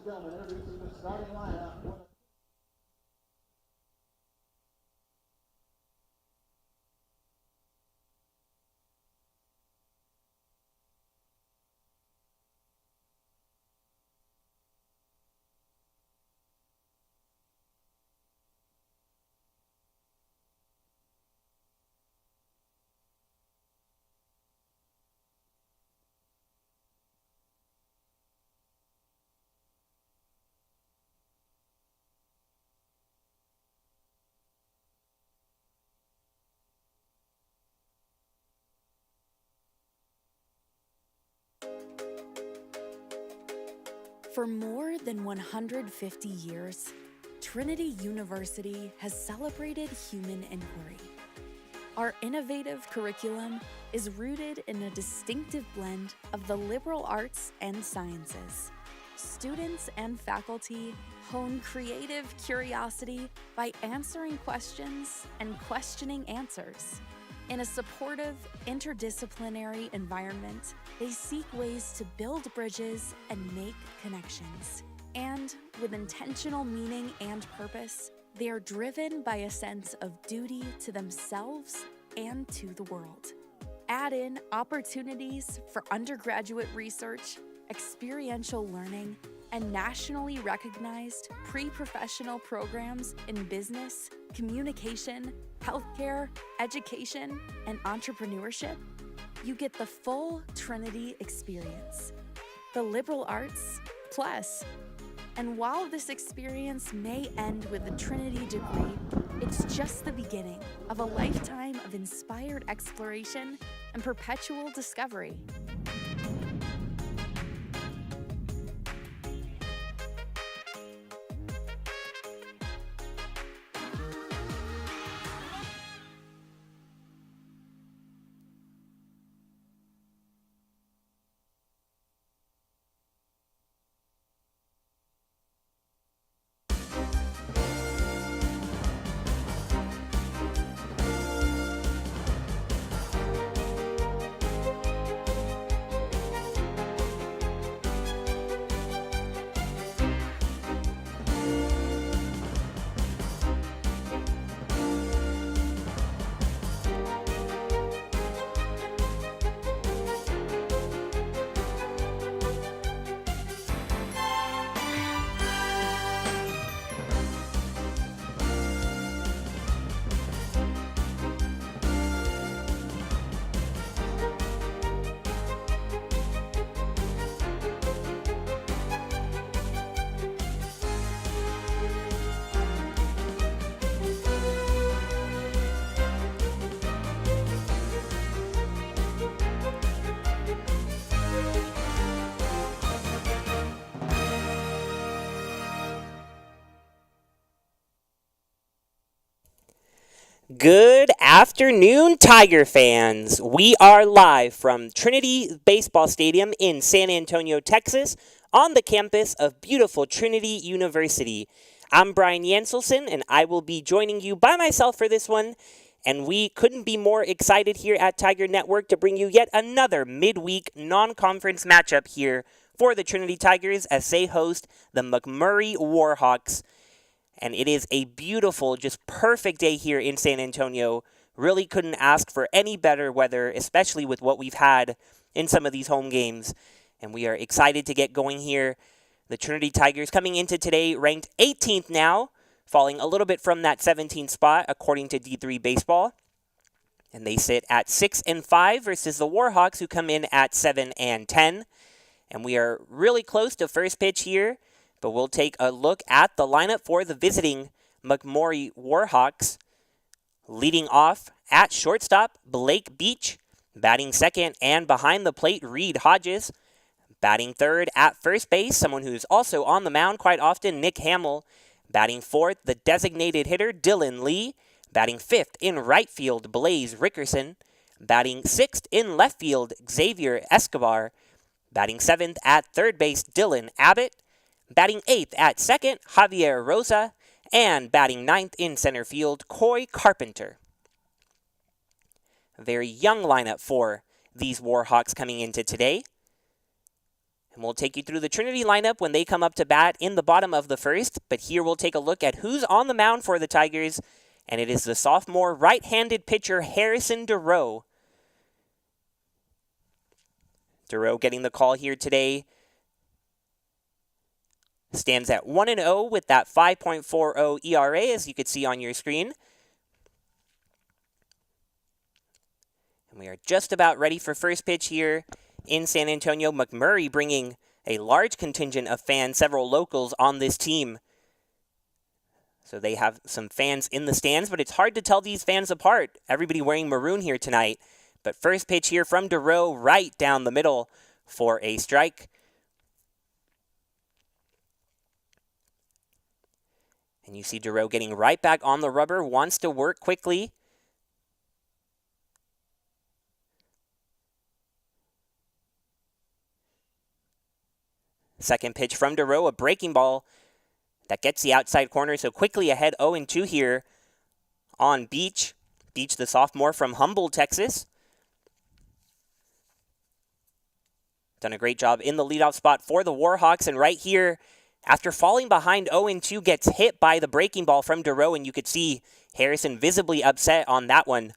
gentlemen, introducing the starting lineup. For more than 150 years, Trinity University has celebrated human inquiry. Our innovative curriculum is rooted in a distinctive blend of the liberal arts and sciences. Students and faculty hone creative curiosity by answering questions and questioning answers. In a supportive, interdisciplinary environment, they seek ways to build bridges and make connections. And with intentional meaning and purpose, they are driven by a sense of duty to themselves and to the world. Add in opportunities for undergraduate research, experiential learning, and nationally recognized pre-professional programs in business, communication, healthcare, education, and entrepreneurship, you get the full Trinity experience. The liberal arts plus. And while this experience may end with a Trinity degree, it's just the beginning of a lifetime of inspired exploration and perpetual discovery. Good afternoon, Tiger fans. We are live from Trinity Baseball Stadium in San Antonio, Texas, on the campus of beautiful Trinity University. I'm Brian Yanselson, and I will be joining you by myself for this one. And we couldn't be more excited here at Tiger Network to bring you yet another midweek non-conference matchup here for the Trinity Tigers as they host the McMurry Warhawks. And it is a beautiful, just perfect day here in San Antonio. Really couldn't ask for any better weather, especially with what we've had in some of these home games. And we are excited to get going here. The Trinity Tigers coming into today ranked 18th now, falling a little bit from that 17th spot according to D3 Baseball. And they sit at 6-5 versus the Warhawks, who come in at 7-10. And we are really close to first pitch here. But we'll take a look at the lineup for the visiting McMurry Warhawks. Leading off at shortstop, Blake Beach. Batting second and behind the plate, Reed Hodges. Batting third at first base, someone who's also on the mound quite often, Nick Hamill. Batting fourth, the designated hitter, Dylan Lee. Batting fifth in right field, Blaze Rickerson. Batting sixth in left field, Xavier Escobar. Batting seventh at third base, Dylan Abbott. Batting 8th at second, Javier Rosa, and batting 9th in center field, Coy Carpenter. A very young lineup for these Warhawks coming into today. And we'll take you through the Trinity lineup when they come up to bat in the bottom of the first. But here we'll take a look at who's on the mound for the Tigers. And it is the sophomore right-handed pitcher Harrison Dureau. Dureau getting the call here today. Stands at 1-0 with that 5.40 ERA, as you can see on your screen. And we are just about ready for first pitch here in San Antonio. McMurry bringing a large contingent of fans, several locals on this team. So they have some fans in the stands, but it's hard to tell these fans apart. Everybody wearing maroon here tonight. But first pitch here from Dureau, right down the middle for a strike. And you see Dureau getting right back on the rubber, wants to work quickly. Second pitch from Dureau, a breaking ball that gets the outside corner. So quickly ahead 0-2 here on Beach. Beach, the sophomore from Humboldt, Texas. Done a great job in the leadoff spot for the Warhawks. And right here, after falling behind 0-2, gets hit by the breaking ball from Dureau. And you could see Harrison visibly upset on that one.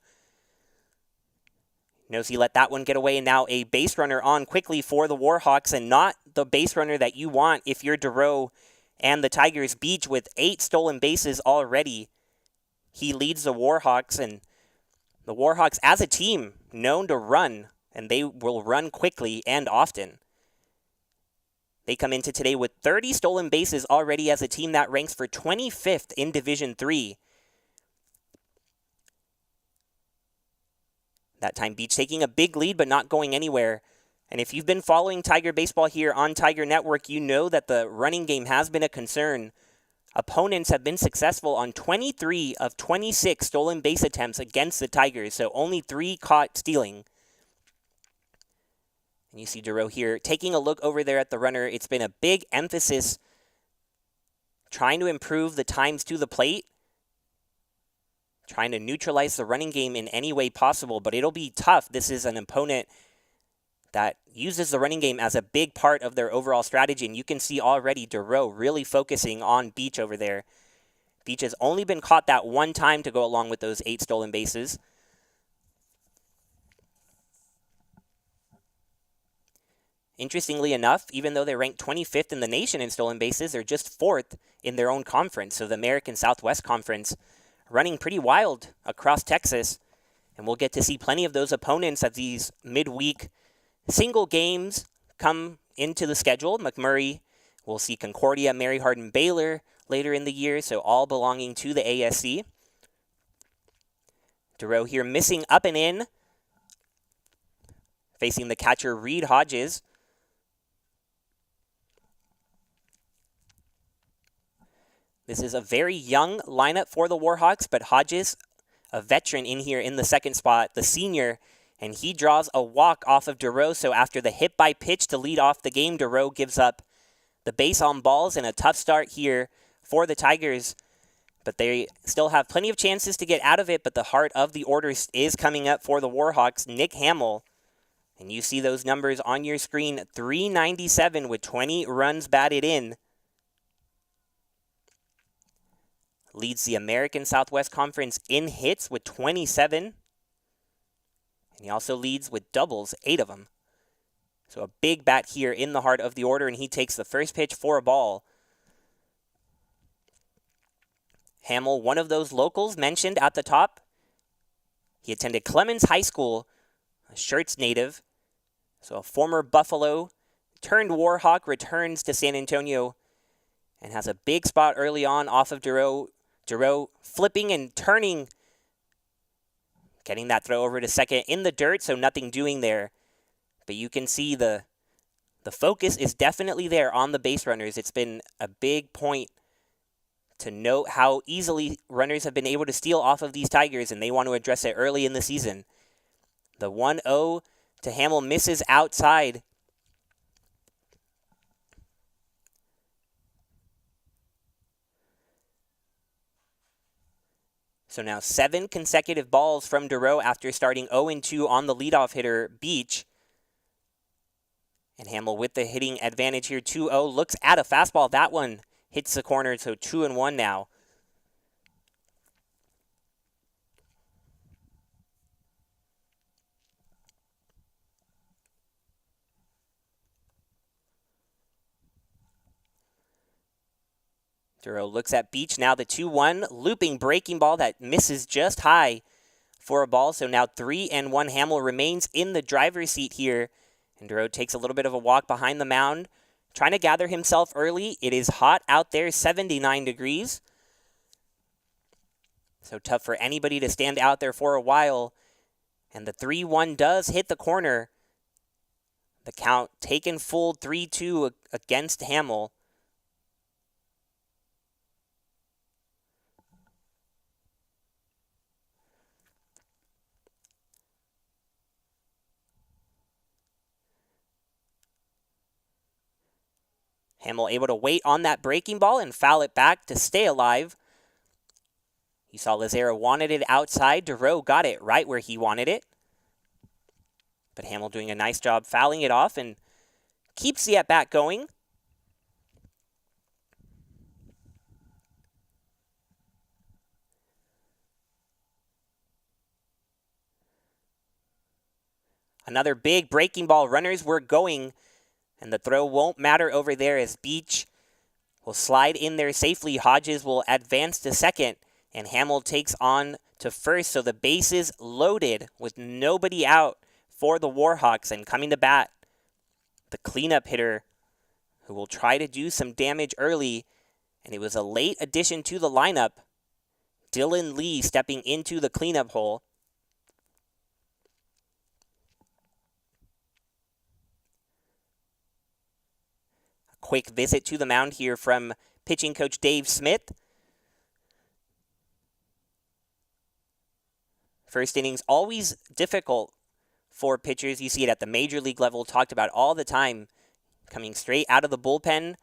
Knows he let that one get away, and now a base runner on quickly for the Warhawks, and not the base runner that you want if you're Dureau and the Tigers. Beach with 8 stolen bases already. He leads the Warhawks, and the Warhawks as a team known to run, and they will run quickly and often. They come into today with 30 stolen bases already as a team that ranks for 25th in Division III. That time Beach taking a big lead but not going anywhere. And if you've been following Tiger baseball here on Tiger Network, you know that the running game has been a concern. Opponents have been successful on 23 of 26 stolen base attempts against the Tigers, so only 3 caught stealing. And you see Dureau here taking a look over there at the runner. It's been a big emphasis trying to improve the times to the plate, trying to neutralize the running game in any way possible, but it'll be tough. This is an opponent that uses the running game as a big part of their overall strategy, and you can see already Dureau really focusing on Beach over there. Beach has only been caught that one time to go along with those 8 stolen bases. Interestingly enough, even though they're ranked 25th in the nation in stolen bases, they're just 4th in their own conference, so the American Southwest Conference, running pretty wild across Texas. And we'll get to see plenty of those opponents as these midweek single games come into the schedule. McMurry, we'll see Concordia, Mary Hardin, Baylor later in the year, so all belonging to the ASC. Dureau here missing up and in, facing the catcher Reed Hodges. This is a very young lineup for the Warhawks, but Hodges, a veteran in here in the second spot, the senior, and he draws a walk off of Dureau. So after the hit by pitch to lead off the game, Dureau gives up the base on balls, and a tough start here for the Tigers. But they still have plenty of chances to get out of it, but the heart of the order is coming up for the Warhawks. Nick Hamill, and you see those numbers on your screen, .397 with 20 runs batted in. Leads the American Southwest Conference in hits with 27. And he also leads with doubles, 8 of them. So a big bat here in the heart of the order, and he takes the first pitch for a ball. Hamill, one of those locals mentioned at the top. He attended Clemens High School, a Schertz native. So a former Buffalo turned Warhawk, returns to San Antonio and has a big spot early on off of Dureau. Dureau flipping and turning, getting that throw over to second in the dirt, so nothing doing there. But you can see the focus is definitely there on the base runners. It's been a big point to note how easily runners have been able to steal off of these Tigers, and they want to address it early in the season. The 1-0 to Hamill misses outside. So now 7 consecutive balls from Dureau after starting 0-2 on the leadoff hitter, Beach. And Hamill with the hitting advantage here, 2-0. Looks at a fastball. That one hits the corner, so 2-1 now. Duro looks at Beach. Now the 2-1. Looping breaking ball that misses just high for a ball. So now 3-1. Hamill remains in the driver's seat here. And Duro takes a little bit of a walk behind the mound, trying to gather himself early. It is hot out there, 79 degrees. So tough for anybody to stand out there for a while. And the 3-1 does hit the corner. The count taken full 3-2 against Hamill. Hamill able to wait on that breaking ball and foul it back to stay alive. You saw Lazera wanted it outside. Duro got it right where he wanted it. But Hamill doing a nice job fouling it off and keeps the at-bat going. Another big breaking ball. Runners were going. And the throw won't matter over there as Beach will slide in there safely. Hodges will advance to second. And Hamill takes on to first. So the bases loaded with nobody out for the Warhawks. And coming to bat, the cleanup hitter who will try to do some damage early. And it was a late addition to the lineup. Dylan Lee stepping into the cleanup hole. Quick visit to the mound here from pitching coach Dave Smith. First innings always difficult for pitchers. You see it at the major league level, talked about all the time. Coming straight out of the bullpen,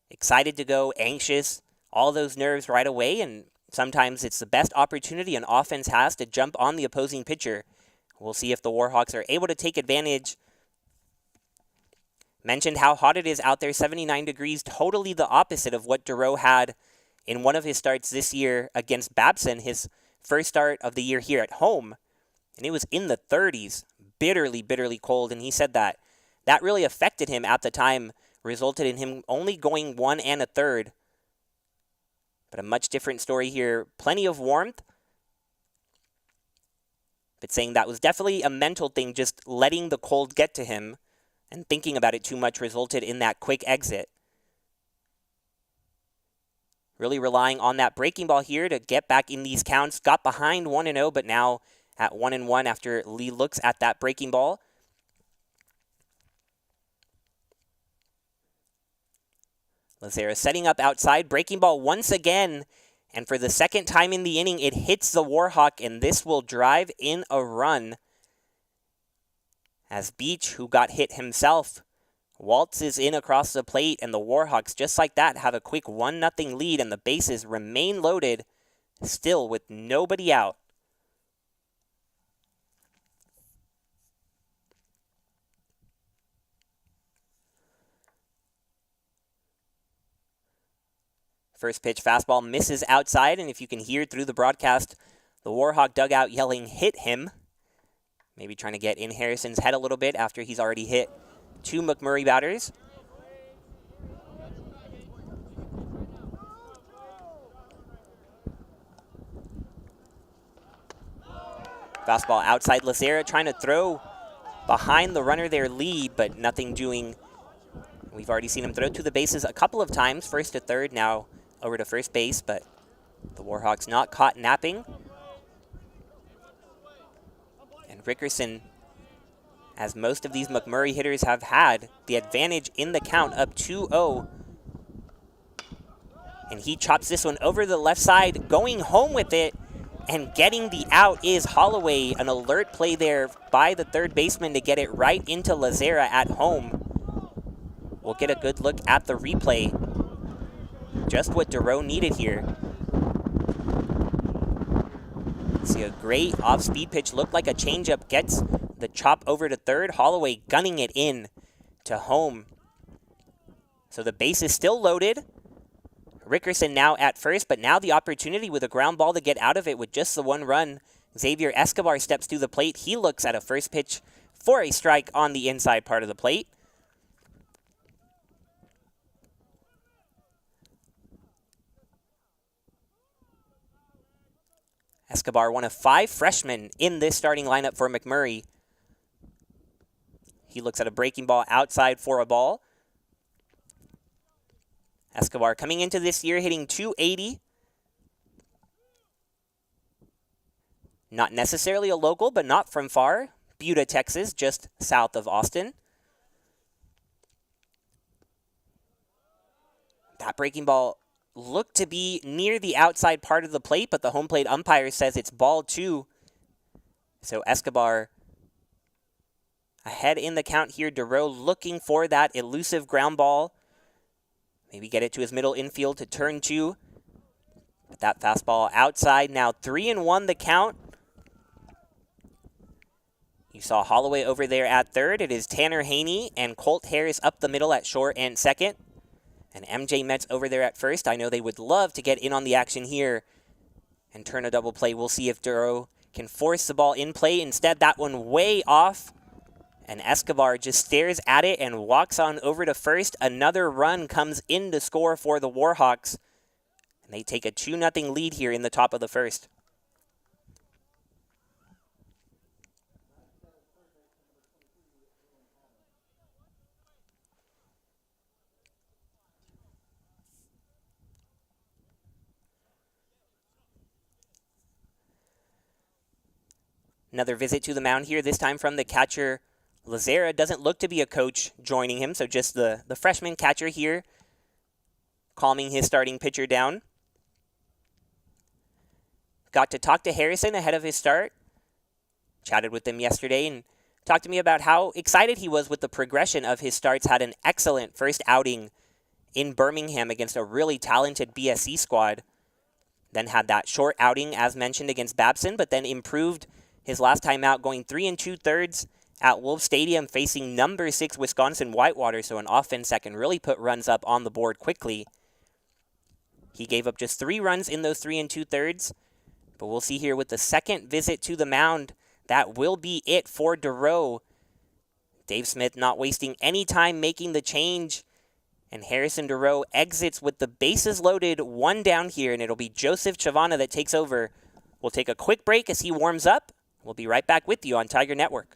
excited to go, anxious, all those nerves right away. And sometimes it's the best opportunity an offense has to jump on the opposing pitcher. We'll see if the Warhawks are able to take advantage. Mentioned how hot it is out there, 79 degrees, totally the opposite of what Duro had in one of his starts this year against Babson, his first start of the year here at home. And it was in the 30s, bitterly, bitterly cold. And he said that really affected him at the time, resulted in him only going 1 1/3. But a much different story here. Plenty of warmth. But saying that was definitely a mental thing, just letting the cold get to him. And thinking about it too much resulted in that quick exit. Really relying on that breaking ball here to get back in these counts. Got behind 1-0, but now at 1-1 after Lee looks at that breaking ball. Lazera setting up outside. Breaking ball once again. And for the second time in the inning, it hits the Warhawk, and this will drive in a run. As Beach, who got hit himself, waltzes in across the plate, and the Warhawks, just like that, have a quick 1-0 lead, and the bases remain loaded, still with nobody out. First pitch fastball misses outside, and if you can hear through the broadcast, the Warhawk dugout yelling, "Hit him." Maybe trying to get in Harrison's head a little bit after he's already hit 2 McMurry batters. Fastball outside. Lazera trying to throw behind the runner there, Lee, but nothing doing. We've already seen him throw to the bases a couple of times, first to third, now over to first base, but the Warhawks not caught napping. And Rickerson, as most of these McMurry hitters have had, the advantage in the count, up 2-0. And he chops this one over the left side, going home with it, and getting the out is Holloway. An alert play there by the third baseman to get it right into Lazera at home. We'll get a good look at the replay. Just what Duro needed here. See a great off-speed pitch, looked like a changeup, gets the chop over to third. Holloway gunning it in to home. So the base is still loaded. Rickerson now at first, but now the opportunity with a ground ball to get out of it with just the one run. Xavier Escobar steps through the plate. He looks at a first pitch for a strike on the inside part of the plate. Escobar, one of 5 freshmen in this starting lineup for McMurry. He looks at a breaking ball outside for a ball. Escobar coming into this year hitting .280. Not necessarily a local, but not from far. Buda, Texas, just south of Austin. That breaking ball looked to be near the outside part of the plate, but the home plate umpire says it's ball 2. So Escobar ahead in the count here. Dureau looking for that elusive ground ball. Maybe get it to his middle infield to turn 2. But that fastball outside. Now 3-1 the count. You saw Holloway over there at third. It is Tanner Haney and Colt Harris up the middle at short and second. And MJ Metz over there at first. I know they would love to get in on the action here and turn a double play. We'll see if Dureau can force the ball in play. Instead, that one way off. And Escobar just stares at it and walks on over to first. Another run comes in to score for the Warhawks. And they take a 2-0 lead here in the top of the first. Another visit to the mound here, this time from the catcher, Lazera. Doesn't look to be a coach joining him, so just the freshman catcher here calming his starting pitcher down. Got to talk to Harrison ahead of his start. Chatted with him yesterday and talked to me about how excited he was with the progression of his starts. Had an excellent first outing in Birmingham against a really talented BSC squad. Then had that short outing, as mentioned, against Babson, but then improved his last time out, going 3 2/3 at Wolf Stadium, facing number 6 Wisconsin Whitewater, so an offense that can really put runs up on the board quickly. He gave up just 3 runs in those 3 2/3, but we'll see here with the second visit to the mound, that will be it for Dureau. Dave Smith not wasting any time making the change, and Harrison Dureau exits with the bases loaded, 1 down here, and it'll be Joseph Chavana that takes over. We'll take a quick break as he warms up. We'll be right back with you on Tiger Network.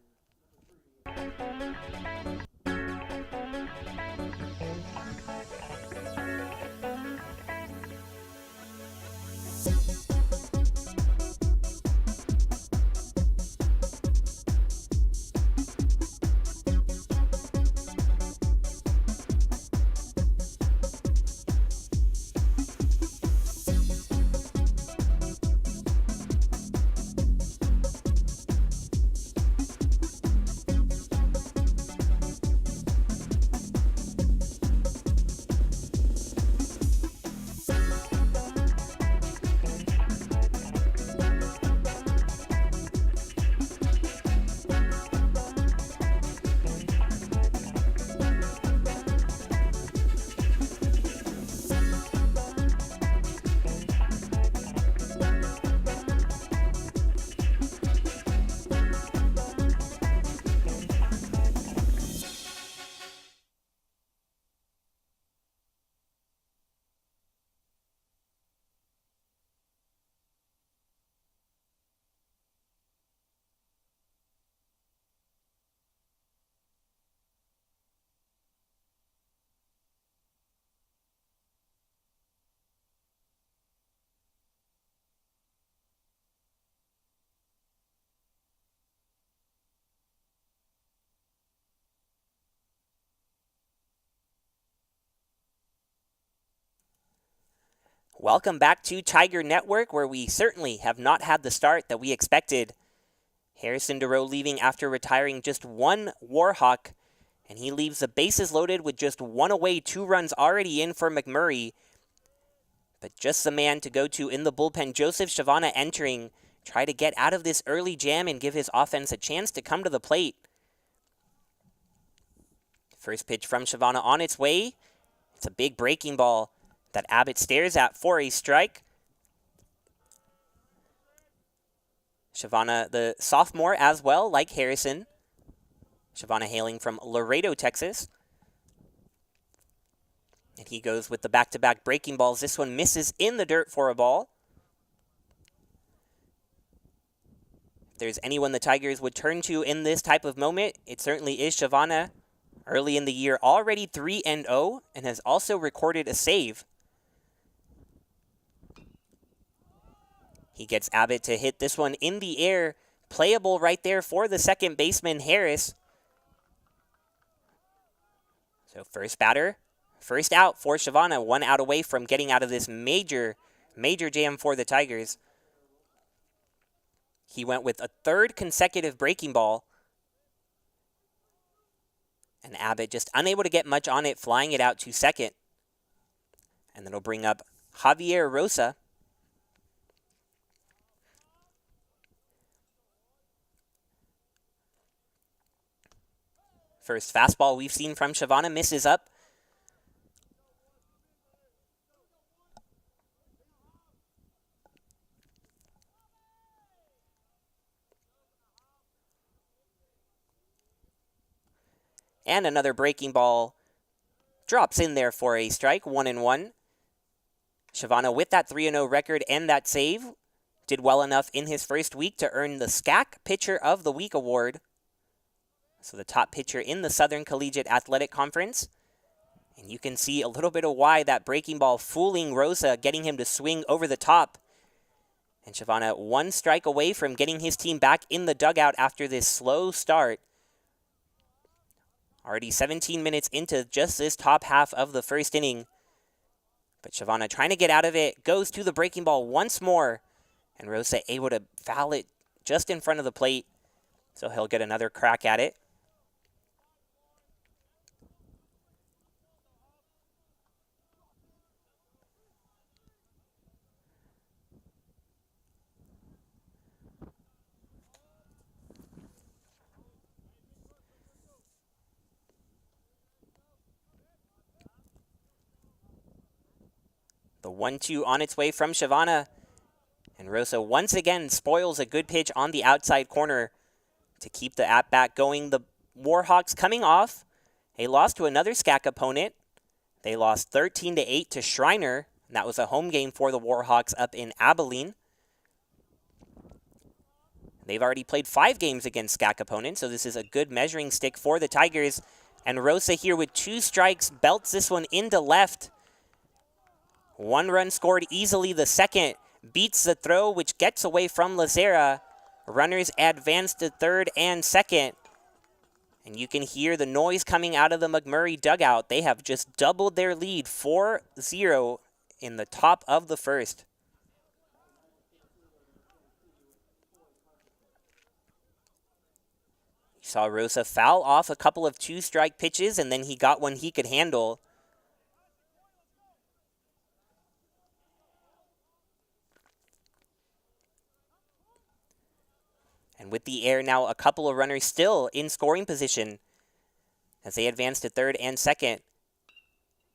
Welcome back to Tiger Network, where we certainly have not had the start that we expected. Harrison Dureau leaving after retiring just 1 Warhawk, and he leaves the bases loaded with just 1 away, 2 runs already in for McMurry. But just the man to go to in the bullpen, Joseph Chavana entering, try to get out of this early jam and give his offense a chance to come to the plate. First pitch from Shavana on its way. It's a big breaking ball that Abbott stares at for a strike. Shavana, the sophomore as well, like Harrison. Shavana hailing from Laredo, Texas. And he goes with the back-to-back breaking balls. This one misses in the dirt for a ball. If there's anyone the Tigers would turn to in this type of moment, it certainly is Shavana. Early in the year, already 3-0, and has also recorded a save. He gets Abbott to hit this one in the air. Playable right there for the second baseman, Harris. So first batter, first out for Shavana. 1 out away from getting out of this major jam for the Tigers. He went with a third consecutive breaking ball. And Abbott just unable to get much on it, flying it out to second. And then it'll bring up Javier Rosa. First fastball we've seen from Shavana misses up. And another breaking ball drops in there for a strike, 1-1. Shavana with that 3-0 record and that save did well enough in his first week to earn the SCAC Pitcher of the Week award. So the top pitcher in the Southern Collegiate Athletic Conference. And you can see a little bit of why that breaking ball fooling Rosa, getting him to swing over the top. And Shavana 1 strike away from getting his team back in the dugout after this slow start. Already 17 minutes into just this top half of the first inning. But Shavana trying to get out of it, goes to the breaking ball once more. And Rosa able to foul it just in front of the plate. So he'll get another crack at it. The 1-2 on its way from Shavana. And Rosa once again spoils a good pitch on the outside corner to keep the at-bat going. The Warhawks coming off a loss to another SCAC opponent. They lost 13-8 to Shriner. And that was a home game for the Warhawks up in Abilene. They've already played 5 games against SCAC opponents, so this is a good measuring stick for the Tigers. And Rosa here with 2 strikes belts this one into left. 1 run scored easily. The second beats the throw, which gets away from Lazera. Runners advance to third and second. And you can hear the noise coming out of the McMurry dugout. They have just doubled their lead, 4-0 in the top of the first. You saw Rosa foul off a couple of 2-strike pitches, and then he got one he could handle. And with the air now, a couple of runners still in scoring position as they advance to third and second.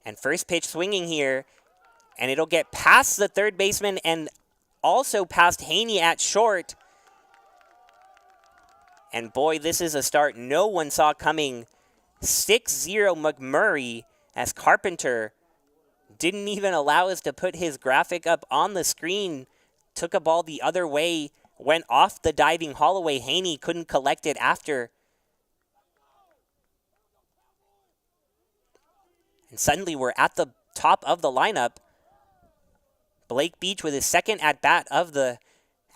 And first pitch swinging here, and it'll get past the third baseman and also past Haney at short. And boy, this is a start no one saw coming. 6-0 McMurray as Carpenter didn't even allow us to put his graphic up on the screen. Took a ball the other way. Went off the diving Holloway. Haney couldn't collect it after. And suddenly we're at the top of the lineup. Blake Beach with his second at-bat of the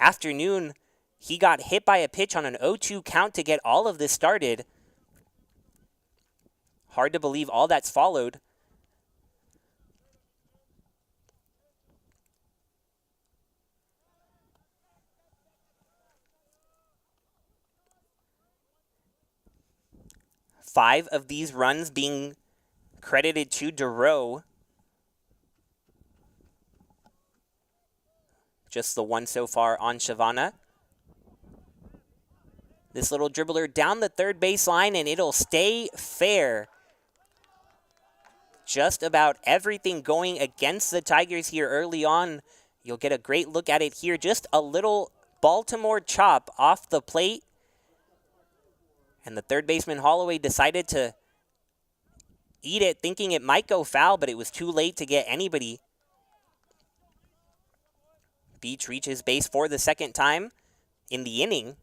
afternoon. He got hit by a pitch on an 0-2 count to get all of this started. Hard to believe all that's followed. Five of these runs being credited to DeRoe. Just the one so far on Shavana. This little dribbler down the third baseline, and it'll stay fair. just about everything going against the Tigers here early on. You'll get a great look at it here. Just a little Baltimore chop off the plate. And the third baseman Holloway decided to eat it, thinking it might go foul, but it was too late to get anybody. Beach reaches base for the second time in the inning.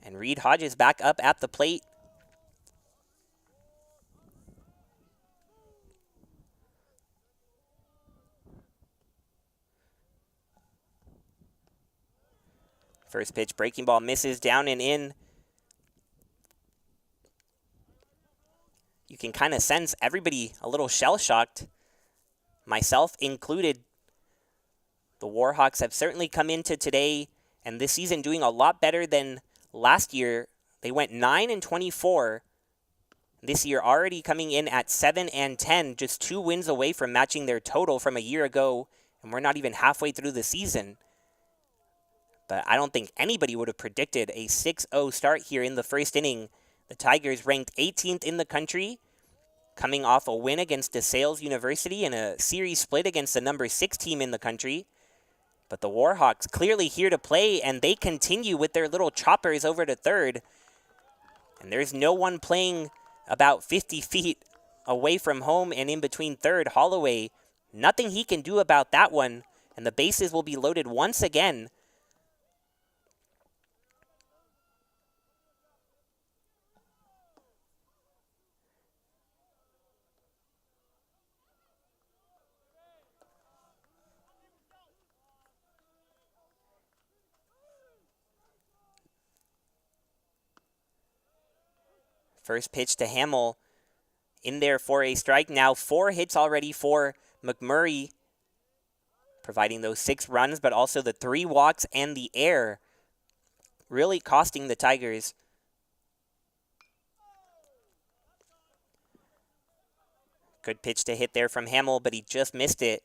And Reed Hodges back up at the plate. First pitch, breaking ball misses down and in. You can kind of sense everybody a little shell-shocked, myself included. The Warhawks have certainly come into today and this season doing a lot better than last year. They went 9-24. This year already coming in at 7-10, just 2 wins away from matching their total from a year ago, and we're not even halfway through the season. But I don't think anybody would have predicted a 6-0 start here in the first inning. The Tigers ranked 18th in the country, coming off a win against DeSales University and a series split against the number 6 team in the country. But the Warhawks clearly here to play, and they continue with their little choppers over to third. And there's no one playing about 50 feet away from home and in between third. Holloway, nothing he can do about that one, and the bases will be loaded once again. First pitch to Hamill in there for a strike. Now 4 hits already for McMurray, providing those 6 runs, but also the 3 walks and the error, really costing the Tigers. Good pitch to hit there from Hamill, but he just missed it.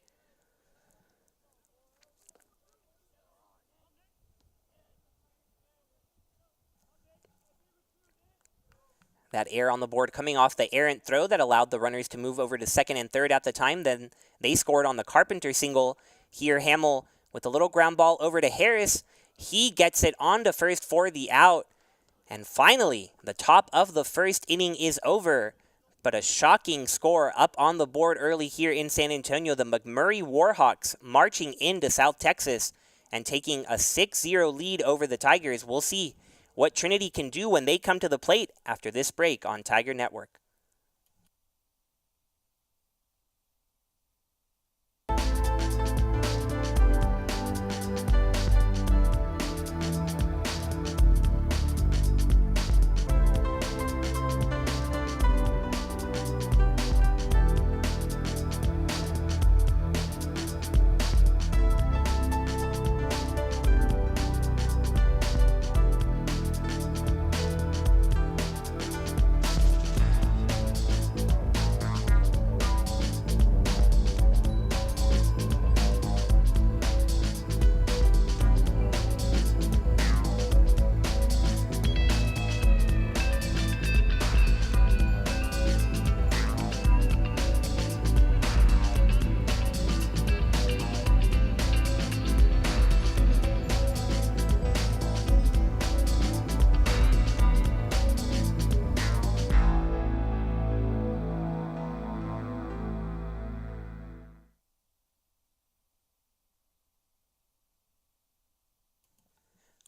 That error on the board coming off the errant throw that allowed the runners to move over to second and third at the time. Then they scored on the Carpenter single. Here Hamill with a little ground ball over to Harris. He gets it on to first for the out. And finally, the top of the first inning is over. But a shocking score up on the board early here in San Antonio. The McMurry Warhawks marching into South Texas and taking a 6-0 lead over the Tigers. We'll see what Trinity can do when they come to the plate after this break on Tiger Network.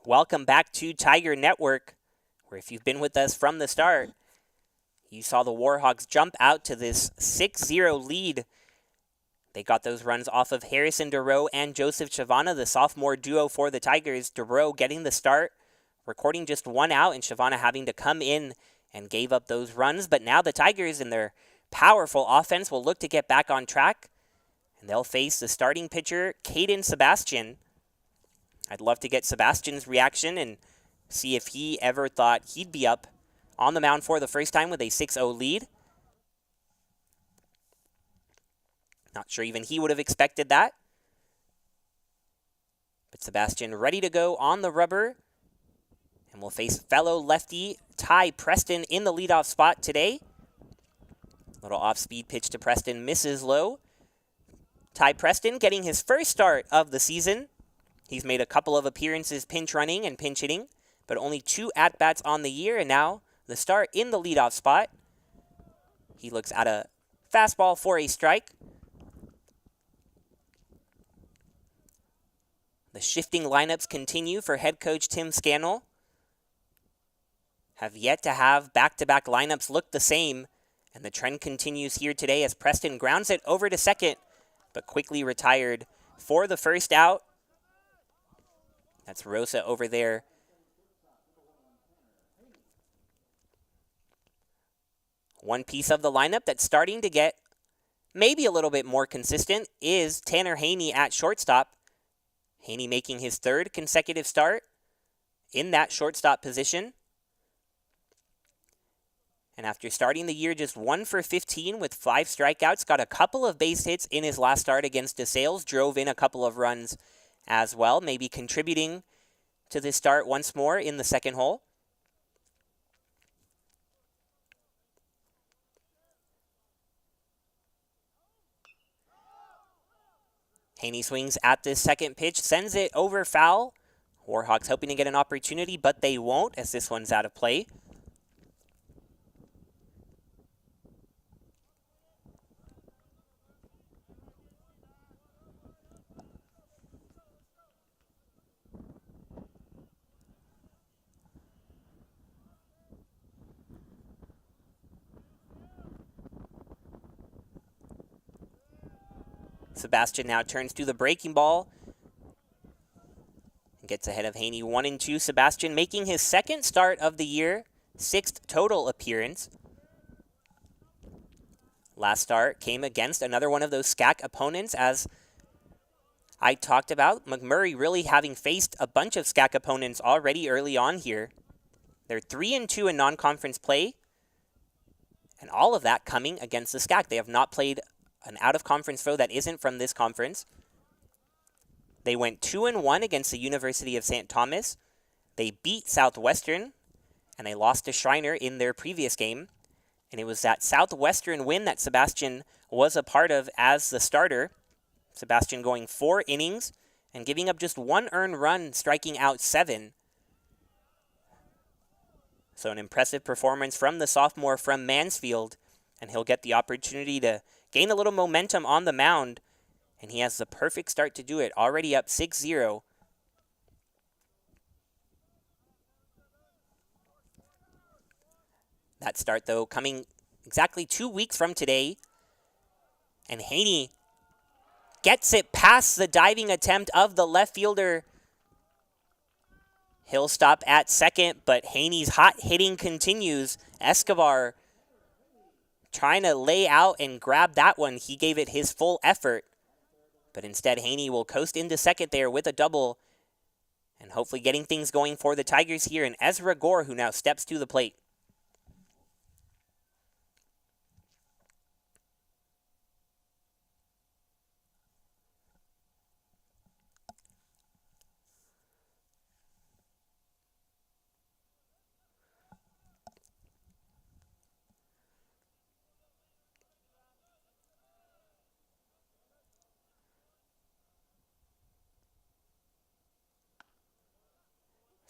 Welcome back to Tiger Network, where if you've been with us from the start, you saw the Warhawks jump out to this 6-0 lead. They got those runs off of Harrison Dureau and Joseph Chavana, the sophomore duo for the Tigers. Dureau getting the start, recording just 1 out, and Chavana having to come in and gave up those runs. But now the Tigers and their powerful offense will look to get back on track, and they'll face the starting pitcher, Caden Sebastian. I'd love to get Sebastian's reaction and see if he ever thought he'd be up on the mound for the first time with a 6-0 lead. Not sure even he would have expected that. But Sebastian ready to go on the rubber. And we'll face fellow lefty Ty Preston in the leadoff spot today. Little off-speed pitch to Preston, misses low. Ty Preston getting his first start of the season. He's made a couple of appearances pinch running and pinch hitting, but only 2 at-bats on the year, and now the start in the leadoff spot. He looks at a fastball for a strike. The shifting lineups continue for head coach Tim Scannell. Have yet to have back-to-back lineups look the same, and the trend continues here today as Preston grounds it over to second, but quickly retired for the first out. That's Rosa over there. One piece of the lineup that's starting to get maybe a little bit more consistent is Tanner Haney at shortstop. Haney making his 3rd consecutive start in that shortstop position. And after starting the year just 1 for 15 with 5 strikeouts, got a couple of base hits in his last start against DeSales, drove in a couple of runs as well, maybe contributing to this start once more in the second hole. Haney swings at this second pitch, sends it over foul. Warhawks hoping to get an opportunity, but they won't as this one's out of play. Sebastian now turns to the breaking ball. Gets ahead of Haney 1-2. Sebastian making his 2nd start of the year, 6th total appearance. Last start came against another one of those SCAC opponents, as I talked about. McMurry really having faced a bunch of SCAC opponents already early on here. They're 3-2 in non-conference play, and all of that coming against the SCAC. They have not played an out-of-conference foe that isn't from this conference. They went 2-1 against the University of St. Thomas. They beat Southwestern, and they lost to Schreiner in their previous game. And it was that Southwestern win that Sebastian was a part of as the starter. Sebastian going 4 innings and giving up just 1 earned run, striking out 7. So an impressive performance from the sophomore from Mansfield, and he'll get the opportunity to gain a little momentum on the mound, and he has the perfect start to do it, already up 6-0. That start, though, coming exactly 2 weeks from today, and Haney gets it past the diving attempt of the left fielder. He'll stop at second, but Haney's hot hitting continues. Escobar trying to lay out and grab that one. He gave it his full effort. But instead, Haney will coast into second there with a double. And hopefully getting things going for the Tigers here. And Ezra Gore, who now steps to the plate.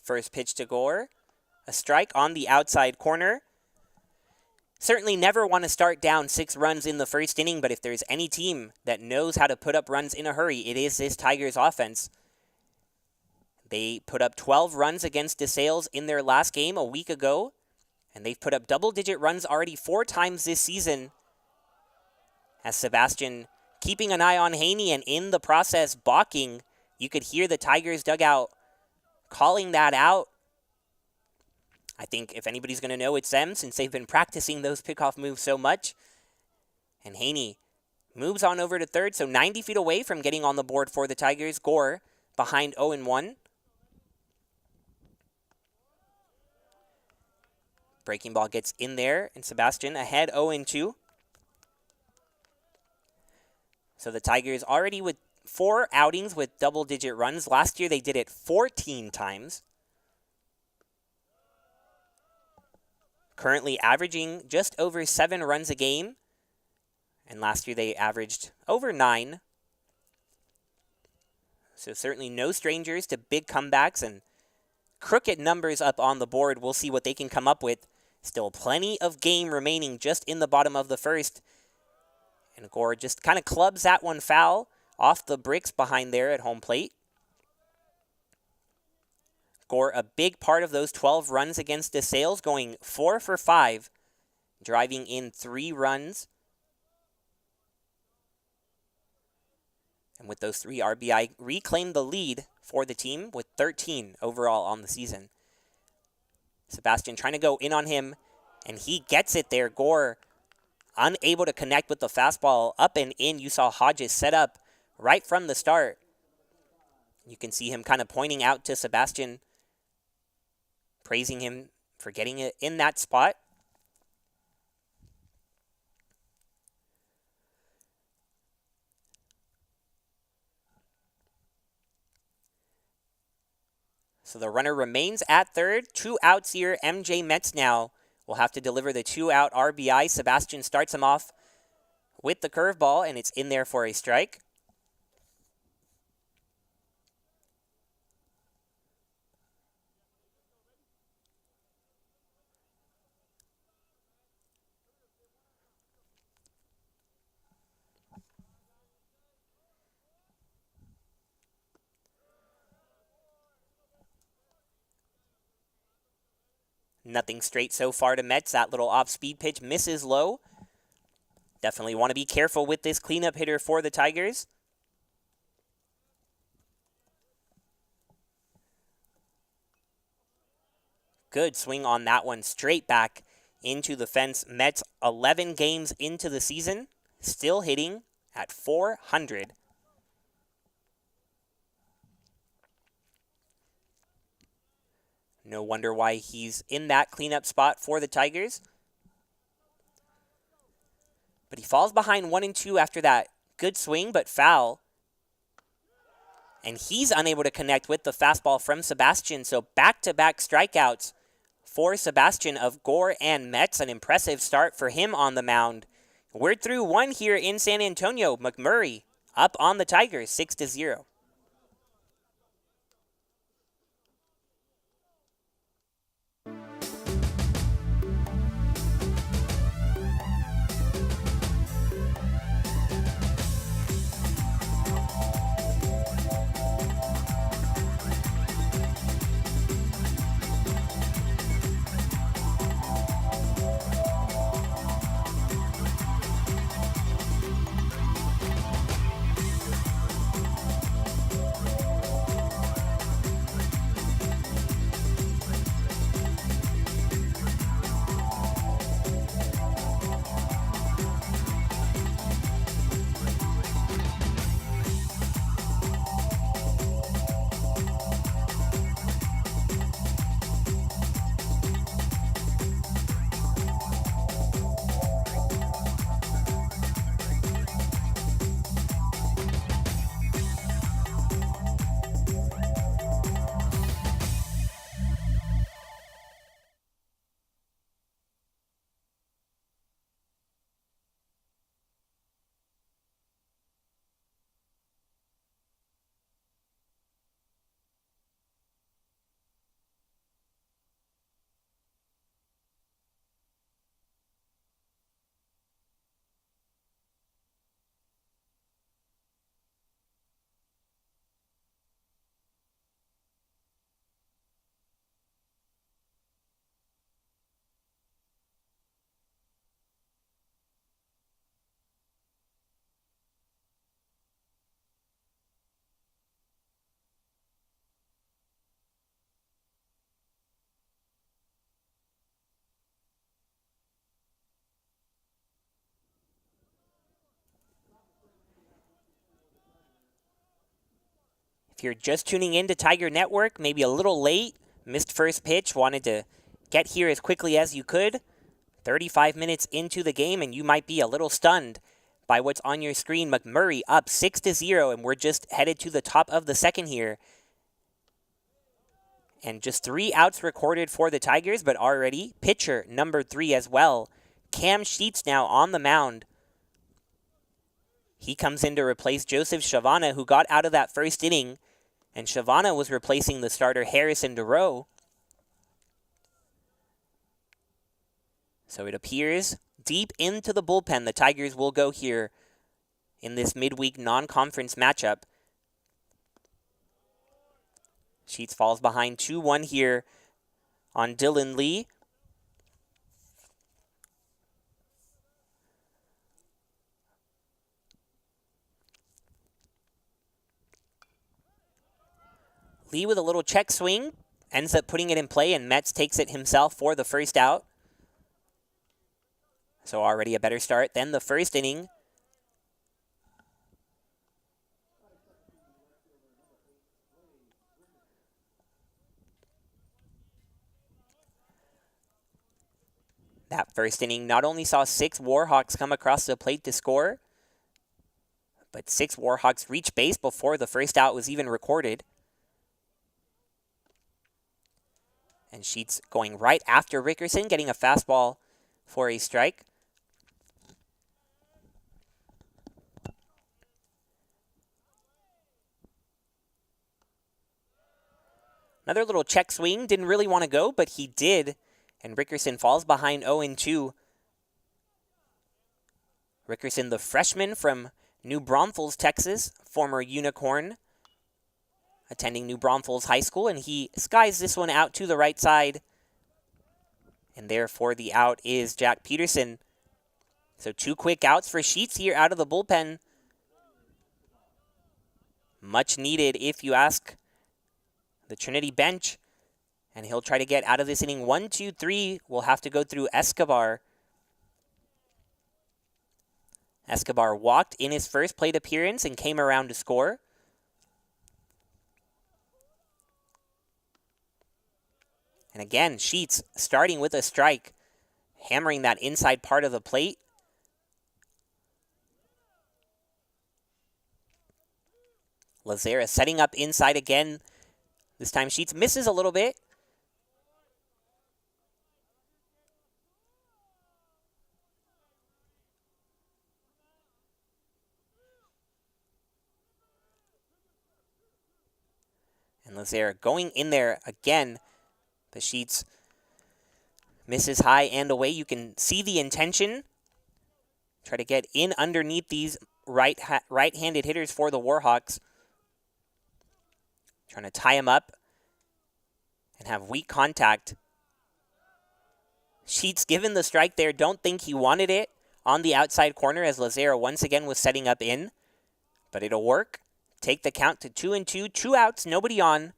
First pitch to Gore. A strike on the outside corner. Certainly never want to start down 6 runs in the first inning, but if there's any team that knows how to put up runs in a hurry, it is this Tigers offense. They put up 12 runs against DeSales in their last game a week ago, and they've put up double-digit runs already 4 times this season. As Sebastian keeping an eye on Haney and in the process balking, you could hear the Tigers dugout calling that out. I think if anybody's going to know, it's them, since they've been practicing those pickoff moves so much. And Haney moves on over to third, so 90 feet away from getting on the board for the Tigers. Gore behind 0-1. Breaking ball gets in there, and Sebastian ahead 0-2. So the Tigers already with 4 outings with double-digit runs. Last year they did it 14 times. Currently averaging just over 7 runs a game. And last year they averaged over 9. So certainly no strangers to big comebacks and crooked numbers up on the board. We'll see what they can come up with. Still plenty of game remaining just in the bottom of the first. And Gore just kind of clubs that one foul off the bricks behind there at home plate. Gore, a big part of those 12 runs against DeSales, going 4 for 5, driving in 3 runs. And with those 3 RBI, reclaimed the lead for the team with 13 overall on the season. Sebastian trying to go in on him, and he gets it there. Gore unable to connect with the fastball up and in. You saw Hodges set up right from the start. You can see him kind of pointing out to Sebastian, praising him for getting it in that spot. So the runner remains at third. 2 outs here. MJ Metz now will have to deliver the 2-out RBI. Sebastian starts him off with the curveball, and it's in there for a strike. Nothing straight so far to Metz. That little off-speed pitch misses low. Definitely want to be careful with this cleanup hitter for the Tigers. Good swing on that one, straight back into the fence. Metz 11 games into the season, still hitting at .400. No wonder why he's in that cleanup spot for the Tigers. But he falls behind 1-2 after that good swing, but foul. And he's unable to connect with the fastball from Sebastian. So back-to-back strikeouts for Sebastian of Gore and Metz. An impressive start for him on the mound. We're through 1 here in San Antonio. McMurry up on the Tigers, 6-0. If you're just tuning in to Tiger Network, maybe a little late, missed first pitch, wanted to get here as quickly as you could, 35 minutes into the game, and you might be a little stunned by what's on your screen. McMurry up 6-0, and we're just headed to the top of the second here. And just 3 outs recorded for the Tigers, but already pitcher number 3 as well. Cam Sheets now on the mound He comes in to replace Joseph Shavana, who got out of that first inning, and Shavana was replacing the starter Harrison DeRoe. So it appears deep into the bullpen the Tigers will go here in this midweek non-conference matchup. Sheets falls behind 2-1 here on Dylan Lee. Lee with a little check swing, ends up putting it in play, and Metz takes it himself for the first out. So already a better start than the first inning. That first inning not only saw 6 Warhawks come across the plate to score, but 6 Warhawks reach base before the first out was even recorded. And Sheets going right after Rickerson, getting a fastball for a strike. Another little check swing, didn't really want to go, but he did. And Rickerson falls behind 0-2. Rickerson, the freshman from New Braunfels, Texas, former Unicorn, attending New Braunfels High School, and he skies this one out to the right side. And therefore the out is Jack Peterson. So 2 quick outs for Sheets here out of the bullpen. Much needed, if you ask the Trinity bench. And he'll try to get out of this inning 1, 2, 3. We'll have to go through Escobar. Escobar walked in his first plate appearance and came around to score. And again, Sheets starting with a strike, hammering that inside part of the plate. Lazera setting up inside again. This time Sheets misses a little bit. And Lazera going in there again. The Sheets misses high and away. You can see the intention. Try to get in underneath these right-handed hitters for the Warhawks. Trying to tie him up and have weak contact. Sheets given the strike there. Don't think he wanted it on the outside corner as Lazera once again was setting up in. But it'll work. Take the count to 2-2. 2 outs, nobody on.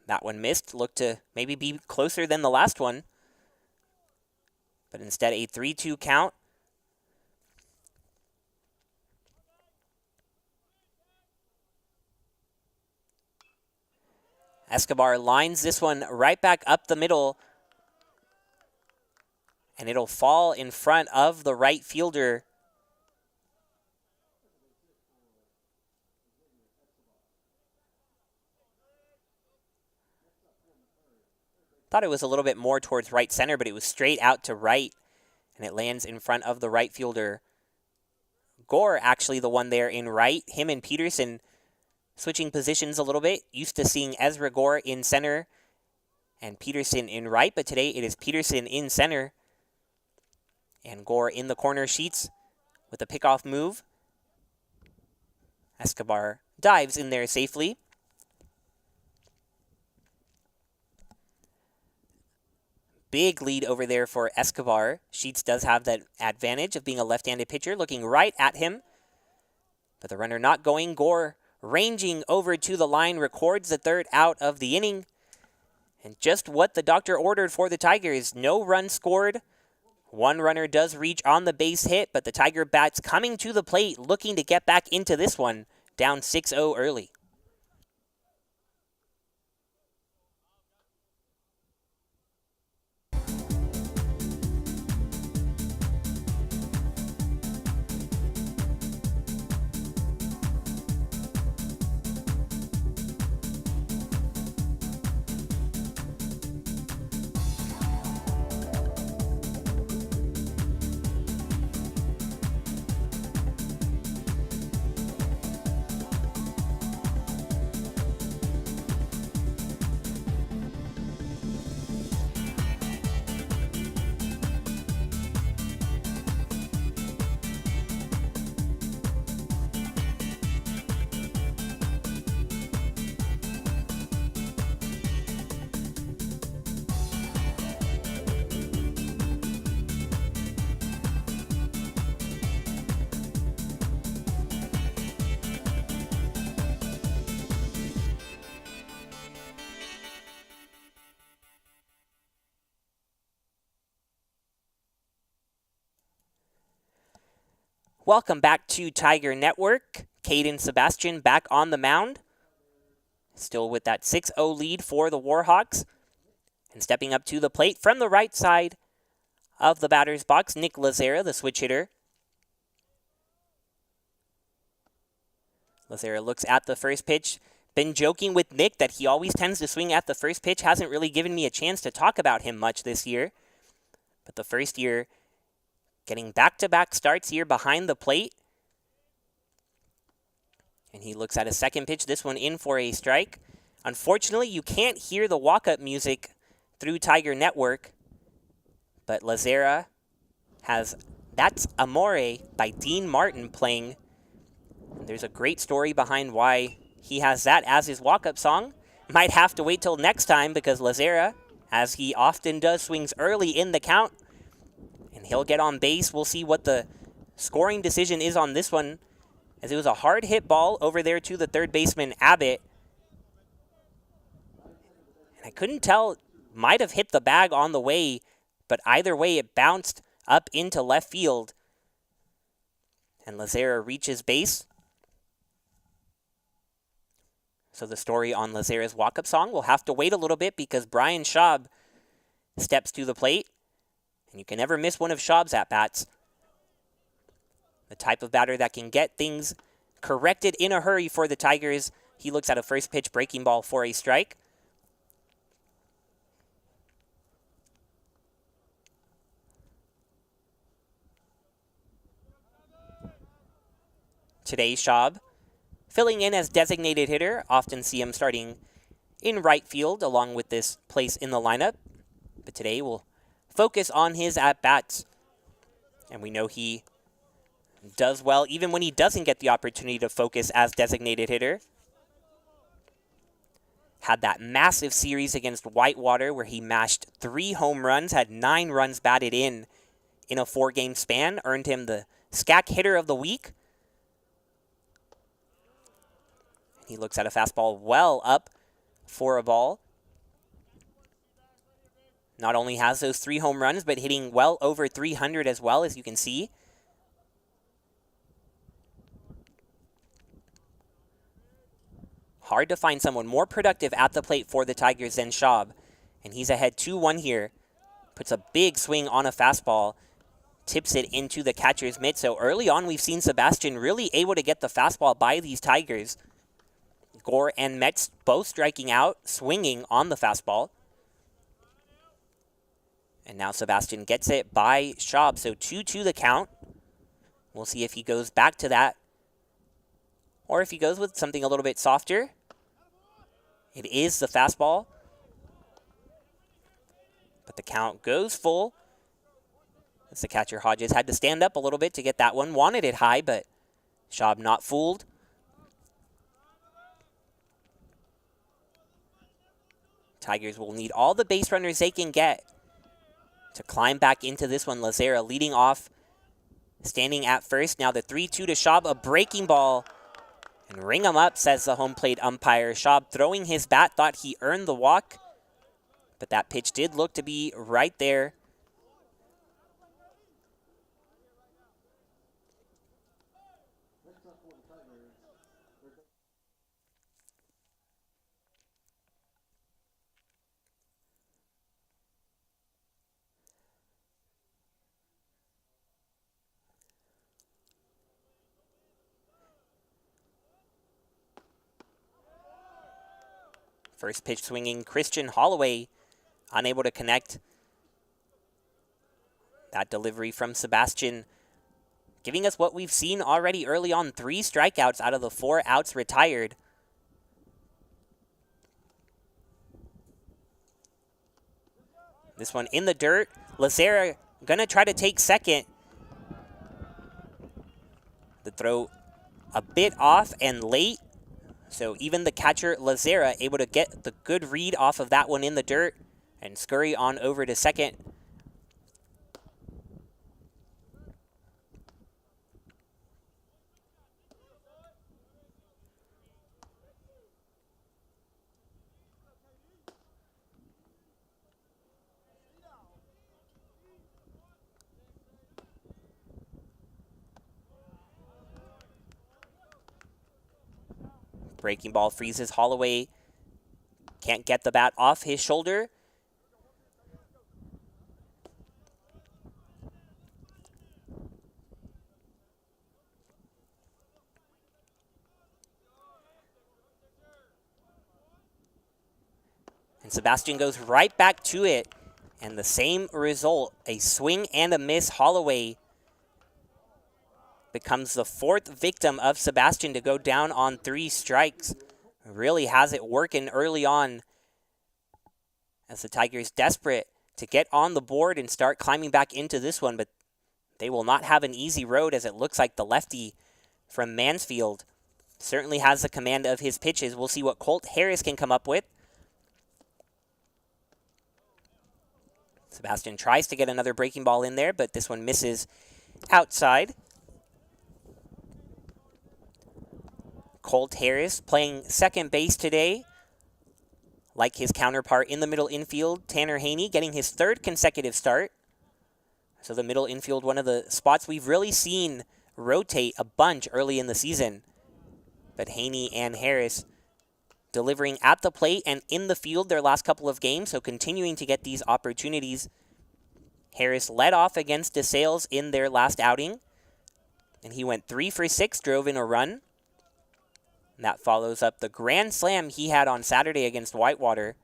That one missed. Looked to maybe be closer than the last one. But instead a 3-2 count. Escobar lines this one right back up the middle. And it'll fall in front of the right fielder. Thought it was a little bit more towards right center, but it was straight out to right. And it lands in front of the right fielder. Gore, actually the one there in right. Him and Peterson switching positions a little bit. Used to seeing Ezra Gore in center and Peterson in right, but today it is Peterson in center. And Gore in the corner. Sheets with a pickoff move. Escobar dives in there safely. Big lead over there for Escobar. Sheets does have that advantage of being a left-handed pitcher, looking right at him. But the runner not going. Gore ranging over to the line, records the 3rd out of the inning. And just what the doctor ordered for the Tigers. No run scored. 1 runner does reach on the base hit, but the Tiger bats coming to the plate, looking to get back into this one, down 6-0 early. Welcome back to Tiger Network. Caden Sebastian back on the mound. Still with that 6-0 lead for the Warhawks. And stepping up to the plate from the right side of the batter's box, Nick Lazera, the switch hitter. Lazera looks at the first pitch. Been joking with Nick that he always tends to swing at the first pitch. Hasn't really given me a chance to talk about him much this year. But the first year, getting back-to-back starts here behind the plate. And he looks at a second pitch, this one in for a strike. Unfortunately, you can't hear the walk-up music through Tiger Network. But Lazera has That's Amore by Dean Martin playing. And there's a great story behind why he has that as his walk-up song. Might have to wait till next time because Lazera, as he often does, swings early in the count. And he'll get on base. We'll see what the scoring decision is on this one, as it was a hard hit ball over there to the third baseman, Abbott. And I couldn't tell, might have hit the bag on the way, but either way it bounced up into left field. And Lazera reaches base. So the story on Lazera's walk-up song, we'll have to wait a little bit because Brian Schaub steps to the plate. And you can never miss one of Schaub's at-bats. The type of batter that can get things corrected in a hurry for the Tigers. He looks at a first pitch breaking ball for a strike. Today, Schaub, filling in as designated hitter, often see him starting in right field along with this place in the lineup. But today we'll focus on his at-bats. And we know he does well even when he doesn't get the opportunity to focus as designated hitter. Had that massive series against Whitewater where he mashed 3 home runs, had 9 runs batted in a 4-game span, earned him the SCAC Hitter of the Week. He looks at a fastball well up for a ball. Not only has those 3 home runs, but hitting well over 300 as well, as you can see. Hard to find someone more productive at the plate for the Tigers than Schaub. And he's ahead 2-1 here. Puts a big swing on a fastball. Tips it into the catcher's mitt. So early on, we've seen Sebastian really able to get the fastball by these Tigers. Gore and Metz both striking out, swinging on the fastball. And now Sebastian gets it by Schaub. So 2-2 the count. We'll see if he goes back to that, or if he goes with something a little bit softer. It is the fastball. But the count goes full. As the catcher Hodges had to stand up a little bit to get that one. Wanted it high, but Schaub not fooled. Tigers will need all the base runners they can get to climb back into this one. Lazera leading off, standing at first. Now the 3-2 to Schaub, a breaking ball. And ring him up, says the home plate umpire. Schaub throwing his bat, thought he earned the walk. But that pitch did look to be right there. First pitch swinging, Christian Holloway unable to connect. That delivery from Sebastian giving us what we've seen already early on. 3 strikeouts out of the 4 outs retired. This one in the dirt. Lazera gonna try to take second. The throw a bit off and late. So even the catcher, Lazera, able to get the good read off of that one in the dirt and scurry on over to second. Breaking ball freezes. Holloway can't get the bat off his shoulder. And Sebastian goes right back to it. And the same result, a swing and a miss. Holloway becomes the fourth victim of Sebastian to go down on 3 strikes. Really has it working early on as the Tigers desperate to get on the board and start climbing back into this one, but they will not have an easy road as it looks like the lefty from Mansfield certainly has the command of his pitches. We'll see what Colt Harris can come up with. Sebastian tries to get another breaking ball in there, but this one misses outside. Colt Harris playing second base today, like his counterpart in the middle infield, Tanner Haney, getting his 3rd consecutive start. So the middle infield, one of the spots we've really seen rotate a bunch early in the season. But Haney and Harris delivering at the plate and in the field their last couple of games, so continuing to get these opportunities. Harris led off against DeSales in their last outing, and he went 3 for 6, drove in a run. And that follows up the grand slam he had on Saturday against Whitewater.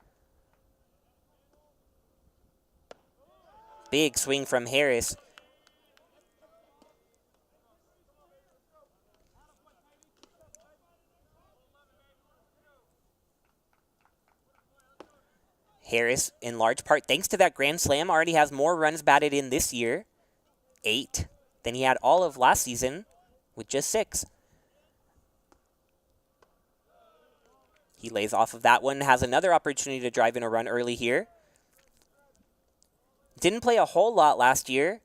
Big swing from Harris. Harris, in large part, thanks to that grand slam, already has more runs batted in this year, 8, than he had all of last season with just 6. He lays off of that one, has another opportunity to drive in a run early here. Didn't play a whole lot last year.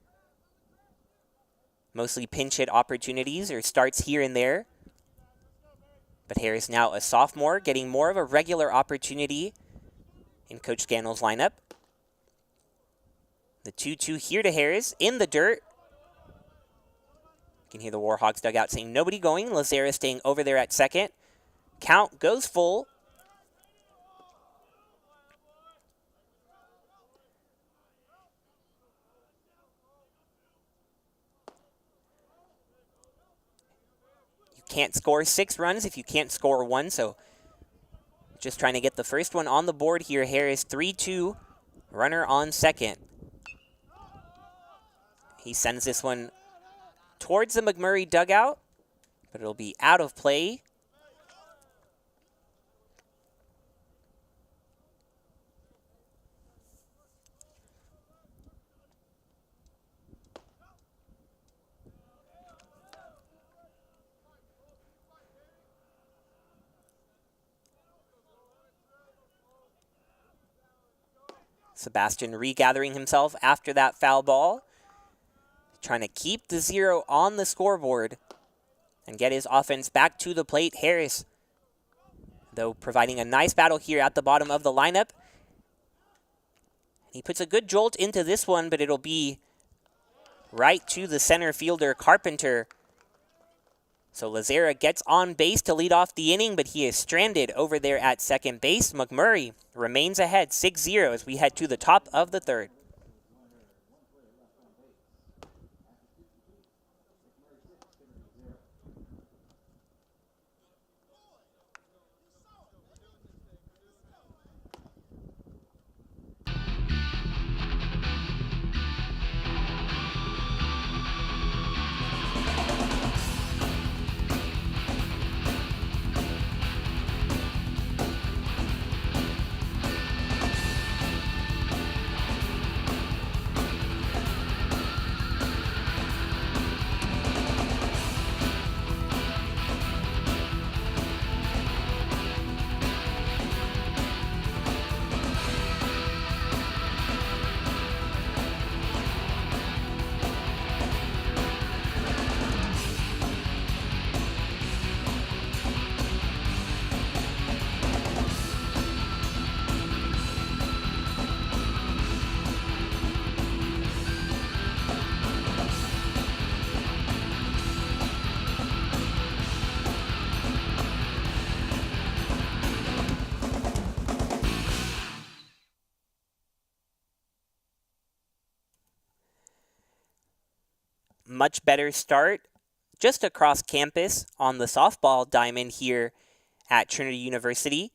Mostly pinch hit opportunities or starts here and there. But Harris now a sophomore, getting more of a regular opportunity in Coach Scannell's lineup. The 2-2 here to Harris in the dirt. You can hear the Warhawks dugout saying nobody going. Lazera staying over there at second. Count goes full. You can't score 6 runs if you can't score 1, so just trying to get the first one on the board here. Harris 3-2, runner on second. He sends this one towards the McMurry dugout, but it'll be out of play. Sebastian regathering himself after that foul ball. Trying to keep the 0 on the scoreboard and get his offense back to the plate. Harris, though, providing a nice battle here at the bottom of the lineup. He puts a good jolt into this one, but it'll be right to the center fielder, Carpenter. So Lazera gets on base to lead off the inning, but he is stranded over there at second base. McMurry remains ahead 6-0 as we head to the top of the 3rd. much better start just across campus on the softball diamond here at Trinity University.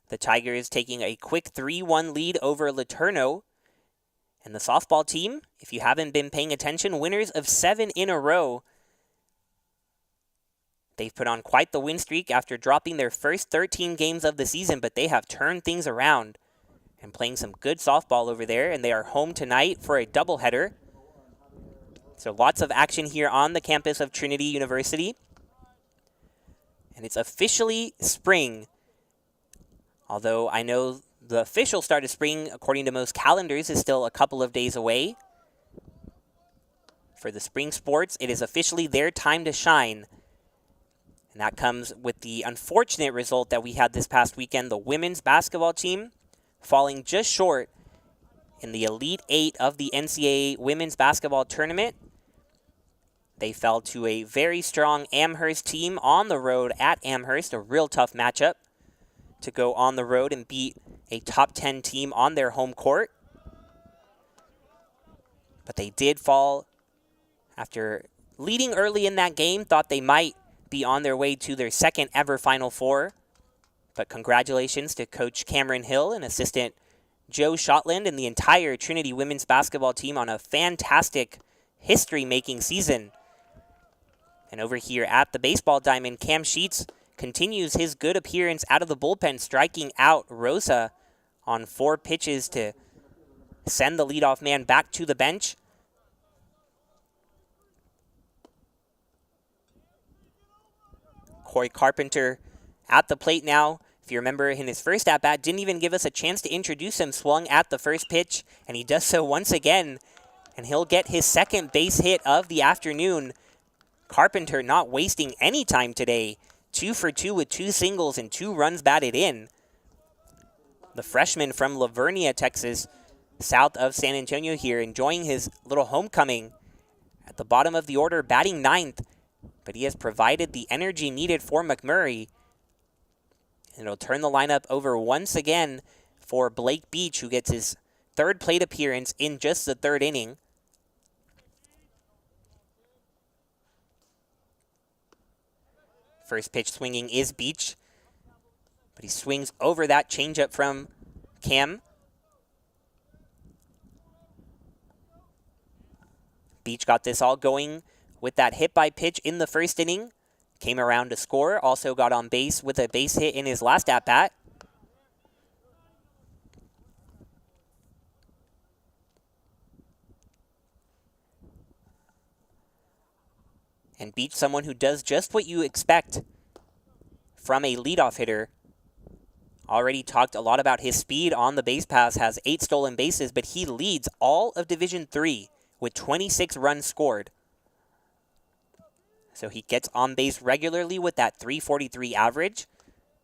The Tigers taking a quick 3-1 lead over Laterno. And the softball team, if you haven't been paying attention, winners of 7 in a row. They've put on quite the win streak after dropping their first 13 games of the season, but they have turned things around and playing some good softball over there, and they are home tonight for a doubleheader. So lots of action here on the campus of Trinity University. And it's officially spring. Although I know the official start of spring, according to most calendars, is still a couple of days away. For the spring sports, it is officially their time to shine. And that comes with the unfortunate result that we had this past weekend, the women's basketball team falling just short in the Elite Eight of the NCAA women's basketball tournament. They fell to a very strong Amherst team on the road at Amherst, a real tough matchup to go on the road and beat a top 10 team on their home court. But they did fall after leading early in that game, thought they might be on their way to their second ever Final Four. But congratulations to Coach Cameron Hill and assistant Joe Shotland and the entire Trinity women's basketball team on a fantastic history-making season. And over here at the baseball diamond, Cam Sheets continues his good appearance out of the bullpen, striking out Rosa on 4 pitches to send the leadoff man back to the bench. Corey Carpenter at the plate now. If you remember, in his first at-bat, didn't even give us a chance to introduce him, swung at the first pitch, and he does so once again, and he'll get his second base hit of the afternoon. Carpenter not wasting any time today. 2 for 2 with 2 singles and 2 runs batted in. The freshman from Lavernia, Texas, south of San Antonio here, enjoying his little homecoming at the bottom of the order, batting 9th. But he has provided the energy needed for McMurray. And it'll turn the lineup over once again for Blake Beach, who gets his 3rd plate appearance in just the 3rd inning. First pitch swinging is Beach, but he swings over that changeup from Cam. Beach got this all going with that hit by pitch in the first inning. Came around to score, also got on base with a base hit in his last at-bat. And Beach, someone who does just what you expect from a leadoff hitter. Already talked a lot about his speed on the base paths, has 8 stolen bases, but he leads all of Division III with 26 runs scored. So he gets on base regularly with that .343 average,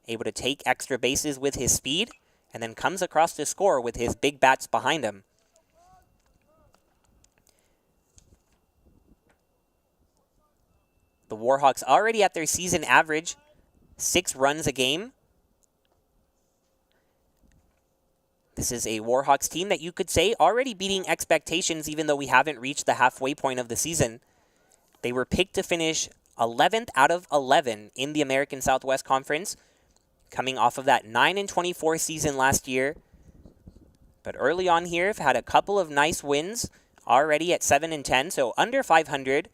able to take extra bases with his speed, and then comes across to score with his big bats behind him. The Warhawks already at their season average, 6 runs a game. This is a Warhawks team that you could say already beating expectations, even though we haven't reached the halfway point of the season. They were picked to finish 11th out of 11 in the American Southwest Conference, coming off of that 9-24 season last year. But early on here, have had a couple of nice wins already at 7-10, so under 500.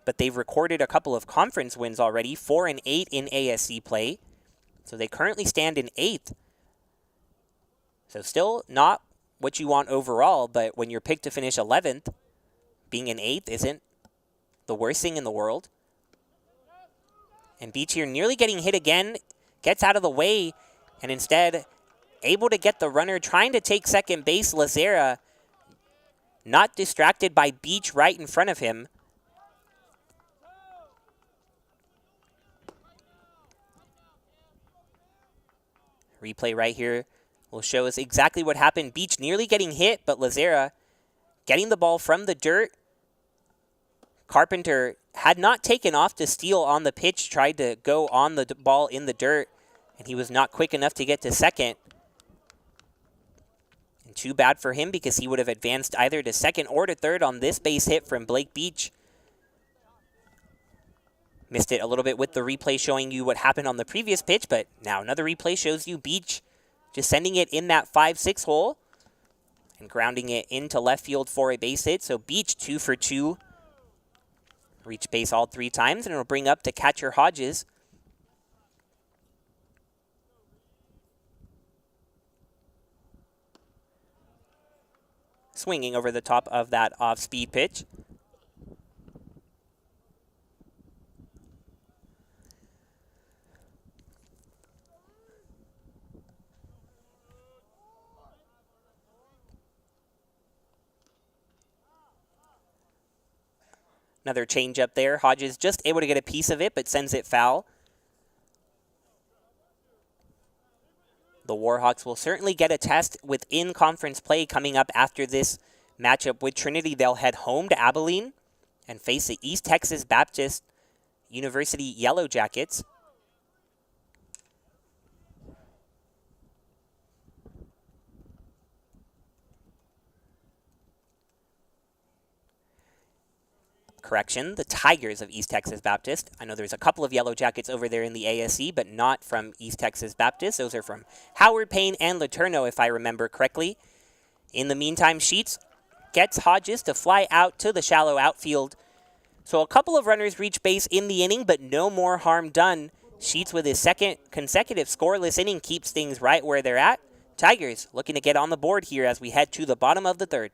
But they've recorded a couple of conference wins already, 4-8 in ASC play. So they currently stand in 8th. So still not what you want overall, but when you're picked to finish 11th, being in 8th isn't the worst thing in the world. And Beach here nearly getting hit again, gets out of the way, and instead able to get the runner trying to take second base. Lazera not distracted by Beach right in front of him. Replay right here will show us exactly what happened. Beach nearly getting hit, but Lazera getting the ball from the dirt. Carpenter had not taken off to steal on the pitch, tried to go on the ball in the dirt, and he was not quick enough to get to second. And too bad for him because he would have advanced either to second or to third on this base hit from Blake Beach. Missed it a little bit with the replay showing you what happened on the previous pitch, but now another replay shows you Beach just sending it in that 5-6 hole and grounding it into left field for a base hit. So Beach 2 for 2. Reach base all 3 times, and it'll bring up to catcher Hodges. Swinging over the top of that off-speed pitch. Another change up there. Hodges just able to get a piece of it, but sends it foul. The Warhawks will certainly get a test within conference play coming up after this matchup with Trinity. They'll head home to Abilene and face the East Texas Baptist University Yellow Jackets. Correction, the Tigers of East Texas Baptist. I know there's a couple of Yellow Jackets over there in the ASE, but not from East Texas Baptist. Those are from Howard Payne and Laterno, if I remember correctly. In the meantime, Sheets gets Hodges to fly out to the shallow outfield. So a couple of runners reach base in the inning, but no more harm done. Sheets with his second consecutive scoreless inning keeps things right where they're at. Tigers looking to get on the board here as we head to the bottom of the third.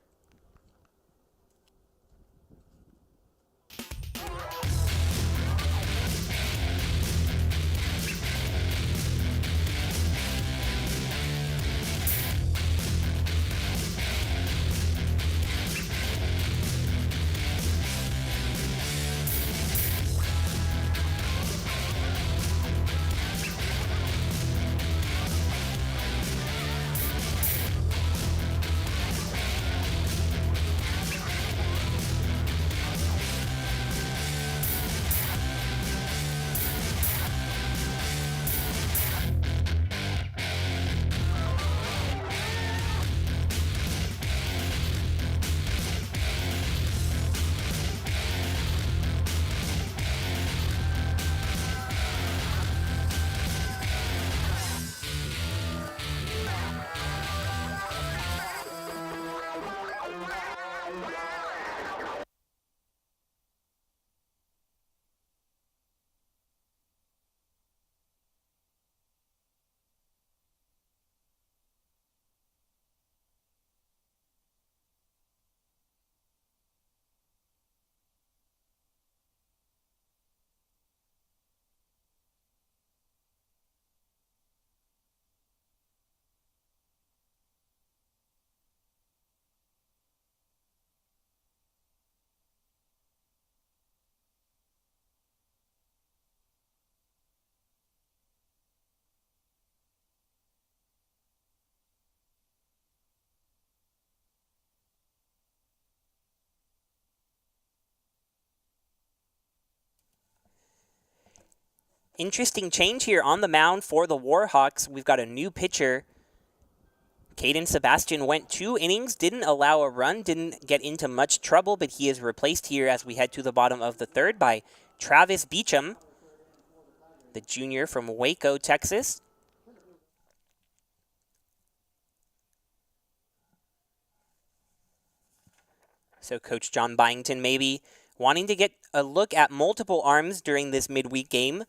Interesting change here on the mound for the Warhawks. We've got a new pitcher. Caden Sebastian went 2 innings, didn't allow a run, didn't get into much trouble, but he is replaced here as we head to the bottom of the third by Travis Beecham, the junior from Waco, Texas. So Coach John Byington maybe wanting to get a look at multiple arms during this midweek game.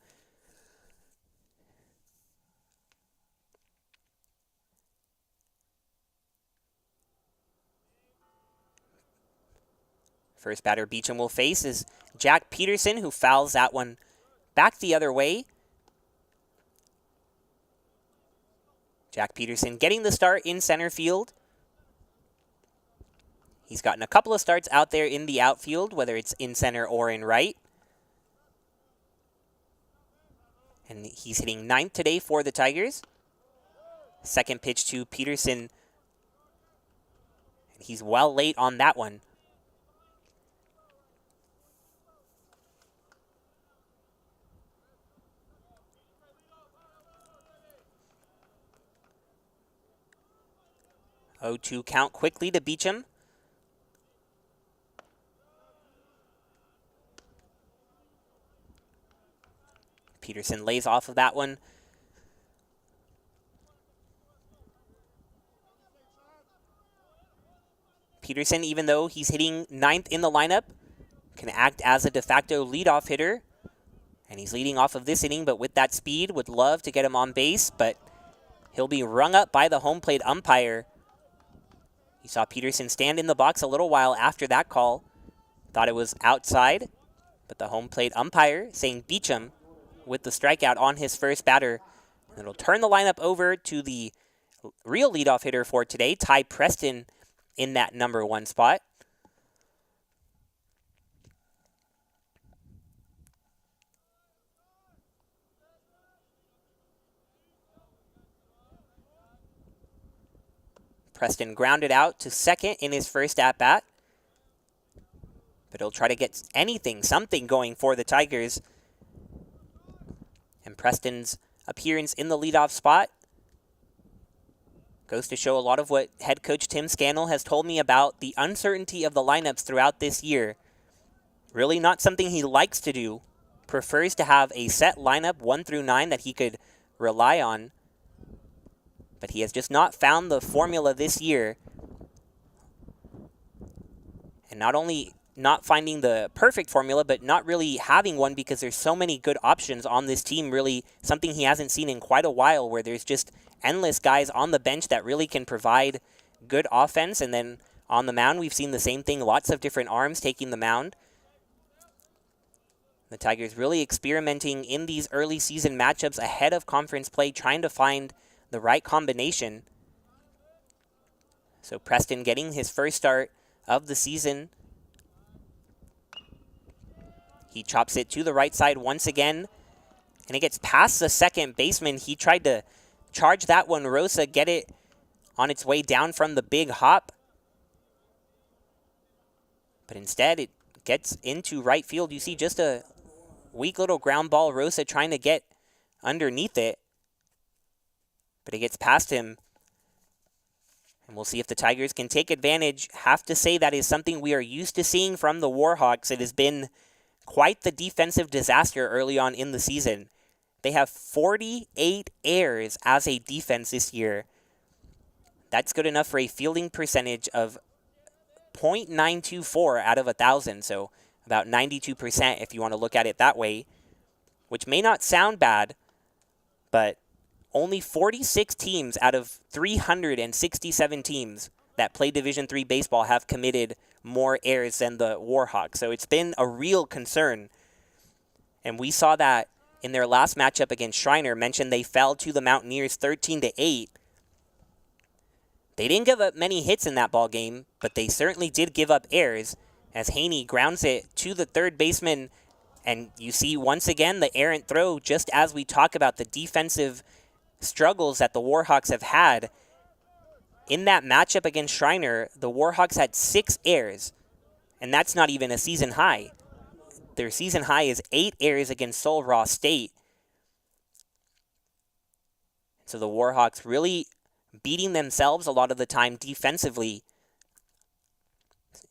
First batter Beecham will face is Jack Peterson, who fouls that one back the other way. Jack Peterson getting the start in center field. He's gotten a couple of starts out there in the outfield, whether it's in center or in right. And he's hitting 9th today for the Tigers. Second pitch to Peterson. He's well late on that one. 0-2 count quickly to Beecham. Peterson lays off of that one. Peterson, even though he's hitting 9th in the lineup, can act as a de facto leadoff hitter. And he's leading off of this inning, but with that speed, would love to get him on base, but he'll be rung up by the home plate umpire. You saw Peterson stand in the box a little while after that call. Thought it was outside, but the home plate umpire saying Beecham with the strikeout on his first batter. And it'll turn the lineup over to the real leadoff hitter for today, Ty Preston, in that number 1 spot. Preston grounded out to second in his first at-bat. But he'll try to get something going for the Tigers. And Preston's appearance in the leadoff spot goes to show a lot of what head coach Tim Scannell has told me about the uncertainty of the lineups throughout this year. Really not something he likes to do. Prefers to have a set lineup 1 through 9 that he could rely on. But he has just not found the formula this year. And not only not finding the perfect formula, but not really having one because there's so many good options on this team. Really something he hasn't seen in quite a while, where there's just endless guys on the bench that really can provide good offense. And then on the mound, we've seen the same thing. Lots of different arms taking the mound. The Tigers really experimenting in these early season matchups ahead of conference play, trying to find the right combination. So Preston getting his first start of the season. He chops it to the right side once again, and it gets past the second baseman. He tried to charge that one. Rosa get it on its way down from the big hop, but instead it gets into right field. You see just a weak little ground ball. Rosa trying to get underneath it, but it gets past him. And we'll see if the Tigers can take advantage. Have to say that is something we are used to seeing from the Warhawks. It has been quite the defensive disaster early on in the season. They have 48 errors as a defense this year. That's good enough for a fielding percentage of .924 out of 1,000, so about 92% if you want to look at it that way, which may not sound bad, but only 46 teams out of 367 teams that play Division III baseball have committed more errors than the Warhawks. So it's been a real concern. And we saw that in their last matchup against Schreiner. Mentioned they fell to the Mountaineers 13-8. They didn't give up many hits in that ball game, but they certainly did give up errors as Haney grounds it to the third baseman. And you see once again the errant throw, just as we talk about the defensive struggles that the Warhawks have had. In that matchup against Schreiner, the Warhawks had 6 errors, and that's not even a season high. Their season high is 8 errors against Sul Ross State. So the Warhawks really beating themselves a lot of the time defensively.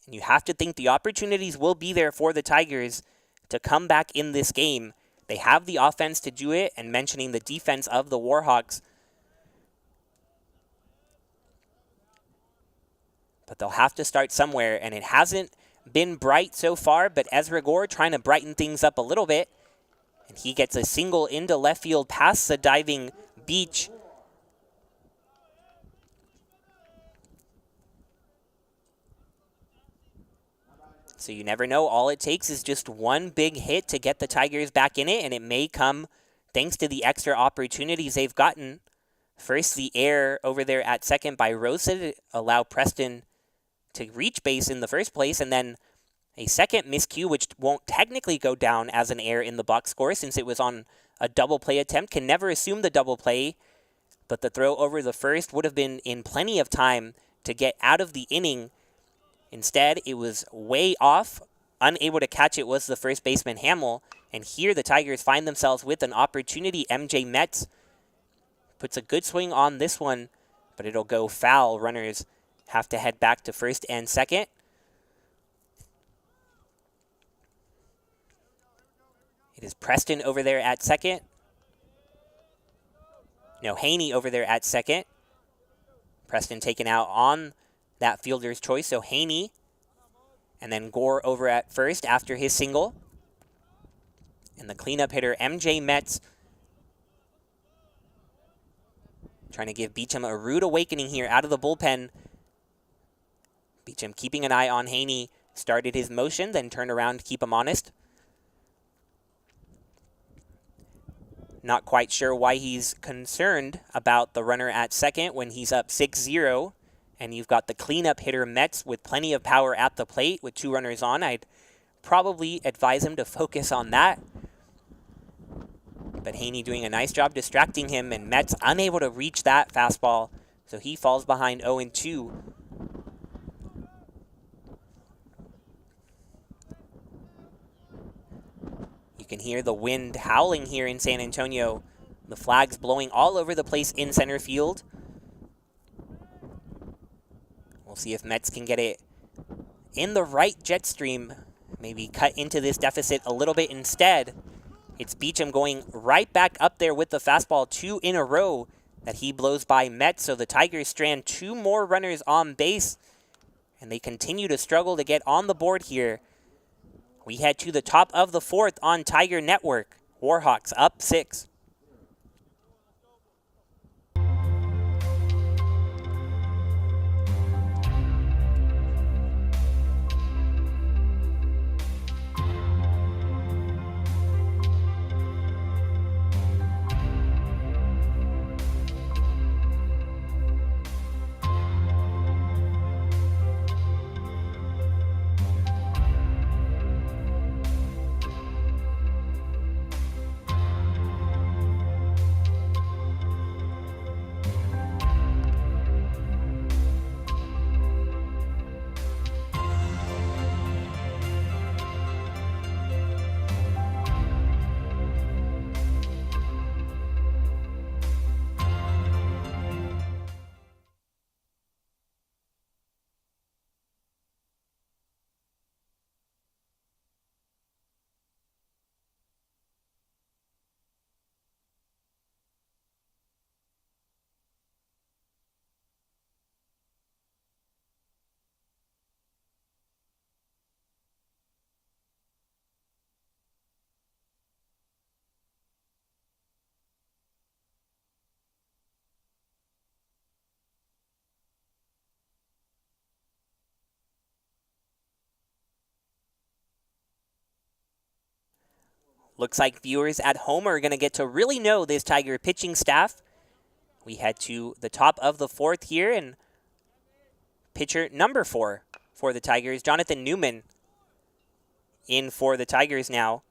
And you have to think the opportunities will be there for the Tigers to come back in this game. They have the offense to do it, and mentioning the defense of the Warhawks. But they'll have to start somewhere, and it hasn't been bright so far, but Ezra Gore trying to brighten things up a little bit. And he gets a single into left field past the diving Beach. So you never know. All it takes is just one big hit to get the Tigers back in it, and it may come thanks to the extra opportunities they've gotten. First, the error over there at second by Rosa to allow Preston to reach base in the first place, and then a second miscue, which won't technically go down as an error in the box score since it was on a double play attempt. Can never assume the double play, but the throw over the first would have been in plenty of time to get out of the inning. Instead, it was way off. Unable to catch it was the first baseman Hamill. And here the Tigers find themselves with an opportunity. MJ Metz puts a good swing on this one, but it'll go foul. Runners have to head back to first and second. It is Preston over there at second. No, Haney over there at second. Preston taken out on that fielder's choice, so Haney. And then Gore over at first after his single. And the cleanup hitter, MJ Metz, trying to give Beecham a rude awakening here out of the bullpen. Beecham keeping an eye on Haney. Started his motion, then turned around to keep him honest. Not quite sure why he's concerned about the runner at second when he's up 6-0. And you've got the cleanup hitter Metz with plenty of power at the plate with 2 runners on. I'd probably advise him to focus on that. But Haney doing a nice job distracting him, and Metz unable to reach that fastball. So he falls behind 0-2. You can hear the wind howling here in San Antonio. The flags blowing all over the place in center field. We'll see if Metz can get it in the right jet stream. Maybe cut into this deficit a little bit instead. It's Beecham going right back up there with the fastball, 2 in a row that he blows by Metz. So the Tigers strand 2 more runners on base, and they continue to struggle to get on the board here. We head to the top of the 4th on Tiger Network. Warhawks up 6. Looks like viewers at home are going to get to really know this Tiger pitching staff. We head to the top of the 4th here, and pitcher number 4 for the Tigers, Jonathan Newman, in for the Tigers now.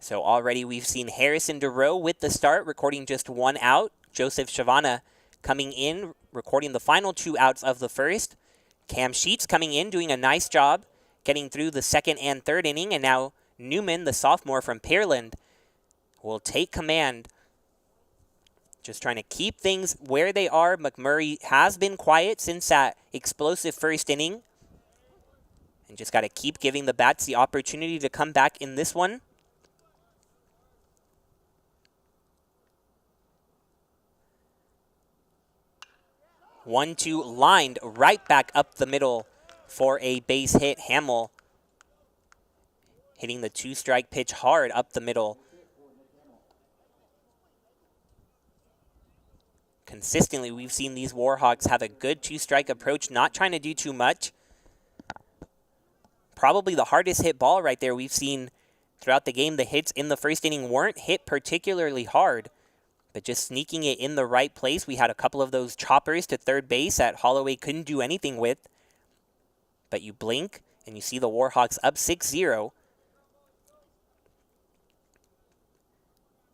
So already we've seen Harrison DeRoe with the start, recording just 1 out. Joseph Shavana coming in, recording the final 2 outs of the first. Cam Sheets coming in, doing a nice job, getting through the 2nd and 3rd inning. And now Newman, the sophomore from Pearland, will take command. Just trying to keep things where they are. McMurray has been quiet since that explosive first inning. And just got to keep giving the bats the opportunity to come back in this one. One-two lined right back up the middle for a base hit. Hamill hitting the 2-strike pitch hard up the middle. Consistently, we've seen these Warhawks have a good 2-strike approach, not trying to do too much. Probably the hardest hit ball right there we've seen throughout the game. The hits in the first inning weren't hit particularly hard, but just sneaking it in the right place. We had a couple of those choppers to third base that Holloway couldn't do anything with. But you blink, and you see the Warhawks up 6-0.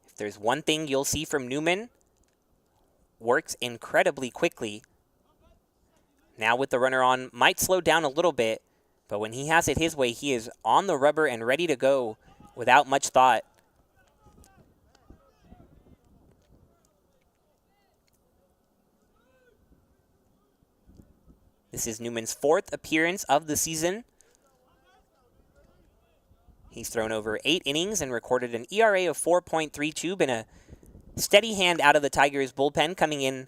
If there's one thing you'll see from Newman, works incredibly quickly. Now with the runner on, might slow down a little bit, but when he has it his way, he is on the rubber and ready to go without much thought. This is Newman's 4th appearance of the season. He's thrown over 8 innings and recorded an ERA of 4.32. Been a steady hand out of the Tigers' bullpen, coming in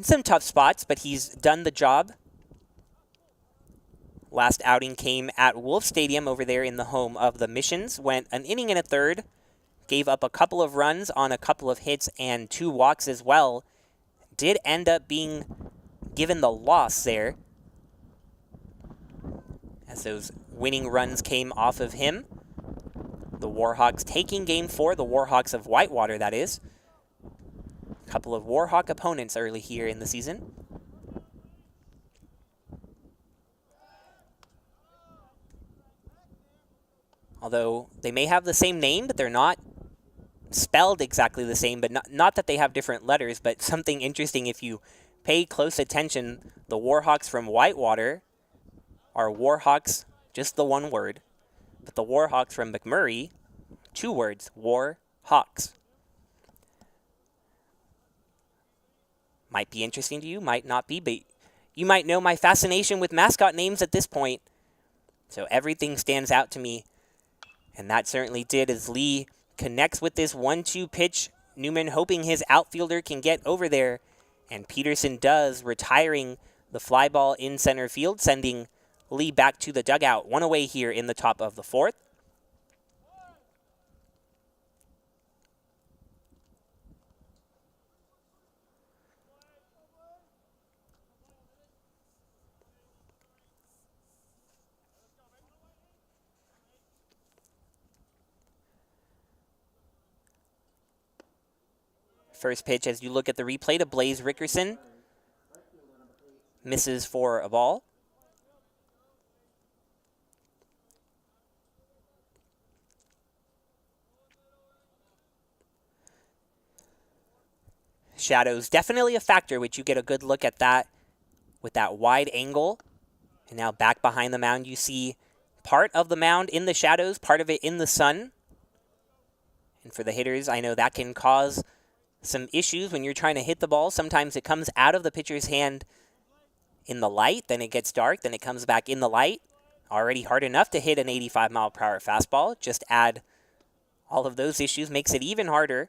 some tough spots, but he's done the job. Last outing came at Wolf Stadium over there in the home of the Missions. Went an inning and a third, gave up a couple of runs on a couple of hits and 2 walks as well. Did end up being given the loss there, as those winning runs came off of him. The Warhawks taking Game 4, the Warhawks of Whitewater, that is. A couple of Warhawk opponents early here in the season. Although they may have the same name, but they're not spelled exactly the same, but not that they have different letters, but something interesting if you pay close attention. The Warhawks from Whitewater are Warhawks, just the one word, but the Warhawks from McMurry, 2 words, Warhawks. Might be interesting to you, might not be, but you might know my fascination with mascot names at this point. So everything stands out to me, and that certainly did as Lee connects with this 1-2 pitch. Newman hoping his outfielder can get over there, and Peterson does, retiring the fly ball in center field, sending Lee back to the dugout. 1 away here in the top of the 4th. First pitch, as you look at the replay, to Blaze Rickerson. Misses for a ball. Shadows definitely a factor, which you get a good look at that with that wide angle. And now back behind the mound, you see part of the mound in the shadows, part of it in the sun. And for the hitters, I know that can cause some issues when you're trying to hit the ball. Sometimes it comes out of the pitcher's hand in the light, then it gets dark, then it comes back in the light. Already hard enough to hit an 85-mile-per-hour fastball. Just add all of those issues, makes it even harder.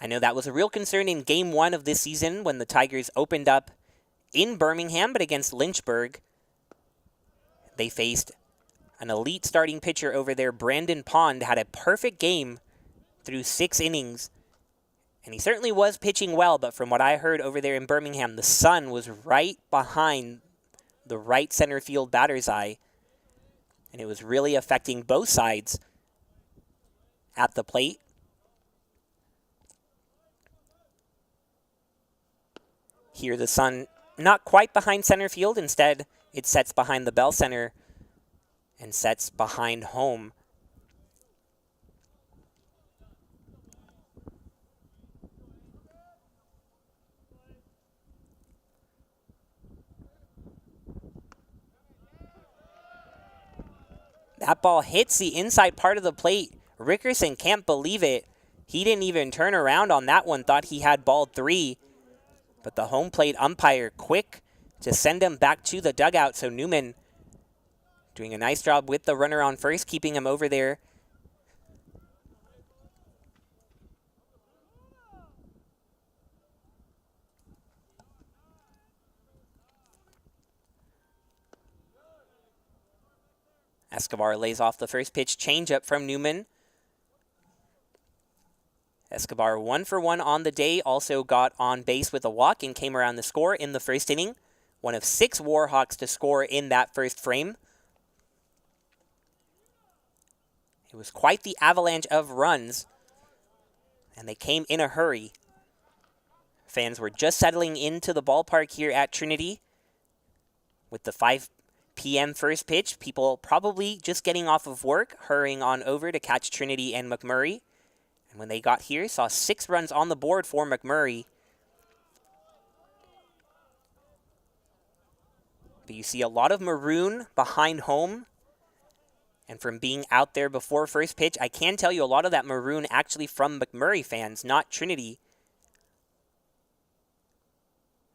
I know that was a real concern in Game 1 of this season when the Tigers opened up in Birmingham, but against Lynchburg, they faced an elite starting pitcher over there. Brandon Pond had a perfect game through 6 innings, and he certainly was pitching well, but from what I heard over there in Birmingham, the sun was right behind the right center field batter's eye, and it was really affecting both sides at the plate. Here the sun not quite behind center field, instead it sets behind the Bell Center and sets behind home. That ball hits the inside part of the plate. Rickerson can't believe it. He didn't even turn around on that one, thought he had ball 3. But the home plate umpire quick to send him back to the dugout. So Newman doing a nice job with the runner on first, keeping him over there. Escobar lays off the first pitch changeup from Newman. Escobar 1 for 1 on the day, also got on base with a walk and came around the score in the first inning. One of 6 Warhawks to score in that first frame. It was quite the avalanche of runs, and they came in a hurry. Fans were just settling into the ballpark here at Trinity with the 5 p.m. first pitch. People probably just getting off of work, hurrying on over to catch Trinity and McMurry. And when they got here, saw 6 runs on the board for McMurry. But you see a lot of maroon behind home. And from being out there before first pitch, I can tell you a lot of that maroon actually from McMurry fans, not Trinity.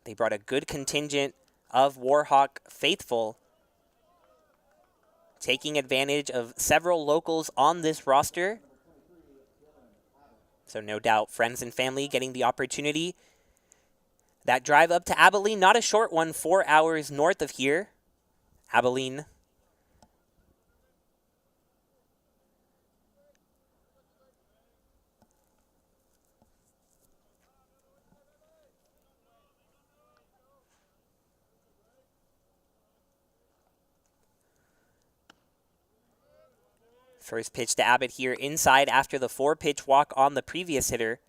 They brought a good contingent of Warhawk faithful, taking advantage of several locals on this roster. So no doubt friends and family getting the opportunity. That drive up to Abilene, not a short one, 4 hours north of here. Abilene. First pitch to Abbott here inside after the 4-pitch walk on the previous hitter.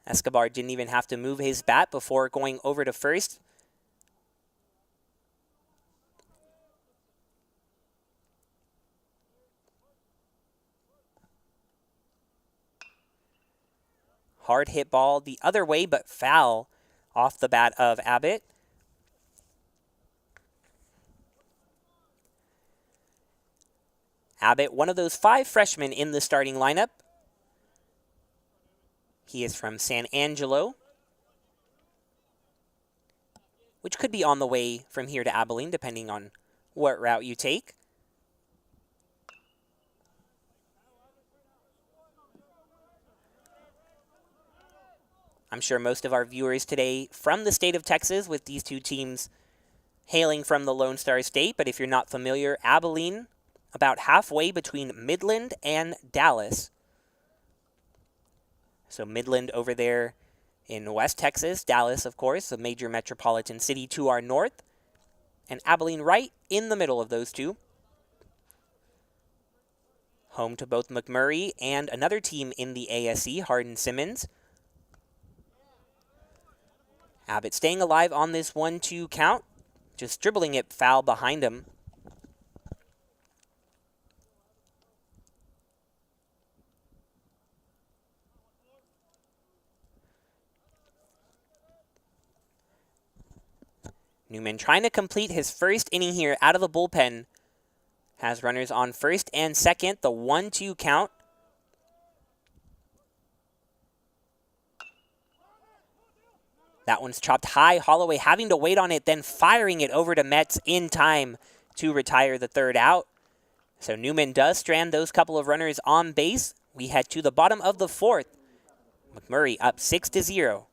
Escobar didn't even have to move his bat before going over to first. Hard hit ball the other way, but foul off the bat of Abbott. Abbott, one of those 5 freshmen in the starting lineup. He is from San Angelo, which could be on the way from here to Abilene, depending on what route you take. I'm sure most of our viewers today from the state of Texas, with these two teams hailing from the Lone Star State, but if you're not familiar, Abilene, about halfway between Midland and Dallas. So Midland over there in West Texas, Dallas, of course, a major metropolitan city to our north, and Abilene right in the middle of those two. Home to both McMurry and another team in the ASC, Hardin-Simmons. Abbott staying alive on this 1-2 count, just dribbling it foul behind him. Newman trying to complete his first inning here out of the bullpen. Has runners on first and second, the 1-2 count. That one's chopped high. Holloway having to wait on it, then firing it over to Metz in time to retire the third out. So Newman does strand those couple of runners on base. We head to the bottom of the 4th. McMurry up 6-0.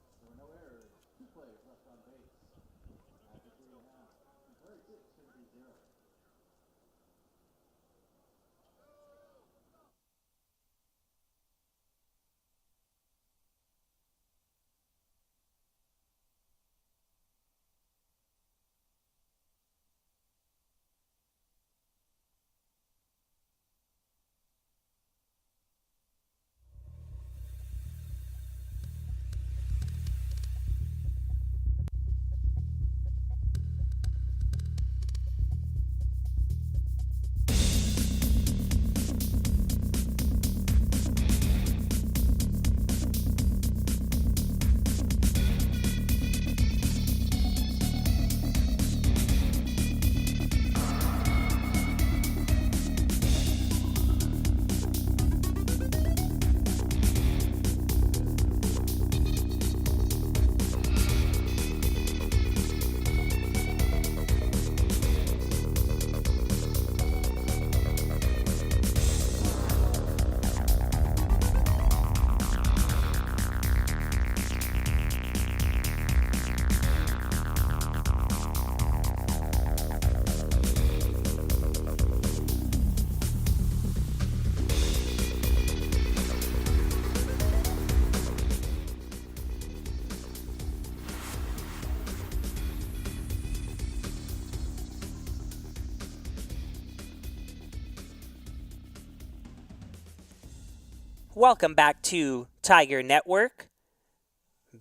Welcome back to Tiger Network.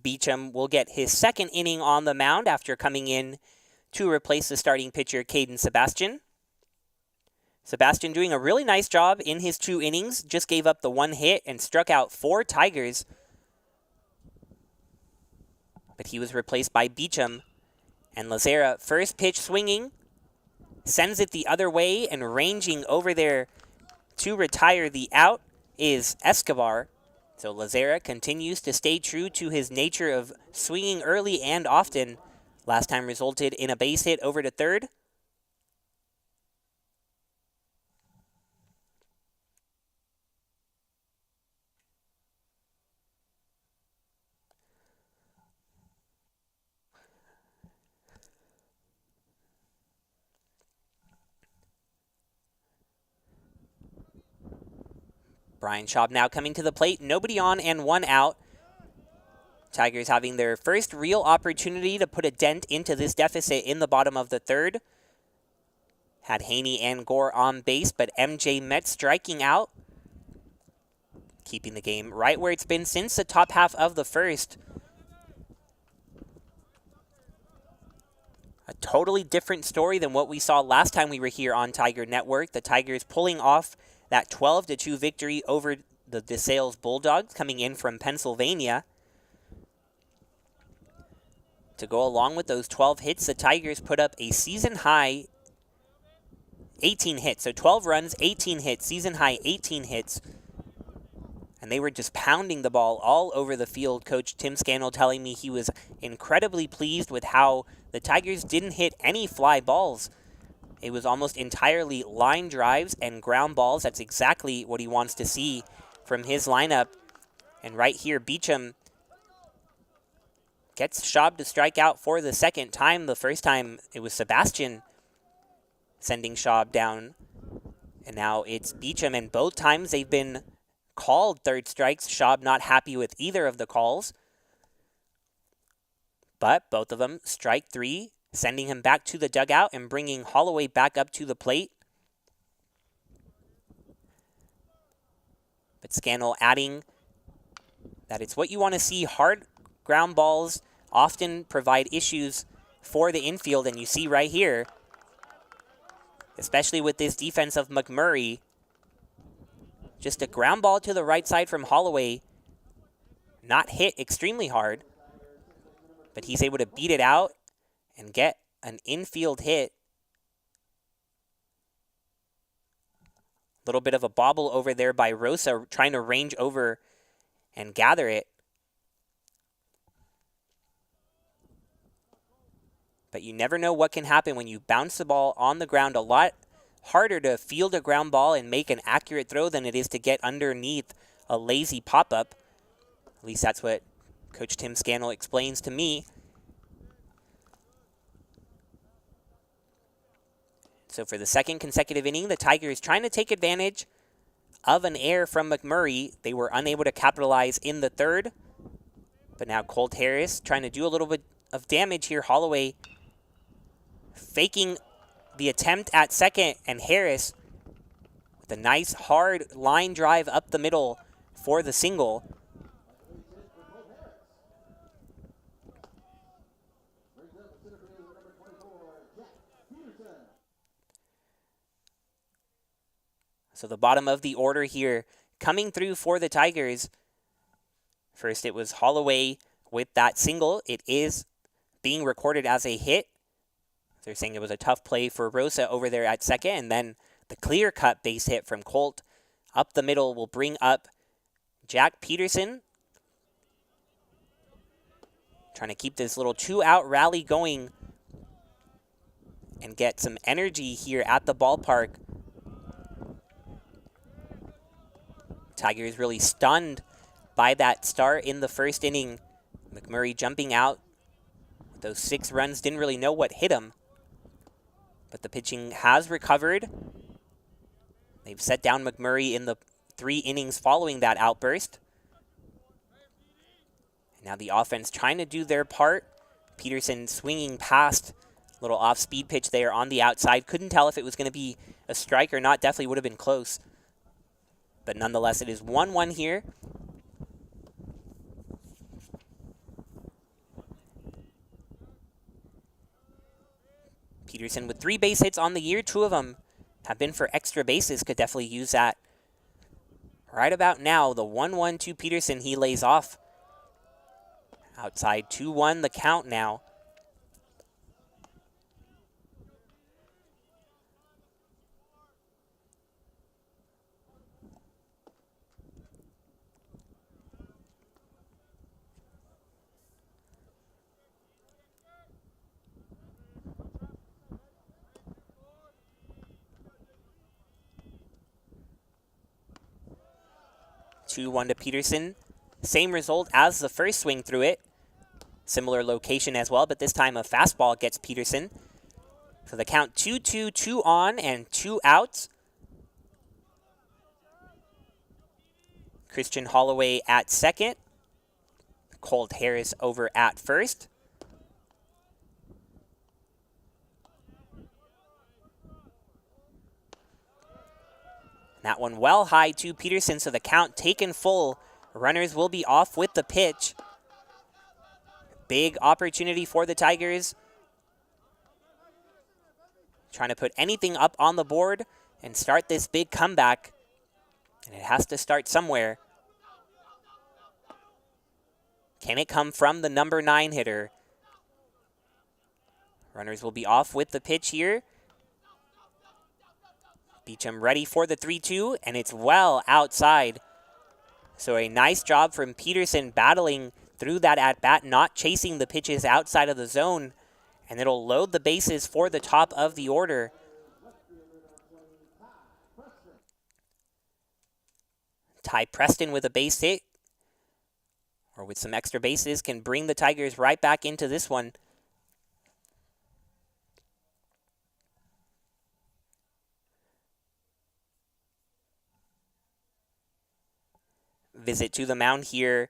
Beecham will get his second inning on the mound after coming in to replace the starting pitcher, Caden Sebastian. Sebastian doing a really nice job in his 2 innings, just gave up the 1 hit and struck out 4 Tigers. But he was replaced by Beecham, and Lazera, first pitch swinging, sends it the other way, and ranging over there to retire the out is Escobar. So Lazera continues to stay true to his nature of swinging early and often. Last time resulted in a base hit over to third. Brian Schaub now coming to the plate. Nobody on and one out. Tigers having their first real opportunity to put a dent into this deficit in the bottom of the third. Had Haney and Gore on base, but MJ Metz striking out. Keeping the game right where it's been since the top half of the first. A totally different story than what we saw last time we were here on Tiger Network. The Tigers pulling off that 12-2 victory over the DeSales Bulldogs coming in from Pennsylvania. To go along with those 12 hits, the Tigers put up a season-high 18 hits. So 12 runs, 18 hits, season-high 18 hits. And they were just pounding the ball all over the field. Coach Tim Scannell telling me he was incredibly pleased with how the Tigers didn't hit any fly balls. It was almost entirely line drives and ground balls. That's exactly what he wants to see from his lineup. And right here, Beecham gets Schaub to strike out for the second time. The first time, it was Sebastian sending Schaub down. And now it's Beecham, and both times they've been called third strikes. Schaub not happy with either of the calls. But both of them strike three, sending him back to the dugout and bringing Holloway back up to the plate. But Scannell adding that it's what you want to see. Hard ground balls often provide issues for the infield, and you see right here, especially with this defense of McMurray, just a ground ball to the right side from Holloway, not hit extremely hard, but he's able to beat it out and get an infield hit. A little bit of a bobble over there by Rosa, trying to range over and gather it. But you never know what can happen when you bounce the ball on the ground. A lot harder to field a ground ball and make an accurate throw than it is to get underneath a lazy pop-up. At least that's what Coach Tim Scannell explains to me. So for the second consecutive inning, the Tigers trying to take advantage of an error from McMurray. They were unable to capitalize in the third. But now Colt Harris trying to do a little bit of damage here. Holloway faking the attempt at second, and Harris with a nice hard line drive up the middle for the single. So the bottom of the order here coming through for the Tigers. First it was Holloway with that single. It is being recorded as a hit. They're saying it was a tough play for Rosa over there at second. And then the clear-cut base hit from Colt up the middle will bring up Jack Peterson. Trying to keep this little two-out rally going and get some energy here at the ballpark. Tigers really stunned by that start in the first inning. McMurray jumping out with those 6 runs, didn't really know what hit him. But the pitching has recovered. They've set down McMurray in the 3 innings following that outburst. And now the offense trying to do their part. Peterson swinging past, little off-speed pitch there on the outside. Couldn't tell if it was going to be a strike or not. Definitely would have been close. But nonetheless, it is 1-1 here. Peterson with 3 base hits on the year. 2 of them have been for extra bases. Could definitely use that. Right about now, the 1-1 to Peterson, he lays off. Outside 2-1 the count now. 2-1 to Peterson. Same result as the first swing through it. Similar location as well, but this time a fastball gets Peterson. So the count 2-2, 2 on and 2 outs. Christian Holloway at second. Colt Harris over at first. That one well high to Peterson, so the count taken full. Runners will be off with the pitch. Big opportunity for the Tigers. Trying to put anything up on the board and start this big comeback. And it has to start somewhere. Can it come from the number 9 hitter? Runners will be off with the pitch here. Beecham ready for the 3-2, and it's well outside. So a nice job from Peterson battling through that at-bat, not chasing the pitches outside of the zone, and it'll load the bases for the top of the order. Ty Preston with a base hit, or with some extra bases, can bring the Tigers right back into this one. Visit to the mound here,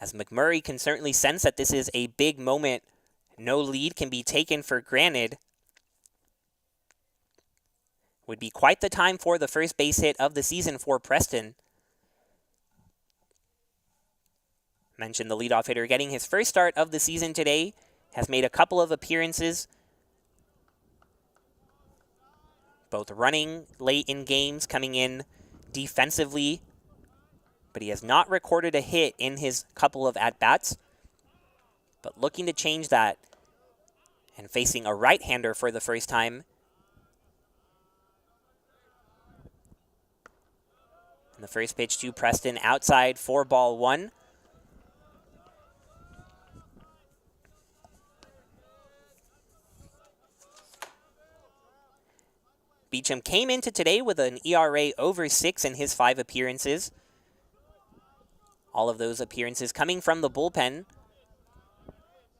as McMurray can certainly sense that this is a big moment. No lead can be taken for granted. Would be quite the time for the first base hit of the season for Preston. Mentioned the leadoff hitter getting his first start of the season today. Has made a couple of appearances. Both running late in games, coming in defensively. But he has not recorded a hit in his couple of at-bats. But looking to change that. And facing a right-hander for the first time. And the first pitch to Preston outside for ball 1. Beecham came into today with an ERA over 6 in his 5 appearances. All of those appearances coming from the bullpen.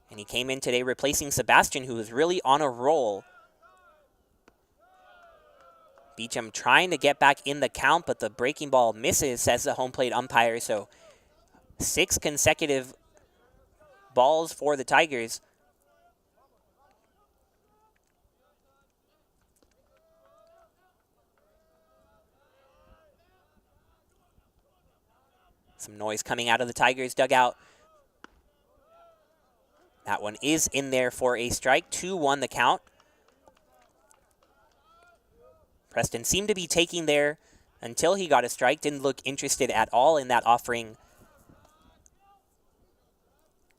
And he came in today replacing Sebastian, who was really on a roll. Beecham trying to get back in the count, but the breaking ball misses, says the home plate umpire. So 6 consecutive balls for the Tigers. Some noise coming out of the Tigers dugout. That one is in there for a strike. 2-1 the count. Preston seemed to be taking there until he got a strike. Didn't look interested at all in that offering.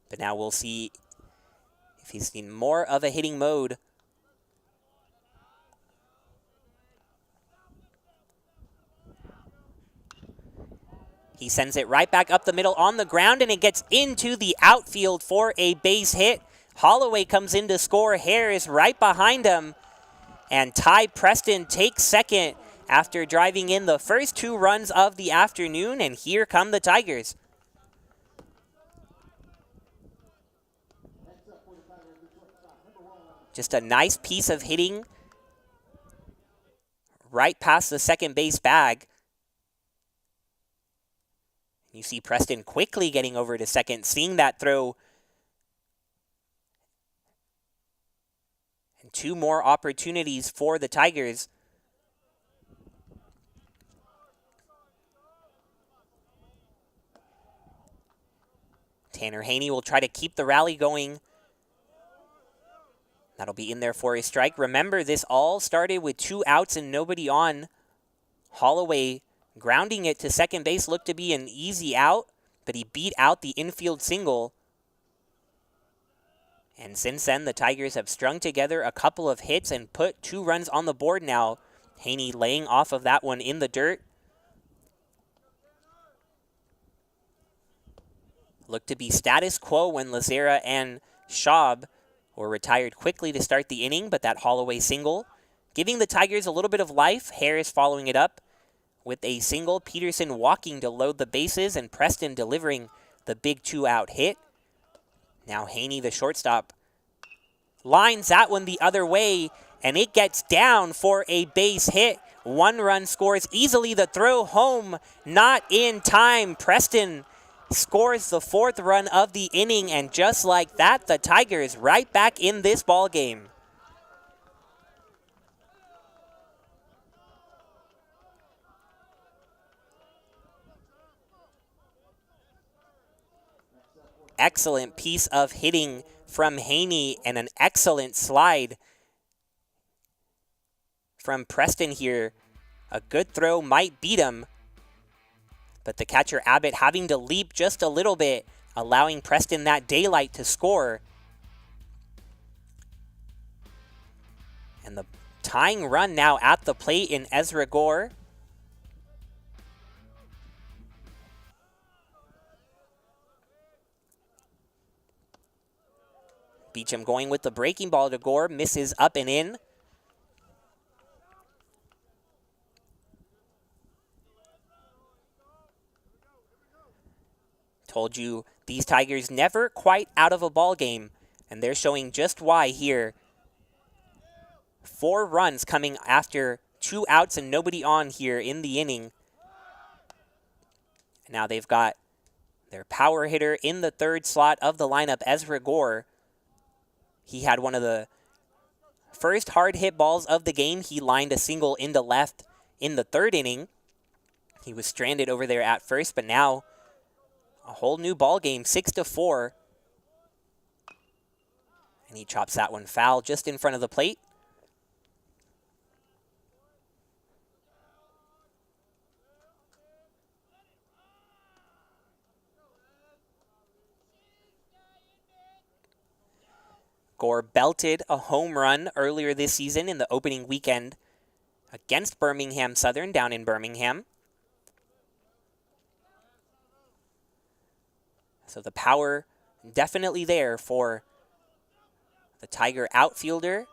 But now we'll see if he's in more of a hitting mode. He sends it right back up the middle on the ground, and it gets into the outfield for a base hit. Holloway comes in to score. Harris right behind him. And Ty Preston takes second after driving in the first 2 runs of the afternoon, and here come the Tigers. Just a nice piece of hitting right past the second base bag. You see Preston quickly getting over to second, seeing that throw. And 2 more opportunities for the Tigers. Tanner Haney will try to keep the rally going. That'll be in there for a strike. Remember, this all started with 2 outs and nobody on. Holloway grounding it to second base looked to be an easy out, but he beat out the infield single. And since then, the Tigers have strung together a couple of hits and put 2 runs on the board now. Haney laying off of that one in the dirt. Looked to be status quo when Lazera and Schaub were retired quickly to start the inning, but that Holloway single giving the Tigers a little bit of life. Harris following it up with a single. Peterson walking to load the bases, and Preston delivering the big 2-out hit. Now Haney, the shortstop, lines that one the other way, and it gets down for a base hit. 1 run scores easily. The throw home, not in time. Preston scores the 4th run of the inning, and just like that, the Tigers right back in this ball game. Excellent piece of hitting from Haney, and an excellent slide from Preston here. A good throw might beat him, but the catcher Abbott having to leap just a little bit, allowing Preston that daylight to score. And the tying run now at the plate in Ezra Gore. Beecham going with the breaking ball to Gore, misses up and in. Told you these Tigers never quite out of a ball game, and they're showing just why here. 4 runs coming after 2 outs and nobody on here in the inning. Now they've got their power hitter in the 3rd slot of the lineup, Ezra Gore. He had one of the first hard hit balls of the game. He lined a single into left in the 3rd inning. He was stranded over there at first, but now a whole new ball game, 6-4. And he chops that one foul just in front of the plate. Gore belted a home run earlier this season in the opening weekend against Birmingham Southern down in Birmingham. So the power definitely there for the Tiger outfielder.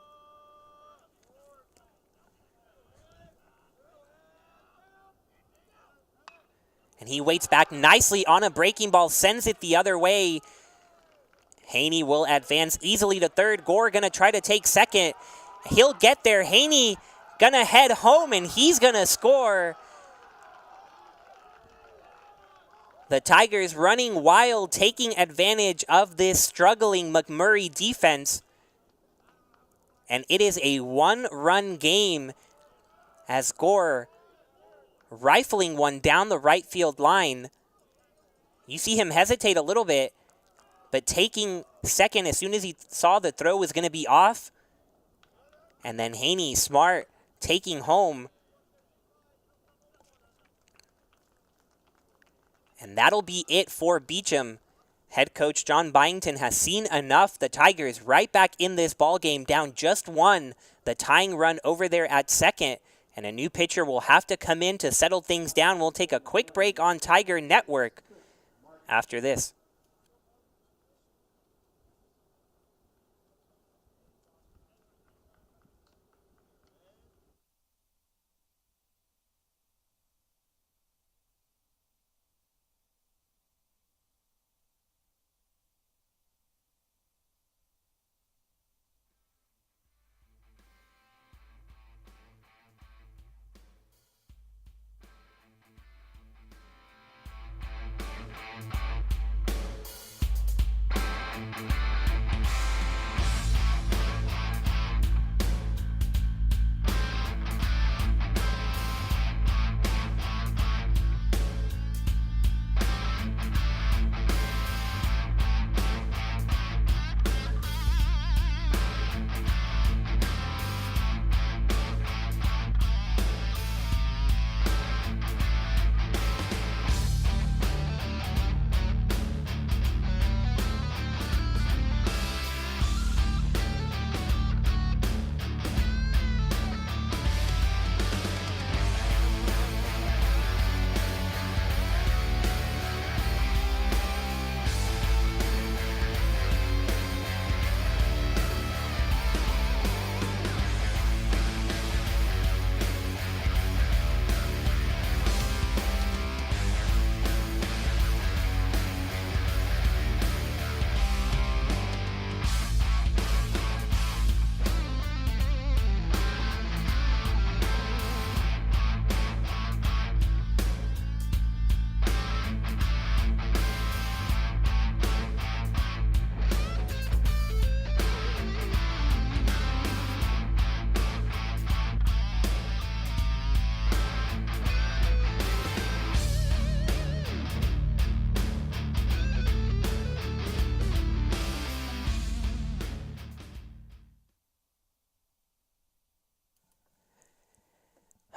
And he waits back nicely on a breaking ball, sends it the other way. Haney will advance easily to 3rd. Gore gonna try to take 2nd. He'll get there. Haney gonna head home, and he's gonna score. The Tigers running wild, taking advantage of this struggling McMurry defense. And it is a 1-run game as Gore rifling one down the right field line. You see him hesitate a little bit, but taking 2nd as soon as he saw the throw was going to be off. And then Haney, smart, taking home. And that'll be it for Beecham. Head coach John Byington has seen enough. The Tigers right back in this ball game, down just 1. The tying run over there at 2nd. And a new pitcher will have to come in to settle things down. We'll take a quick break on Tiger Network after this.